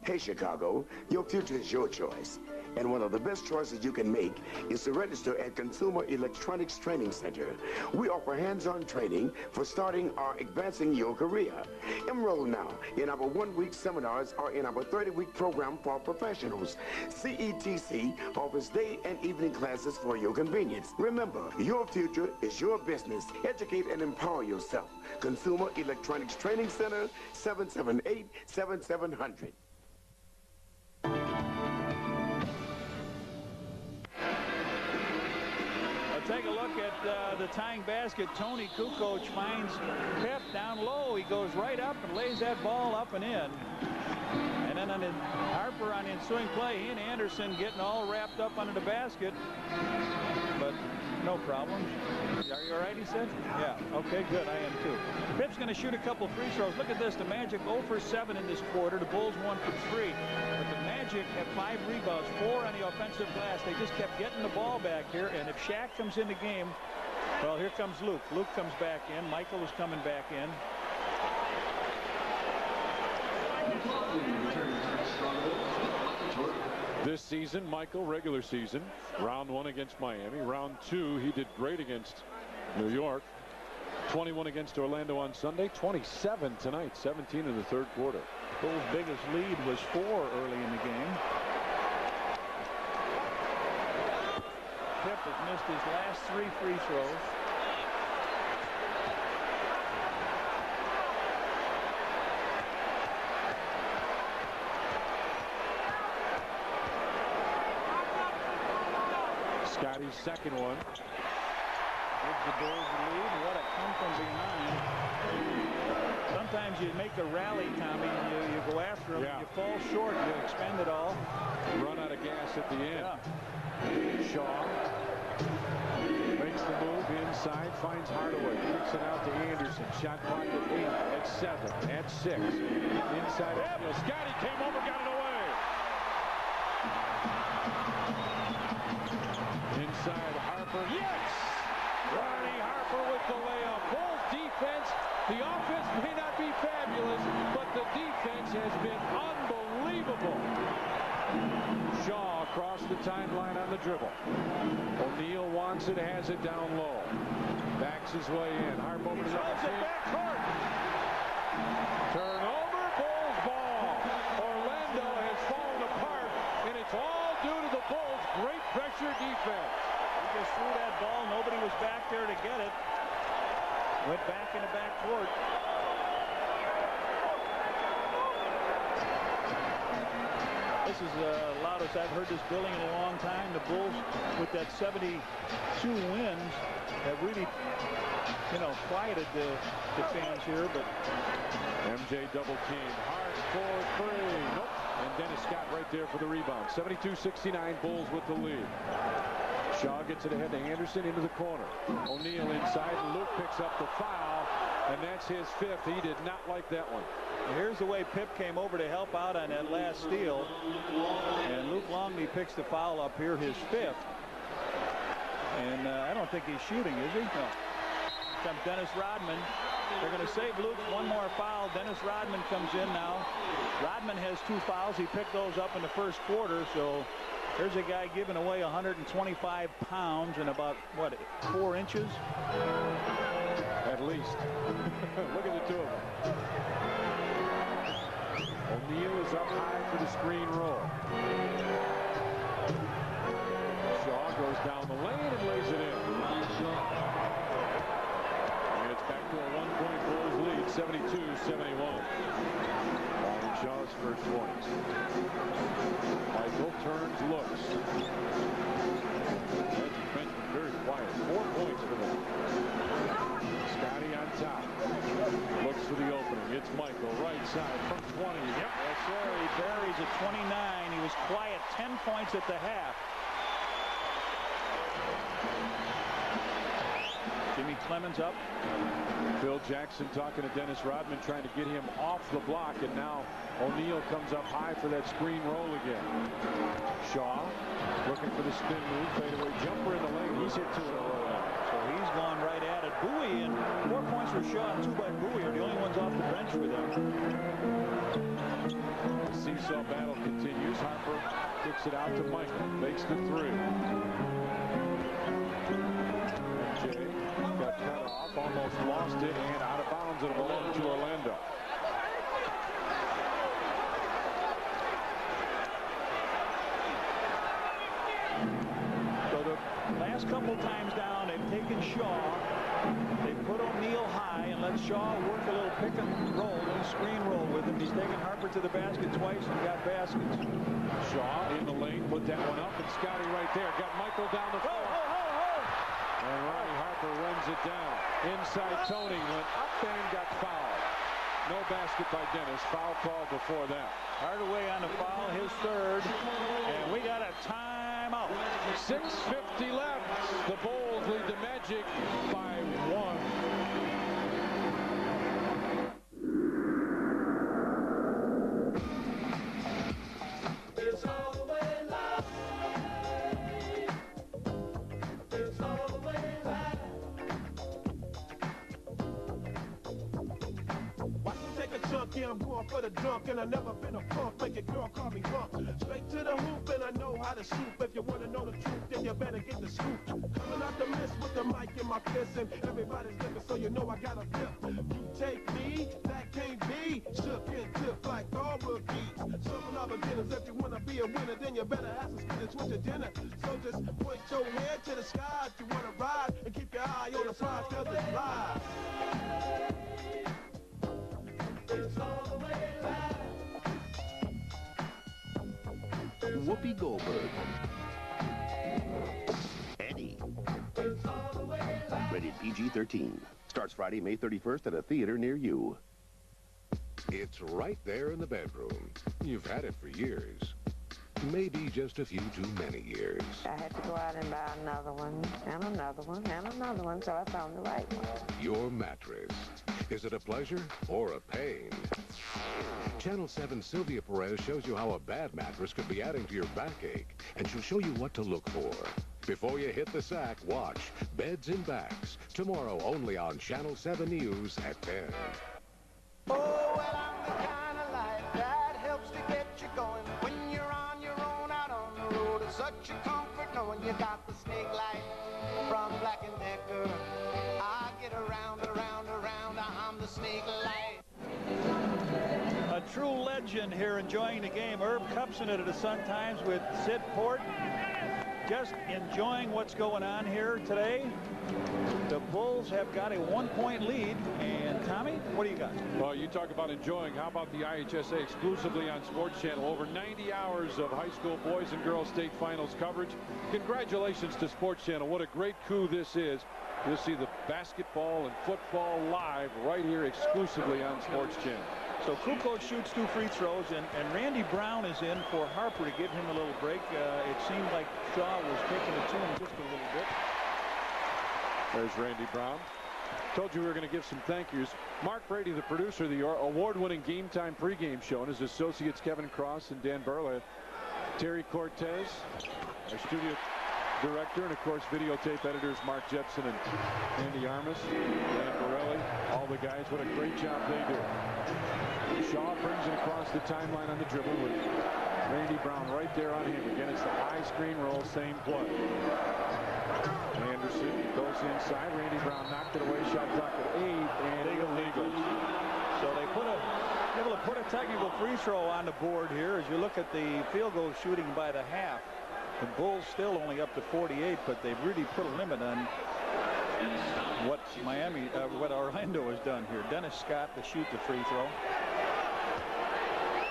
S6: Hey, Chicago, your future is your choice. And one of the best choices you can make is to register at Consumer Electronics Training Center. We offer hands-on training for starting or advancing your career. Enroll now in our one-week seminars or in our 30-week program for professionals. CETC offers day and evening classes for your convenience. Remember, your future is your business. Educate and empower yourself. Consumer Electronics Training Center, 778-7700.
S26: Take a look at the tying basket. Tony Kukoc finds Pip down low. He goes right up and lays that ball up and in. And then on Harper on the ensuing play, he and Anderson getting all wrapped up under the basket. But no problem. Are you all right, he said? Yeah. Okay, good. I am too. Pip's going to shoot a couple free throws. Look at this. The Magic 0 for 7 in this quarter. The Bulls 1 for 3. But the Magic have 5 rebounds, 4 on the offensive glass. They just kept getting the ball back here. And if Shaq comes in the game, well, here comes Luke. Luke comes back in. Michael is coming back in.
S19: This season, Michael, regular season, round 1 against Miami. Round 2, he did great against New York. 21 against Orlando on Sunday, 27 tonight, 17 in the third quarter.
S26: Bulls' biggest lead was 4 early in the game. Pip has missed his last 3 free throws.
S19: Scotty's second one.
S26: Gives the Bulls the lead. What a come from behind. Sometimes you make a rally, Tommy, and you go after them. Yeah. You fall short, you expend it all.
S19: Run out of gas at the end. Yeah. Shaw makes the move inside, finds Hardaway, kicks it out to Anderson. Shot clock at 8, at 7, at 6. Inside of field. Scotty came over, got it away. Inside Harper, yes! Ronnie Harper with the layup. Bulls defense, the offense may not be fabulous, but the defense has been unbelievable. Shaw across the timeline on the dribble. O'Neal wants it, has it down low. Backs his way in. Harper over to the backcourt. Turnover, your defense.
S26: He just threw that ball. Nobody was back there to get it. Went back in the back court. This is the loudest I've heard this building in a long time. The Bulls, with that 72 wins, have really, quieted the fans here. But
S19: MJ double team. Hart for three. Nope. And Dennis Scott right there for the rebound. 72-69, Bulls with the lead. Shaw gets it ahead to Anderson into the corner. O'Neal inside, and Luke picks up the foul, and that's his fifth. He did not like that one.
S26: Here's the way Pip came over to help out on that last steal. And Luke Longley picks the foul up here, his fifth. And I don't think he's shooting, is he? No. Comes Dennis Rodman. They're going to save Luke one more foul. Dennis Rodman comes in now. Rodman has 2 fouls. He picked those up in the first quarter. So there's a guy giving away 125 pounds and about, 4 inches?
S19: At least. Look at the two of them. O'Neal is up high for the screen roll. Shaw goes down the lane and lays it in. And it's back to a 1-point Bulls lead, 72-71. Shaw's first points. Michael turns, looks. Defense very quiet. 4 points for them. Scotty on top. Looks for the opening. It's Michael, right side from 20. Yep.
S26: Yes, sir. He buries at 29. He was quiet. 10 points at the half. Jimmy Clemens up.
S19: Phil Jackson talking to Dennis Rodman, trying to get him off the block, and now O'Neal comes up high for that screen roll again. Shaw looking for the spin move, fadeaway jumper in the lane. He's hit 2 in a row now.
S26: So he's gone right at it. Bowie, and 4 points for Shaw and 2 by Bowie are the only ones off the bench for them.
S19: The seesaw battle continues. Harper kicks it out to Michael. Makes the 3. Jay got cut off, almost lost it, and out of bounds. It'll belong to Orlando.
S26: So the last couple times down, they've taken Shaw. They put O'Neal high and let Shaw work a little pick and roll, a little screen roll with him. He's taken Harper to the basket twice and got baskets.
S19: Shaw in the lane, put that one up, and Scotty right there. Got Michael down the floor. And Ronnie Harper runs it down. Inside Tony went up and got fouled. No basket by Dennis. Foul call before that.
S26: Hardaway on the foul, his third. And we got a timeout.
S19: 6:50 left. The Bulls lead the Magic by 1.
S4: It's all the way live. It's all the way live. Watch me take a chunk, yeah, I'm going for the dunk, and I never been a punk, make a girl call me punk. Straight to the hoop, and I know how to shoot. If you want to know the truth, then you better get the scoop. Coming out the mist with the mic in my fist, and everybody's looking, so you know I got a flip. You take me, that can't be. Shook and tipped like all rookies. Some of beginners, if you want to be a winner, then you better have some spinach with your dinner. So just point your head to the sky if you want to ride, and keep your eye on the prize, cause it's live. It's all the way live.
S8: Whoopi Goldberg. Eddie. Rated PG-13. Starts Friday, May 31st at a theater near you.
S9: It's right there in the bedroom. You've had it for years. Maybe just a few too many years.
S10: I had to go out and buy another one, and another one, and another one, so I found the right one.
S9: Your mattress. Is it a pleasure or a pain? Channel 7 Sylvia Perez shows you how a bad mattress could be adding to your backache, and she'll show you what to look for. Before you hit the sack, watch Beds and Backs, tomorrow only on Channel 7 News at 10.
S4: Oh, well, I'm the kind of life that helps to get you going. When you're on your own out on the road, it's such a comfort knowing you got the Snake Light from Black & Decker. I get around, I'm the Snake Light.
S26: A true legend here enjoying the game. Herb Cupson at the Sun-Times with Sid Port. just enjoying what's going on here today. The Bulls have got a 1-point lead. And Tommy, what do you got?
S19: Well, you talk about enjoying. How about the IHSA exclusively on Sports Channel? Over 90 hours of high school boys and girls state finals coverage. Congratulations to Sports Channel. What a great coup this is. You'll see the basketball and football live right here exclusively on Sports Channel.
S26: So Kukoc shoots 2 free throws, and Randy Brown is in for Harper to give him a little break. It seemed like Shaw was taking it to him just a little bit.
S19: There's Randy Brown. Told you we were going to give some thank yous. Mark Brady, the producer of the award-winning Game Time pregame show, and his associates Kevin Cross and Dan Burley. Terry Cortez, our studio director, and of course videotape editors Mark Jepson and Andy Armas, Dan Borelli, all the guys. What a great job they do. Shaw brings it across the timeline on the dribble with Randy Brown right there on him. Again, it's the high screen roll, same play. Anderson goes inside. Randy Brown knocked it away. Shot clock at 8 and illegal.
S26: So they able to put a technical free throw on the board here as you look at the field goal shooting by the half. The Bulls still only up to 48, but they've really put a limit on what what Orlando has done here. Dennis Scott to shoot the free throw.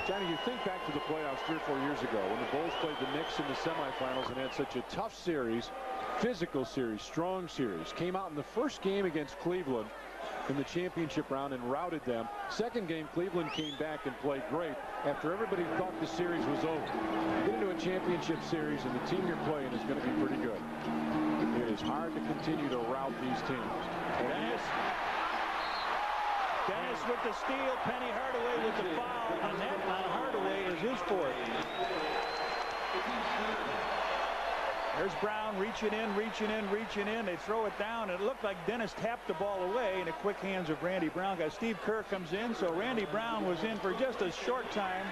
S19: Johnny, you think back to the playoffs 3 or 4 years ago when the Bulls played the Knicks in the semifinals and had such a tough series, physical series, strong series. Came out in the first game against Cleveland in the championship round and routed them. Second game, Cleveland came back and played great after everybody thought the series was over. Get into a championship series and the team you're playing is going to be pretty good. It is hard to continue to rout these teams.
S26: Dennis with the steal. Penny Hardaway with the foul. And that on Hardaway is his fourth. There's Brown reaching in. They throw it down. It looked like Dennis tapped the ball away in the quick hands of Randy Brown. Got Steve Kerr comes in. So Randy Brown was in for just a short time.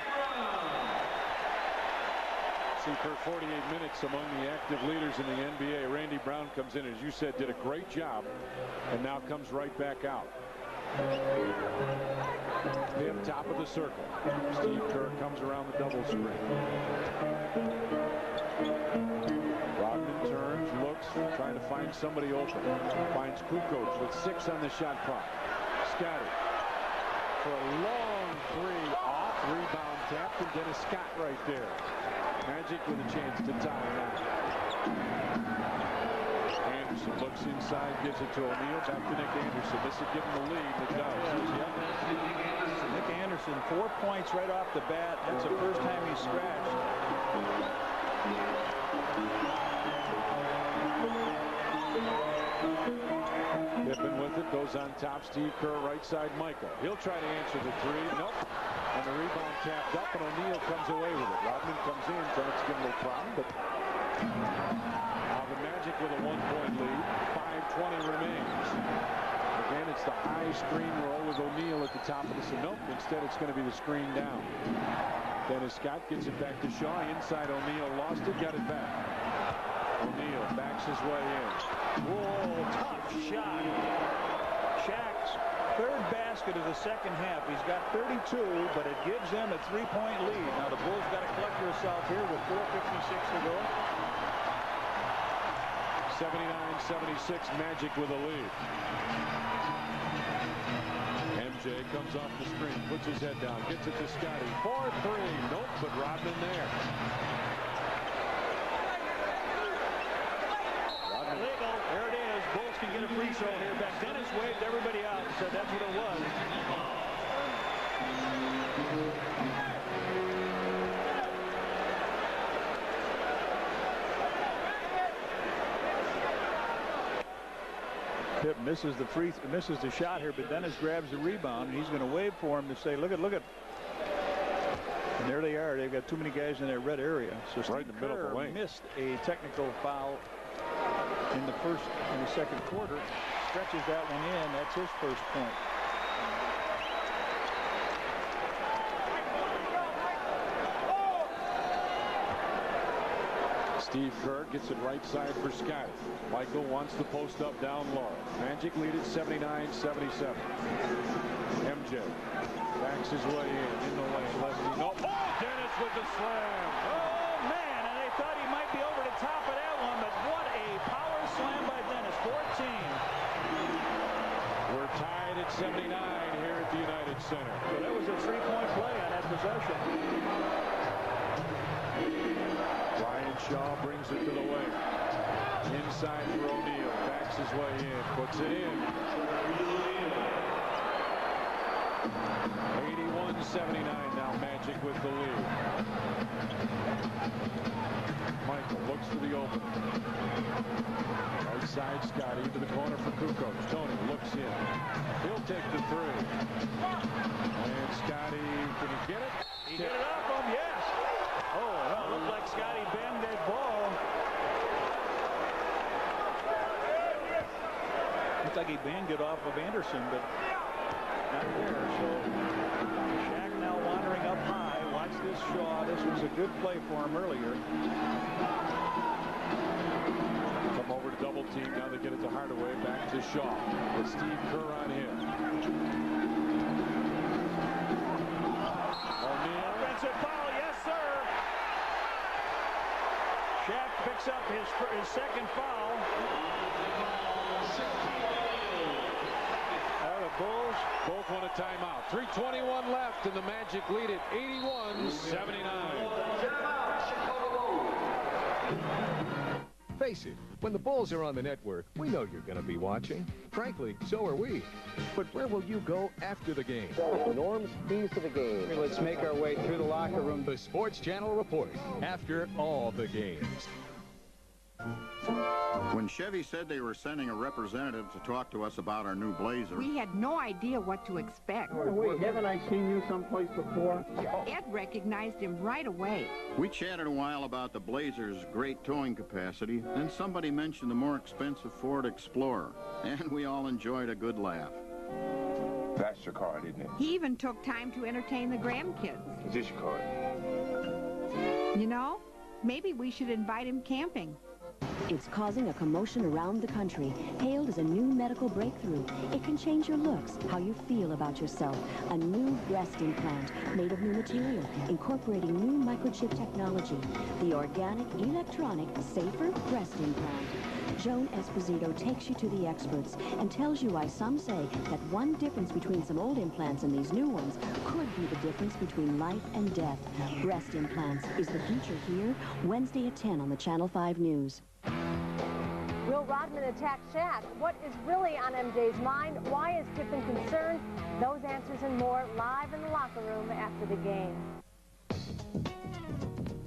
S19: For 48 minutes among the active leaders in the NBA. Randy Brown comes in, as you said, did a great job, and now comes right back out. Him top of the circle. Steve Kerr comes around the double screen. Rodman turns, looks, trying to find somebody open. Finds Kukoc with 6 on the shot clock. Scotty for a long 3 off. Rebound tapped, and Dennis Scott right there. Magic with a chance to tie now. Anderson looks inside, gives it to O'Neal. Back to Nick Anderson. This will give him the lead. It does.
S26: Yep. Nick Anderson, 4 points right off the bat. That's the first time he's scratched.
S19: Pippen with it, goes on top. Steve Kerr, right side, Michael. He'll try to answer the 3. Nope. And the rebound tapped up, and O'Neal comes away with it. Rodman comes in, trying to give him a problem, but now the Magic with a 1-point lead. 5:20 remains. Again, it's the high screen roll with O'Neal at the top of the... Nope, instead it's going to be the screen down. Dennis Scott gets it back to Shaw. Inside, O'Neal lost it, got it back. O'Neal backs his way in.
S26: Whoa, tough shot. Shaq's third basket of the second half. He's got 32, but it gives them a 3-point lead. Now the Bulls got to collect yourself here with 4:56 to go.
S19: 79-76, Magic with a lead. MJ comes off the screen, puts his head down, gets it to Scotty. 4-3. Nope, but Rodman there.
S26: Rodman. There it is. Bulls can get a free throw here back. Dennis waved everybody out and said that's what it was. Pip misses the shot here, but Dennis grabs the rebound, and he's going to wave for him to say, look at. And there they are. They've got too many guys in that red area. So
S19: right in the middle of the lane.
S26: Missed a technical foul in the second quarter. Stretches that one in. That's his first point.
S19: Steve Kerr gets it right side for Scotty. Michael wants the post up down low. Magic lead at 79-77. MJ backs his way in the lane. No. Oh, Dennis with the slam.
S26: Oh, man, and they thought he might be over the
S2: top of that one, but what a power slam by Dennis. 14.
S19: We're tied at 79 here at the United Center.
S2: So that was a three-point play on that possession.
S19: Ryan Shaw brings it to the wing. Inside for O'Neal. Backs his way in. Puts it in. 81-79 now. Magic with the lead. Michael looks for the opening. Right side, Scotty into the corner for Kukoc. Tony looks in. He'll take the three. And Scotty, can he get it?
S2: He hit it off him, yes. Oh, well, it looked like Scotty banged that ball. Looked like he banged it off of Anderson, but not there. So Shaq now wandering up high. Watch this Shaw. This was a good play for him earlier.
S19: Come over to double team. Now they get it to Hardaway. Back to Shaw. With Steve Kerr on him. O'Neal.
S2: Offensive foul, yes, sir. Shaq picks up his second foul. The Bulls
S19: both want a timeout. 3:21 left, and the Magic lead it 81-79.
S9: Face it, when the Bulls are on the network, we know you're going to be watching. Frankly, so are we. But where will you go after the game?
S5: Norm's keys to the game.
S12: Let's make our way through the locker room.
S9: The Sports Channel report after all the games.
S16: When Chevy said they were sending a representative to talk to us about our new Blazer,
S10: We had no idea what to expect.
S12: Wait, haven't I seen you someplace before?
S10: Ed recognized him right away.
S16: we chatted a while about the Blazer's great towing capacity. Then somebody mentioned the more expensive Ford Explorer, and we all enjoyed a good laugh.
S13: That's your card, isn't it?
S10: He even took time to entertain the grandkids.
S13: Is this your card?
S10: You know, maybe we should invite him camping.
S11: It's causing a commotion around the country. Hailed as a new medical breakthrough. It can change your looks, how you feel about yourself. A new breast implant made of new material, incorporating new microchip technology. The organic, electronic, safer breast implant. Joan Esposito takes you to the experts and tells you why some say that one difference between some old implants and these new ones could be the difference between life and death. Breast implants is the future here, Wednesday at 10 on the Channel 5 News.
S17: Will Rodman attack Shaq? What is really on MJ's mind? Why is Pippen concerned? Those answers and more live in the locker room after the game.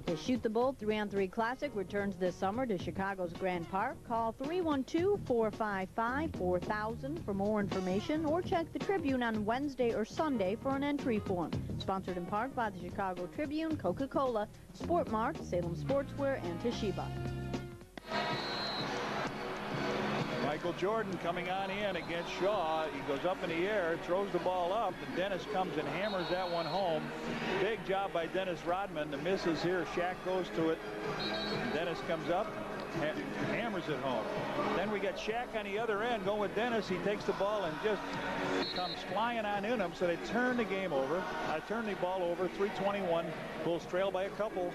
S18: The Shoot the Bull 3-on-3 Classic returns this summer to Chicago's Grand Park. Call 312-455-4000 for more information or check the Tribune on Wednesday or Sunday for an entry form. Sponsored in part by the Chicago Tribune, Coca-Cola, Sport Mart, Salem Sportswear, and Toshiba.
S2: Michael Jordan coming on in against Shaw. He goes up in the air, throws the ball up, and Dennis comes and hammers that one home. Big job by Dennis Rodman. The miss is here. Shaq goes to it. Dennis comes up, hammers it home. Then we got Shaq on the other end going with Dennis. He takes the ball and just comes flying on in him. So they turn the game over. Turn the ball over. 3:21. Bulls trail by a couple.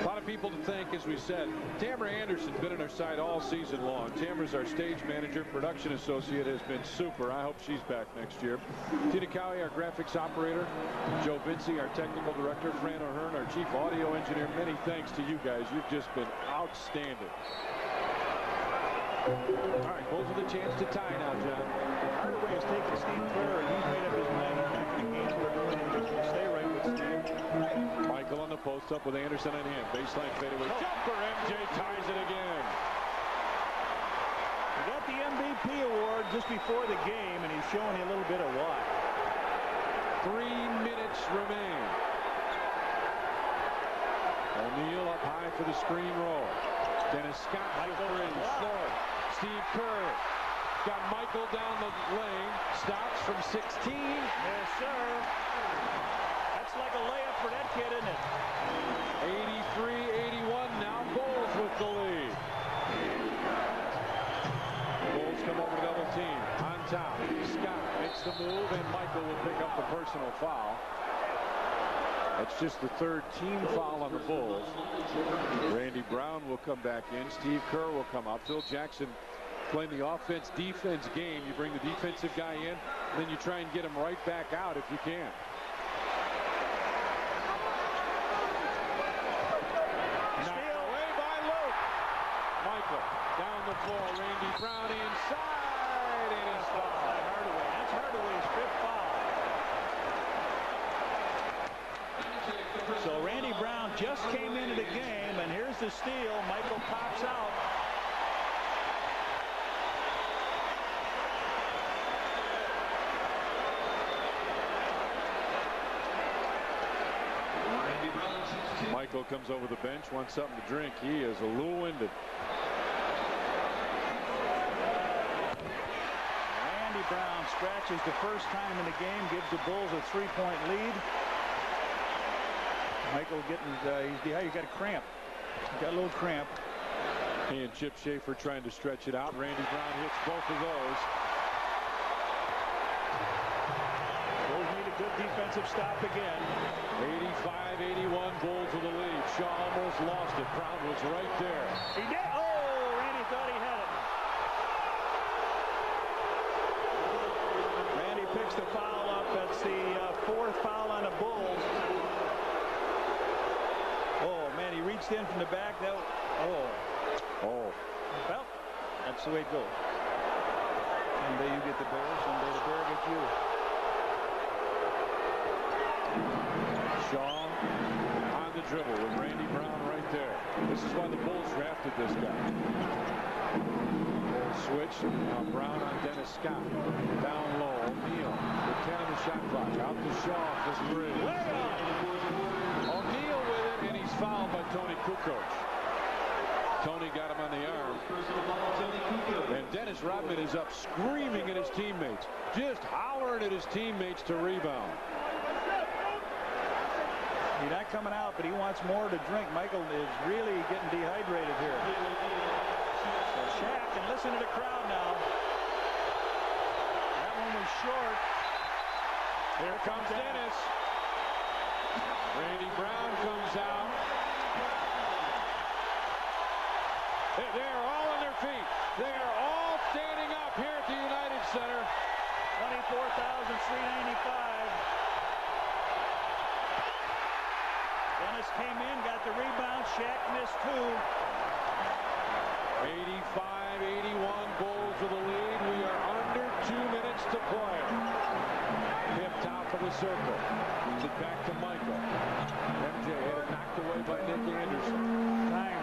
S19: A lot of people to thank, as we said. Tamara Anderson's been on our side all season long. Tamara's our stage manager, production associate, has been super. I hope she's back next year. Tina Cowie, our graphics operator. Joe Vinci, our technical director. Fran O'Hearn, our chief audio engineer. Many thanks to you guys. You've just been outstanding. All right, Bulls with a chance to tie now, John.
S2: Hardaway is taking Steve Kerr, and he's made up his mind. He's not going to gain for everyone. He's going to stay right with Steve.
S19: Michael on the post up with Anderson on him. Baseline fadeaway jumper. MJ ties it again.
S2: He got the MVP award just before the game, and he's showing you a little bit of why.
S19: 3 minutes remain. O'Neal up high for the screen roll. Dennis Scott for three. Slow. Steve Kerr got Michael down the lane. Stops from 16.
S2: Yes, sir. That's like a layup for that kid, isn't it?
S19: 83-81. Now Bulls with the lead. Bulls come over to double team. On top. Scott makes the move, and Michael will pick up the personal foul. That's just the third team foul on the Bulls. Randy Brown will come back in. Steve Kerr will come out. Phil Jackson playing the offense-defense game. You bring the defensive guy in, and then you try and get him right back out if you can. Knocked away by Luke. Michael down the floor. Randy Brown inside, and he's fouled.
S26: Hardaway. That's Hardaway's 5th foul. So Randy Brown just came into the game, and here's the steal. Michael pops out.
S19: Michael comes over the bench, wants something to drink. He is a little winded.
S26: Randy Brown scratches the first time in the game, gives the Bulls a 3-point lead. Michael getting, he's got a cramp. He's got a little cramp.
S19: He and Chip Schaefer trying to stretch it out. Randy Brown hits both of those.
S26: Bulls need a good defensive stop again.
S19: 85-81, Bulls with the lead. Shaw almost lost it. Brown was right there.
S26: He did. Oh, Randy thought he had it. Randy picks the foul up. That's the 4th foul on the Bulls. Oh, man, he reached in from the back.
S19: Oh.
S26: Well, that's the way it goes. Someday you get the bear, someday the bear gets you.
S19: Shaw on the dribble with Randy Brown right there. This is why the Bulls drafted this guy. Bulls switch. Now Brown on Dennis Scott. Down low. O'Neal with 10 on the shot clock. Out to Shaw for 3. O'Neal with it, and he's fouled by Tony Kukoc. Tony got him on the arm. And Dennis Rodman is up screaming at his teammates. Just hollering at his teammates to rebound.
S26: He's not coming out, but he wants more to drink. Michael is really getting dehydrated here. So Shaq, and listen to the crowd now. That one was short.
S19: Here comes Dennis. Randy Brown comes out. They're all on their feet. They are all standing up here at the United Center.
S26: 24,395. Dennis came in, got the rebound. Shaq missed 2.
S19: 85-81, Bulls with the lead. We are under 2 minutes to play. Hip top of the circle. Gives it back to Michael. MJ had it knocked away by Nick Anderson.
S26: Time.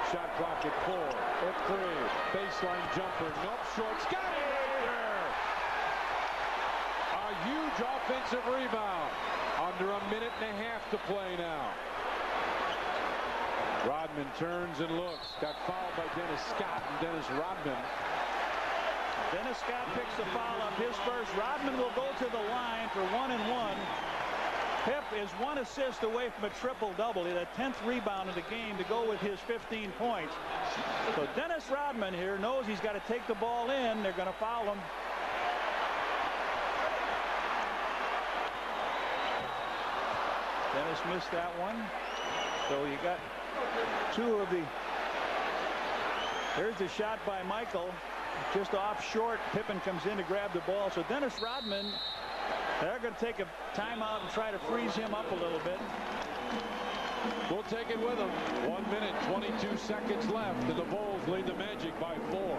S19: Shot clock at 4. At 3. Baseline jumper. Nope. Short. Got it right there. A huge offensive rebound. Under a minute and a half to play now. Rodman turns and looks. Got fouled by Dennis Scott and Dennis Rodman.
S26: Dennis Scott picks the foul up, his first. Rodman will go to the line for 1 and 1. Pip is 1 assist away from a triple-double. He had a 10th rebound in the game to go with his 15 points. So Dennis Rodman here knows he's got to take the ball in. They're going to foul him. Dennis missed that one. So you got 2 of the. There's the shot by Michael. Just off short. Pippen comes in to grab the ball. So Dennis Rodman, they're going to take a timeout and try to freeze him up a little bit.
S19: We'll take it with them. 1 minute, 22 seconds left, and the Bulls lead the Magic by 4.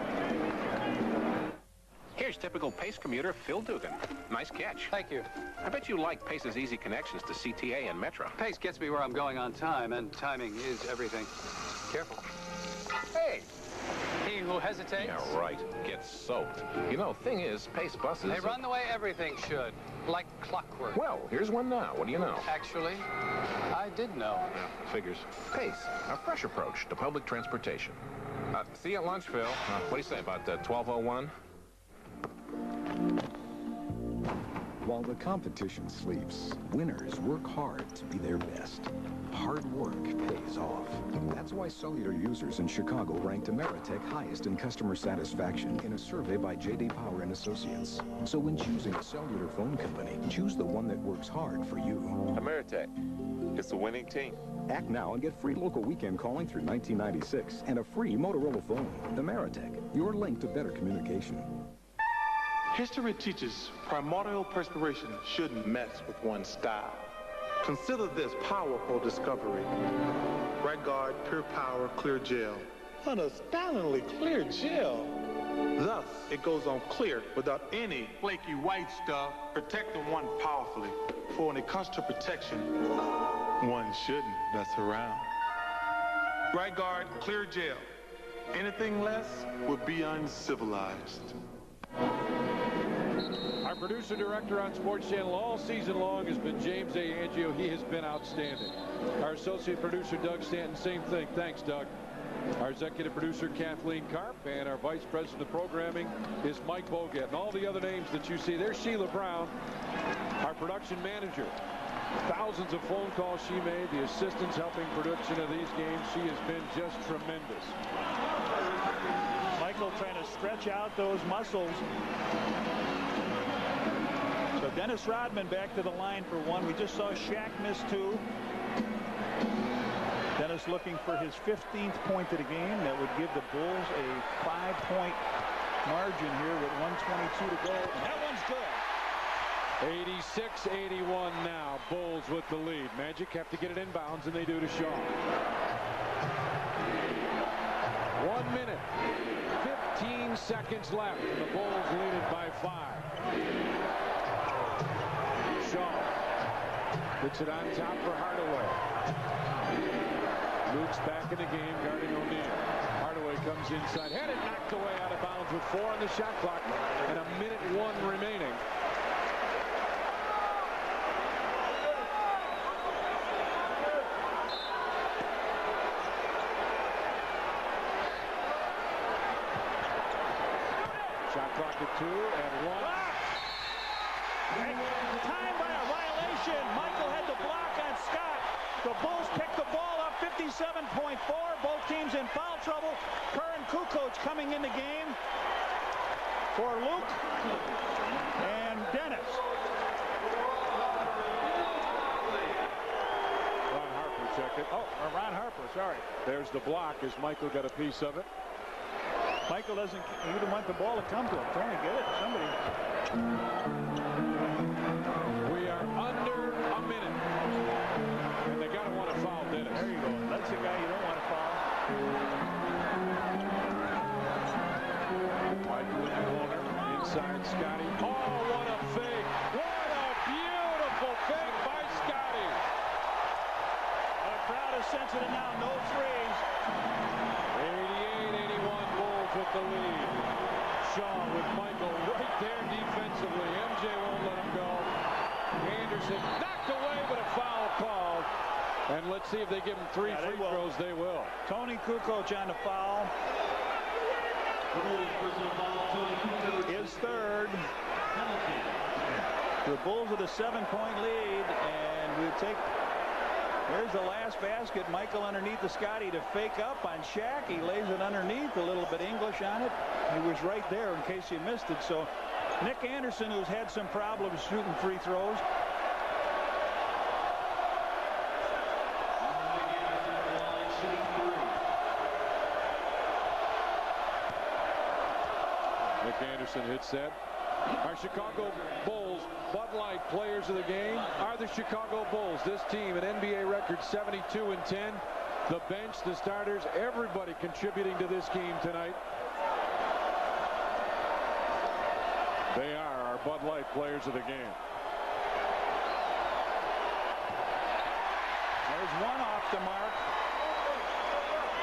S1: Here's typical Pace commuter Phil Dugan. Nice catch.
S3: Thank you.
S1: I bet you like Pace's easy connections to CTA and Metro.
S3: Pace gets me where I'm going on time, and timing is everything. Careful.
S1: Hey!
S3: He who hesitates...
S1: Yeah, right. Gets soaked. You know, thing is, Pace buses...
S3: They run the way everything should. Like clockwork.
S1: Well, here's one now. What do you know?
S3: Actually, I did know.
S1: Yeah, figures. Pace, a fresh approach to public transportation. See you at lunch, Phil. What do you say about 12:01?
S14: While the competition sleeps, winners work hard to be their best. hard work pays off. That's why cellular users in Chicago ranked Ameritech highest in customer satisfaction in a survey by J.D. Power and Associates. So when choosing a cellular phone company, choose the one that works hard for you.
S13: Ameritech. It's the winning team.
S14: Act now and get free local weekend calling through 1996 and a free Motorola phone. Ameritech, your link to better communication.
S15: History teaches primordial perspiration shouldn't mess with one's style. Consider this powerful discovery. Right Guard Pure Power Clear Gel. An astoundingly clear gel. Thus, it goes on clear without any flaky white stuff, protecting one powerfully. For when it comes to protection, one shouldn't mess around. Right Guard Clear Gel. Anything less would be uncivilized.
S19: Our producer-director on Sports Channel all season long has been James A. Angio. He has been outstanding. Our associate producer, Doug Stanton, same thing. Thanks, Doug. Our executive producer, Kathleen Karp, and our vice president of programming is Mike Bogat. And all the other names that you see, there's Sheila Brown, our production manager. Thousands of phone calls she made, the assistants helping production of these games. She has been just tremendous.
S26: Michael trying to stretch out those muscles. So Dennis Rodman back to the line for one. We just saw Shaq miss two. Dennis looking for his 15th point of the game. That would give the Bulls a 5-point margin here with 1:22 to go. And that one's good.
S19: 86-81 now. Bulls with the lead. Magic have to get it inbounds, and they do to Shaw. 1 minute. 15 seconds left. The Bulls lead it by 5. Shaw puts it on top for Hardaway. Luke's back in the game, guarding O'Neal. Hardaway comes inside, had it knocked away out of bounds with 4 on the shot clock and a minute 1 remaining. Shot clock at 2 and 1.
S26: Time by a violation. Michael had the block on Scott. The Bulls picked the ball up 57.4. Both teams in foul trouble. Kerr and Kukoc coming in the game for Luke and Dennis.
S19: Ron Harper checked it.
S26: Oh, Ron Harper, sorry.
S19: There's the block as Michael got a piece of it.
S26: Michael doesn't even want the ball to come to him. Trying to get it. Somebody.
S19: We are under a minute. And they got to want to foul Dennis.
S26: There you go. That's the guy you don't want to foul.
S19: Michael in the corner. Inside Scotty. Oh, what a fake. What a beautiful fake by Scotty.
S26: The crowd is sensitive now. No threes.
S19: 88-81 Bulls with the lead. Shaw with Michael right there defensively. MJ won't let him go. Anderson knocked away, but a foul called. And let's see if they give him 3 free throws. They will.
S26: Tony Kukoc on the foul. His third. The Bulls with a 7-point lead, and we'll take. There's the last basket. Michael underneath the Scotty to fake up on Shaq. He lays it underneath, a little bit English on it. He was right there in case you missed it. So Nick Anderson, who's had some problems shooting free throws.
S19: Nick Anderson hits that. Our Chicago Bulls Bud Light players of the game are the Chicago Bulls. This team, an NBA record 72-10. The bench, the starters, everybody contributing to this game tonight. They are our Bud Light players of the game.
S26: There's one off the mark.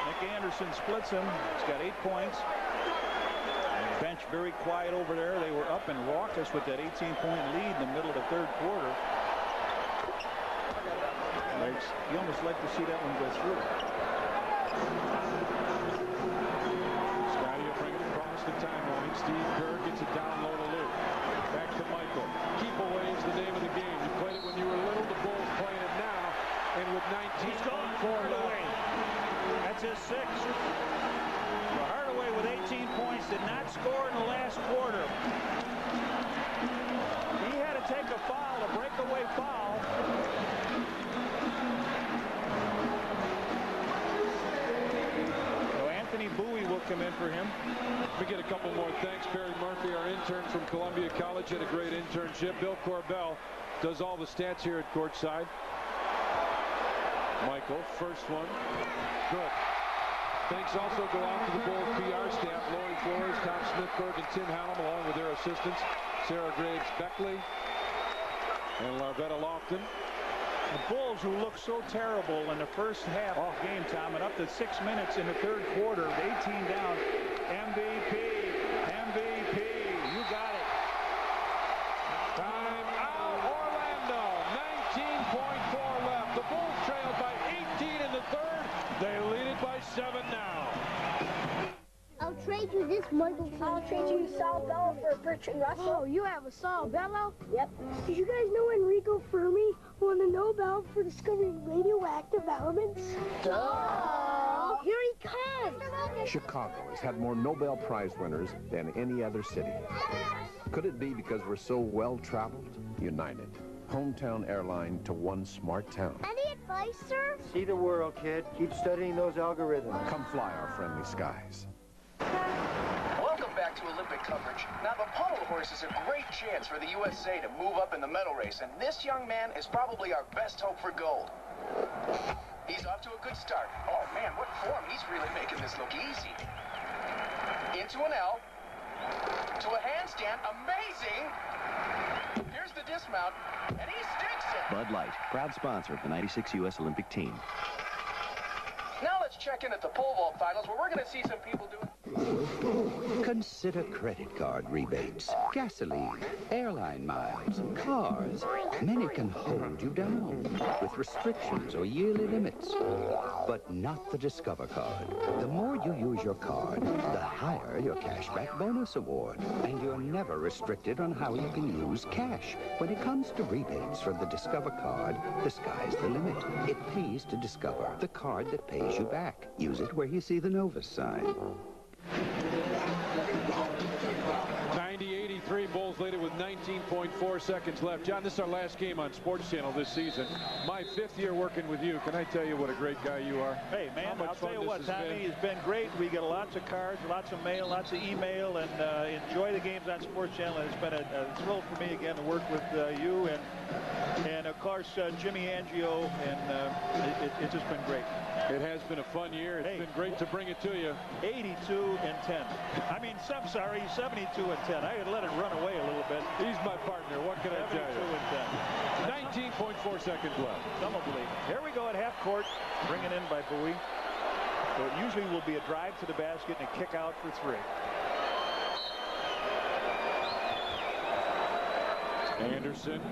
S26: Nick Anderson splits him. He's got 8 points. Bench very quiet over there. They were up and raucous with that 18-point lead in the middle of the third quarter. You almost like to see that one go through.
S19: Scotty will bring it across the timeline. Steve Kerr gets it down low to Luke. Back to Michael. Keep away is the name of the game. You played it when you were little. The Bulls playing it now. And Anderson with 19.4 left.
S2: That's his sixth. So Hardaway with 18 points did not score in the last quarter. He had to take a foul, a breakaway foul. So Anthony Bowie will come in for him.
S19: We get a couple more thanks. Barry Murphy, our intern from Columbia College, had a great internship. Bill Corbell does all the stats here at courtside. Michael, first one. Good. Thanks also go out to the Bulls PR staff, Lori Flores, Tom Smithberg, and Tim Hallam, along with their assistants, Sarah Graves Beckley and Larvetta Lofton.
S2: The Bulls, who looked so terrible in the first half of the game, Tom, and up to 6 minutes in the third quarter, 18 down. MVP, you got it.
S19: Time out, Orlando. 19.4 left. The Bulls trailed by 18 in the third. They lead it by 7 now.
S7: I'll trade you this Michael.
S20: I'll trade you Sal Bello for Bertrand Russell.
S7: Oh, you have a Sal Bello?
S20: Yep.
S7: Did you guys know Enrico Fermi won the Nobel for discovering radioactive elements?
S20: Duh.
S7: Here he comes.
S1: Chicago has had more Nobel Prize winners than any other city. Could it be because we're so well-traveled? United, hometown airline to one smart town.
S7: Any advice, sir?
S21: See the world, kid. Keep studying those algorithms.
S1: Come fly our friendly skies.
S23: Welcome back to Olympic coverage. Now, the pommel horse is a great chance for the USA to move up in the medal race, and this young man is probably our best hope for gold. He's off to a good start. Oh, man, what form. He's really making this look easy. Into an L. To a handstand. Amazing! Here's the dismount, and he sticks it.
S24: Bud Light, proud sponsor of the '96 U.S. Olympic team.
S23: Now let's check in at the pole vault finals, where we're going to see some people doing...
S25: Consider credit card rebates, gasoline, airline miles, cars. Many can hold you down with restrictions or yearly limits, but not the Discover card. The more you use your card, the higher your cashback bonus award. And you're never restricted on how you can use cash. When it comes to rebates from the Discover card, the sky's the limit. It pays to Discover, the card that pays you back. Use it where you see the Novus sign.
S19: 90-83, Bulls lead it with 19.4 seconds left. John, this is our last game on Sports Channel this season. My 5th year working with you. Can I tell you what a great guy you are?
S2: Hey, man, I'll tell you what, Tommy, it's been great. We get lots of cards, lots of mail, lots of email, and enjoy the games on Sports Channel. It's been a thrill for me again to work with you and of course, Jimmy Angio, and it's just been great.
S19: It has been a fun year. It's been great to bring it to you.
S2: 82 and 10. I mean, I'm sorry, 72 and 10. I had let it run away a little bit.
S19: He's my partner. What can I tell you?
S2: 72 and 10.
S19: 19.4 seconds left.
S2: Some will believe. Here we go at half court. Bringing in by Bowie. So it usually will be a drive to the basket and a kick out for 3.
S19: Anderson.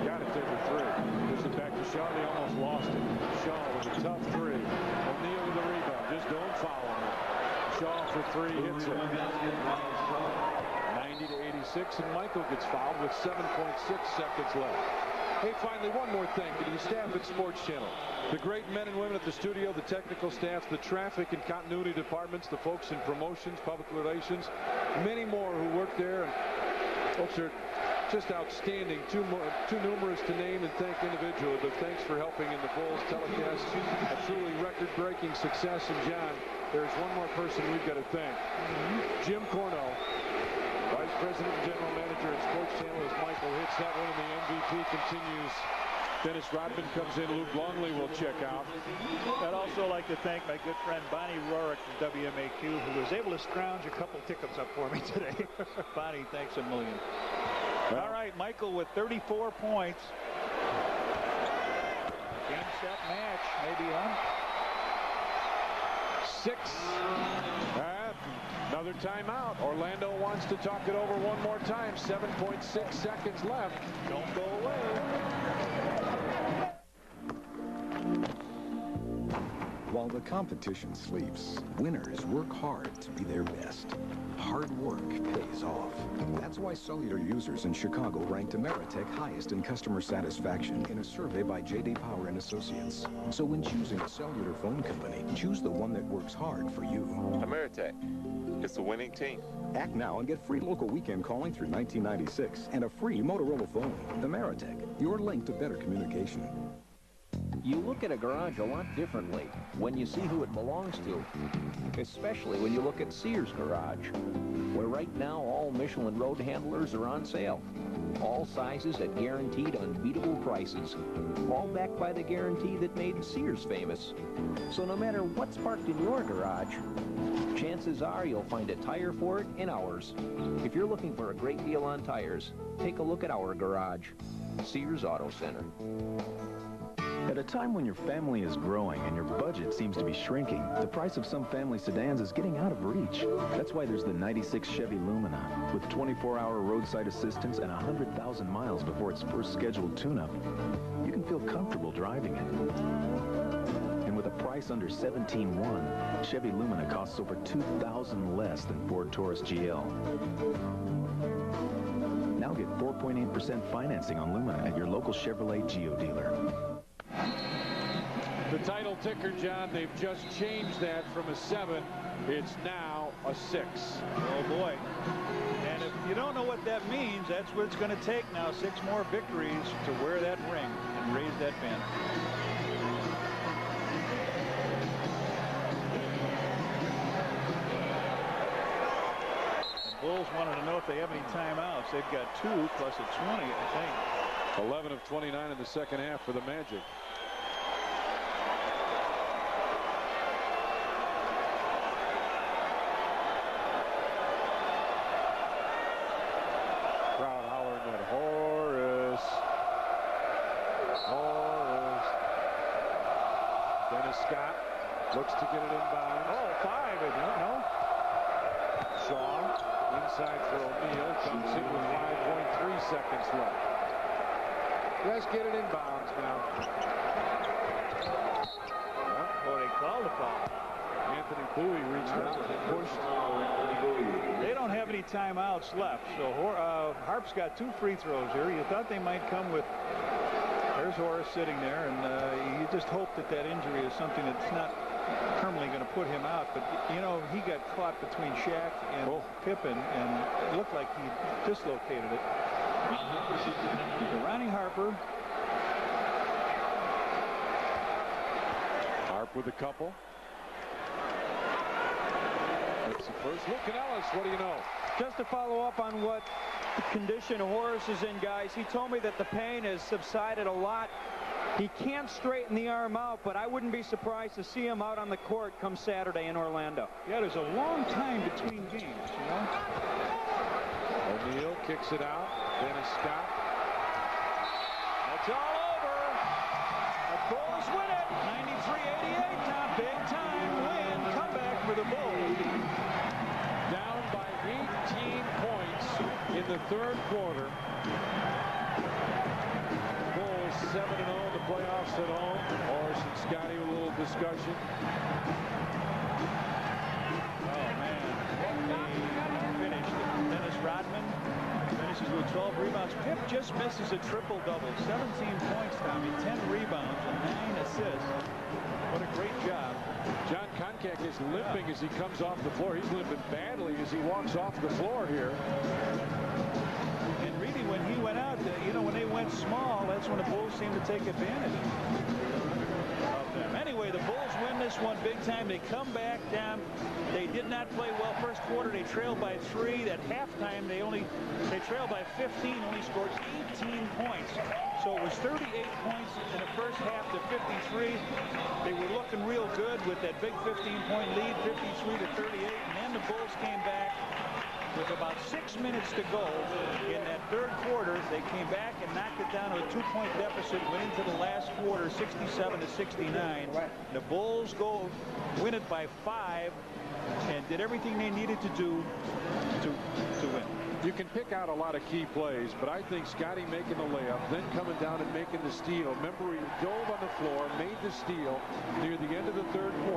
S19: Got it there for 3. Gives it back to Shaw. They almost lost it. Shaw with a tough 3. O'Neal with the rebound. Just don't foul him. Shaw for 3 hits it. 90-86, and Michael gets fouled with 7.6 seconds left. Hey, finally, one more thing to the staff at Sports Channel. The great men and women at the studio, the technical staff, the traffic and continuity departments, the folks in promotions, public relations, many more who work there. And folks are just outstanding, too numerous to name and thank individually, but thanks for helping in the Bulls telecast. A truly record-breaking success. And John, there's one more person we've got to thank. Jim Cornell, Vice President and General Manager at Sports Channel, as Michael hits that one and the MVP continues. Dennis Rodman comes in. Luke Longley will check out.
S2: I'd also like to thank my good friend Bonnie Rorick from WMAQ, who was able to scrounge a couple tickets up for me today. Bonnie, thanks a million. All right, Michael with 34 points. Game, set, match, maybe on.
S19: 6. Another timeout. Orlando wants to talk it over one more time. 7.6 seconds left.
S2: Don't go away.
S14: While the competition sleeps, winners work hard to be their best. Hard work pays off. That's why cellular users in Chicago ranked Ameritech highest in customer satisfaction in a survey by J.D. Power and Associates. So when choosing a cellular phone company, choose the one that works hard for you.
S13: Ameritech. It's the winning team.
S14: Act now and get free local weekend calling through 1996 and a free Motorola phone. Ameritech, your link to better communication.
S4: You look at a garage a lot differently when you see who it belongs to, especially when you look at Sears Garage, where right now all Michelin road handlers are on sale. All sizes at guaranteed unbeatable prices, all backed by the guarantee that made Sears famous. So no matter what's parked in your garage, chances are you'll find a tire for it in ours. If you're looking for a great deal on tires, take a look at our garage, Sears Auto Center.
S5: At a time when your family is growing and your budget seems to be shrinking, the price of some family sedans is getting out of reach. That's why there's the 96 Chevy Lumina. With 24-hour roadside assistance and 100,000 miles before its first scheduled tune-up, you can feel comfortable driving it. And with a price under $17,100, Chevy Lumina costs over $2,000 less than Ford Taurus GL. Now get 4.8% financing on Lumina at your local Chevrolet Geo dealer.
S19: The title ticker, John, they've just changed that from a 7. It's now a 6.
S26: Oh, boy. And if you don't know what that means, that's what it's going to take now. 6 more victories to wear that ring and raise that banner. The Bulls wanted to know if they have any timeouts. They've got 2 plus a 20, I think.
S19: 11 of 29 in the second half for the Magic. Crowd hollering at Horace. Horace. Dennis Scott looks to get it inbound.
S26: Oh, 5, isn't it? No?
S19: Shaw inside for O'Neal. Comes in with 5.3 seconds left. Let's get it inbounds now.
S26: Oh, they called a foul.
S19: Anthony Bowie reached out and pushed.
S26: They don't have any timeouts left, so Harp's got 2 free throws here. You thought they might come with. There's Horace sitting there, and you just hope that that injury is something that's not permanently going to put him out. But you know, he got caught between Shaq and Pippen, and it looked like he dislocated it. Ronnie Harper.
S19: Harp with a couple. That's the first. Look at Ellis. What do you know?
S2: Just to follow up on what condition Horace is in, guys, he told me that the pain has subsided a lot. He can't straighten the arm out, but I wouldn't be surprised to see him out on the court come Saturday in Orlando.
S26: Yeah, there's a long time between games, you know.
S19: O'Neal kicks it out. Dennis Scott.
S26: It's all over. The Bulls win it. 93-88 now. Big time win. Comeback for the Bulls.
S19: Down by 18 points in the third quarter. Bulls 7-0 in the playoffs at home. Horace and Scotty with a little discussion.
S26: Oh, man. They finished. Dennis Rodman finishes with 12 rebounds. Pip just misses a triple-double. 17 points, Tommy, 10 rebounds, and 9 assists. What a great job.
S19: John Koncak is limping as he comes off the floor. He's limping badly as he walks off the floor here.
S26: And really, when he went out, you know, when they went small, that's when the Bulls seemed to take advantage of them. Anyway, the Bulls win this one big time. They come back down. They did not play well first quarter. They trailed by 3. At halftime, they trailed by 15, only scored 18 points. So it was 38 points in the first half to 53. They were looking real good with that big 15-point lead, 53-38. And then the Bulls came back with about 6 minutes to go in that third quarter. They came back and knocked it down to a 2-point deficit, went into the last quarter 67-69. The Bulls win it by 5 and did everything they needed to do to win.
S19: You can pick out a lot of key plays, but I think Scotty making the layup, then coming down and making the steal. Remember, he dove on the floor, made the steal near the end of the third quarter.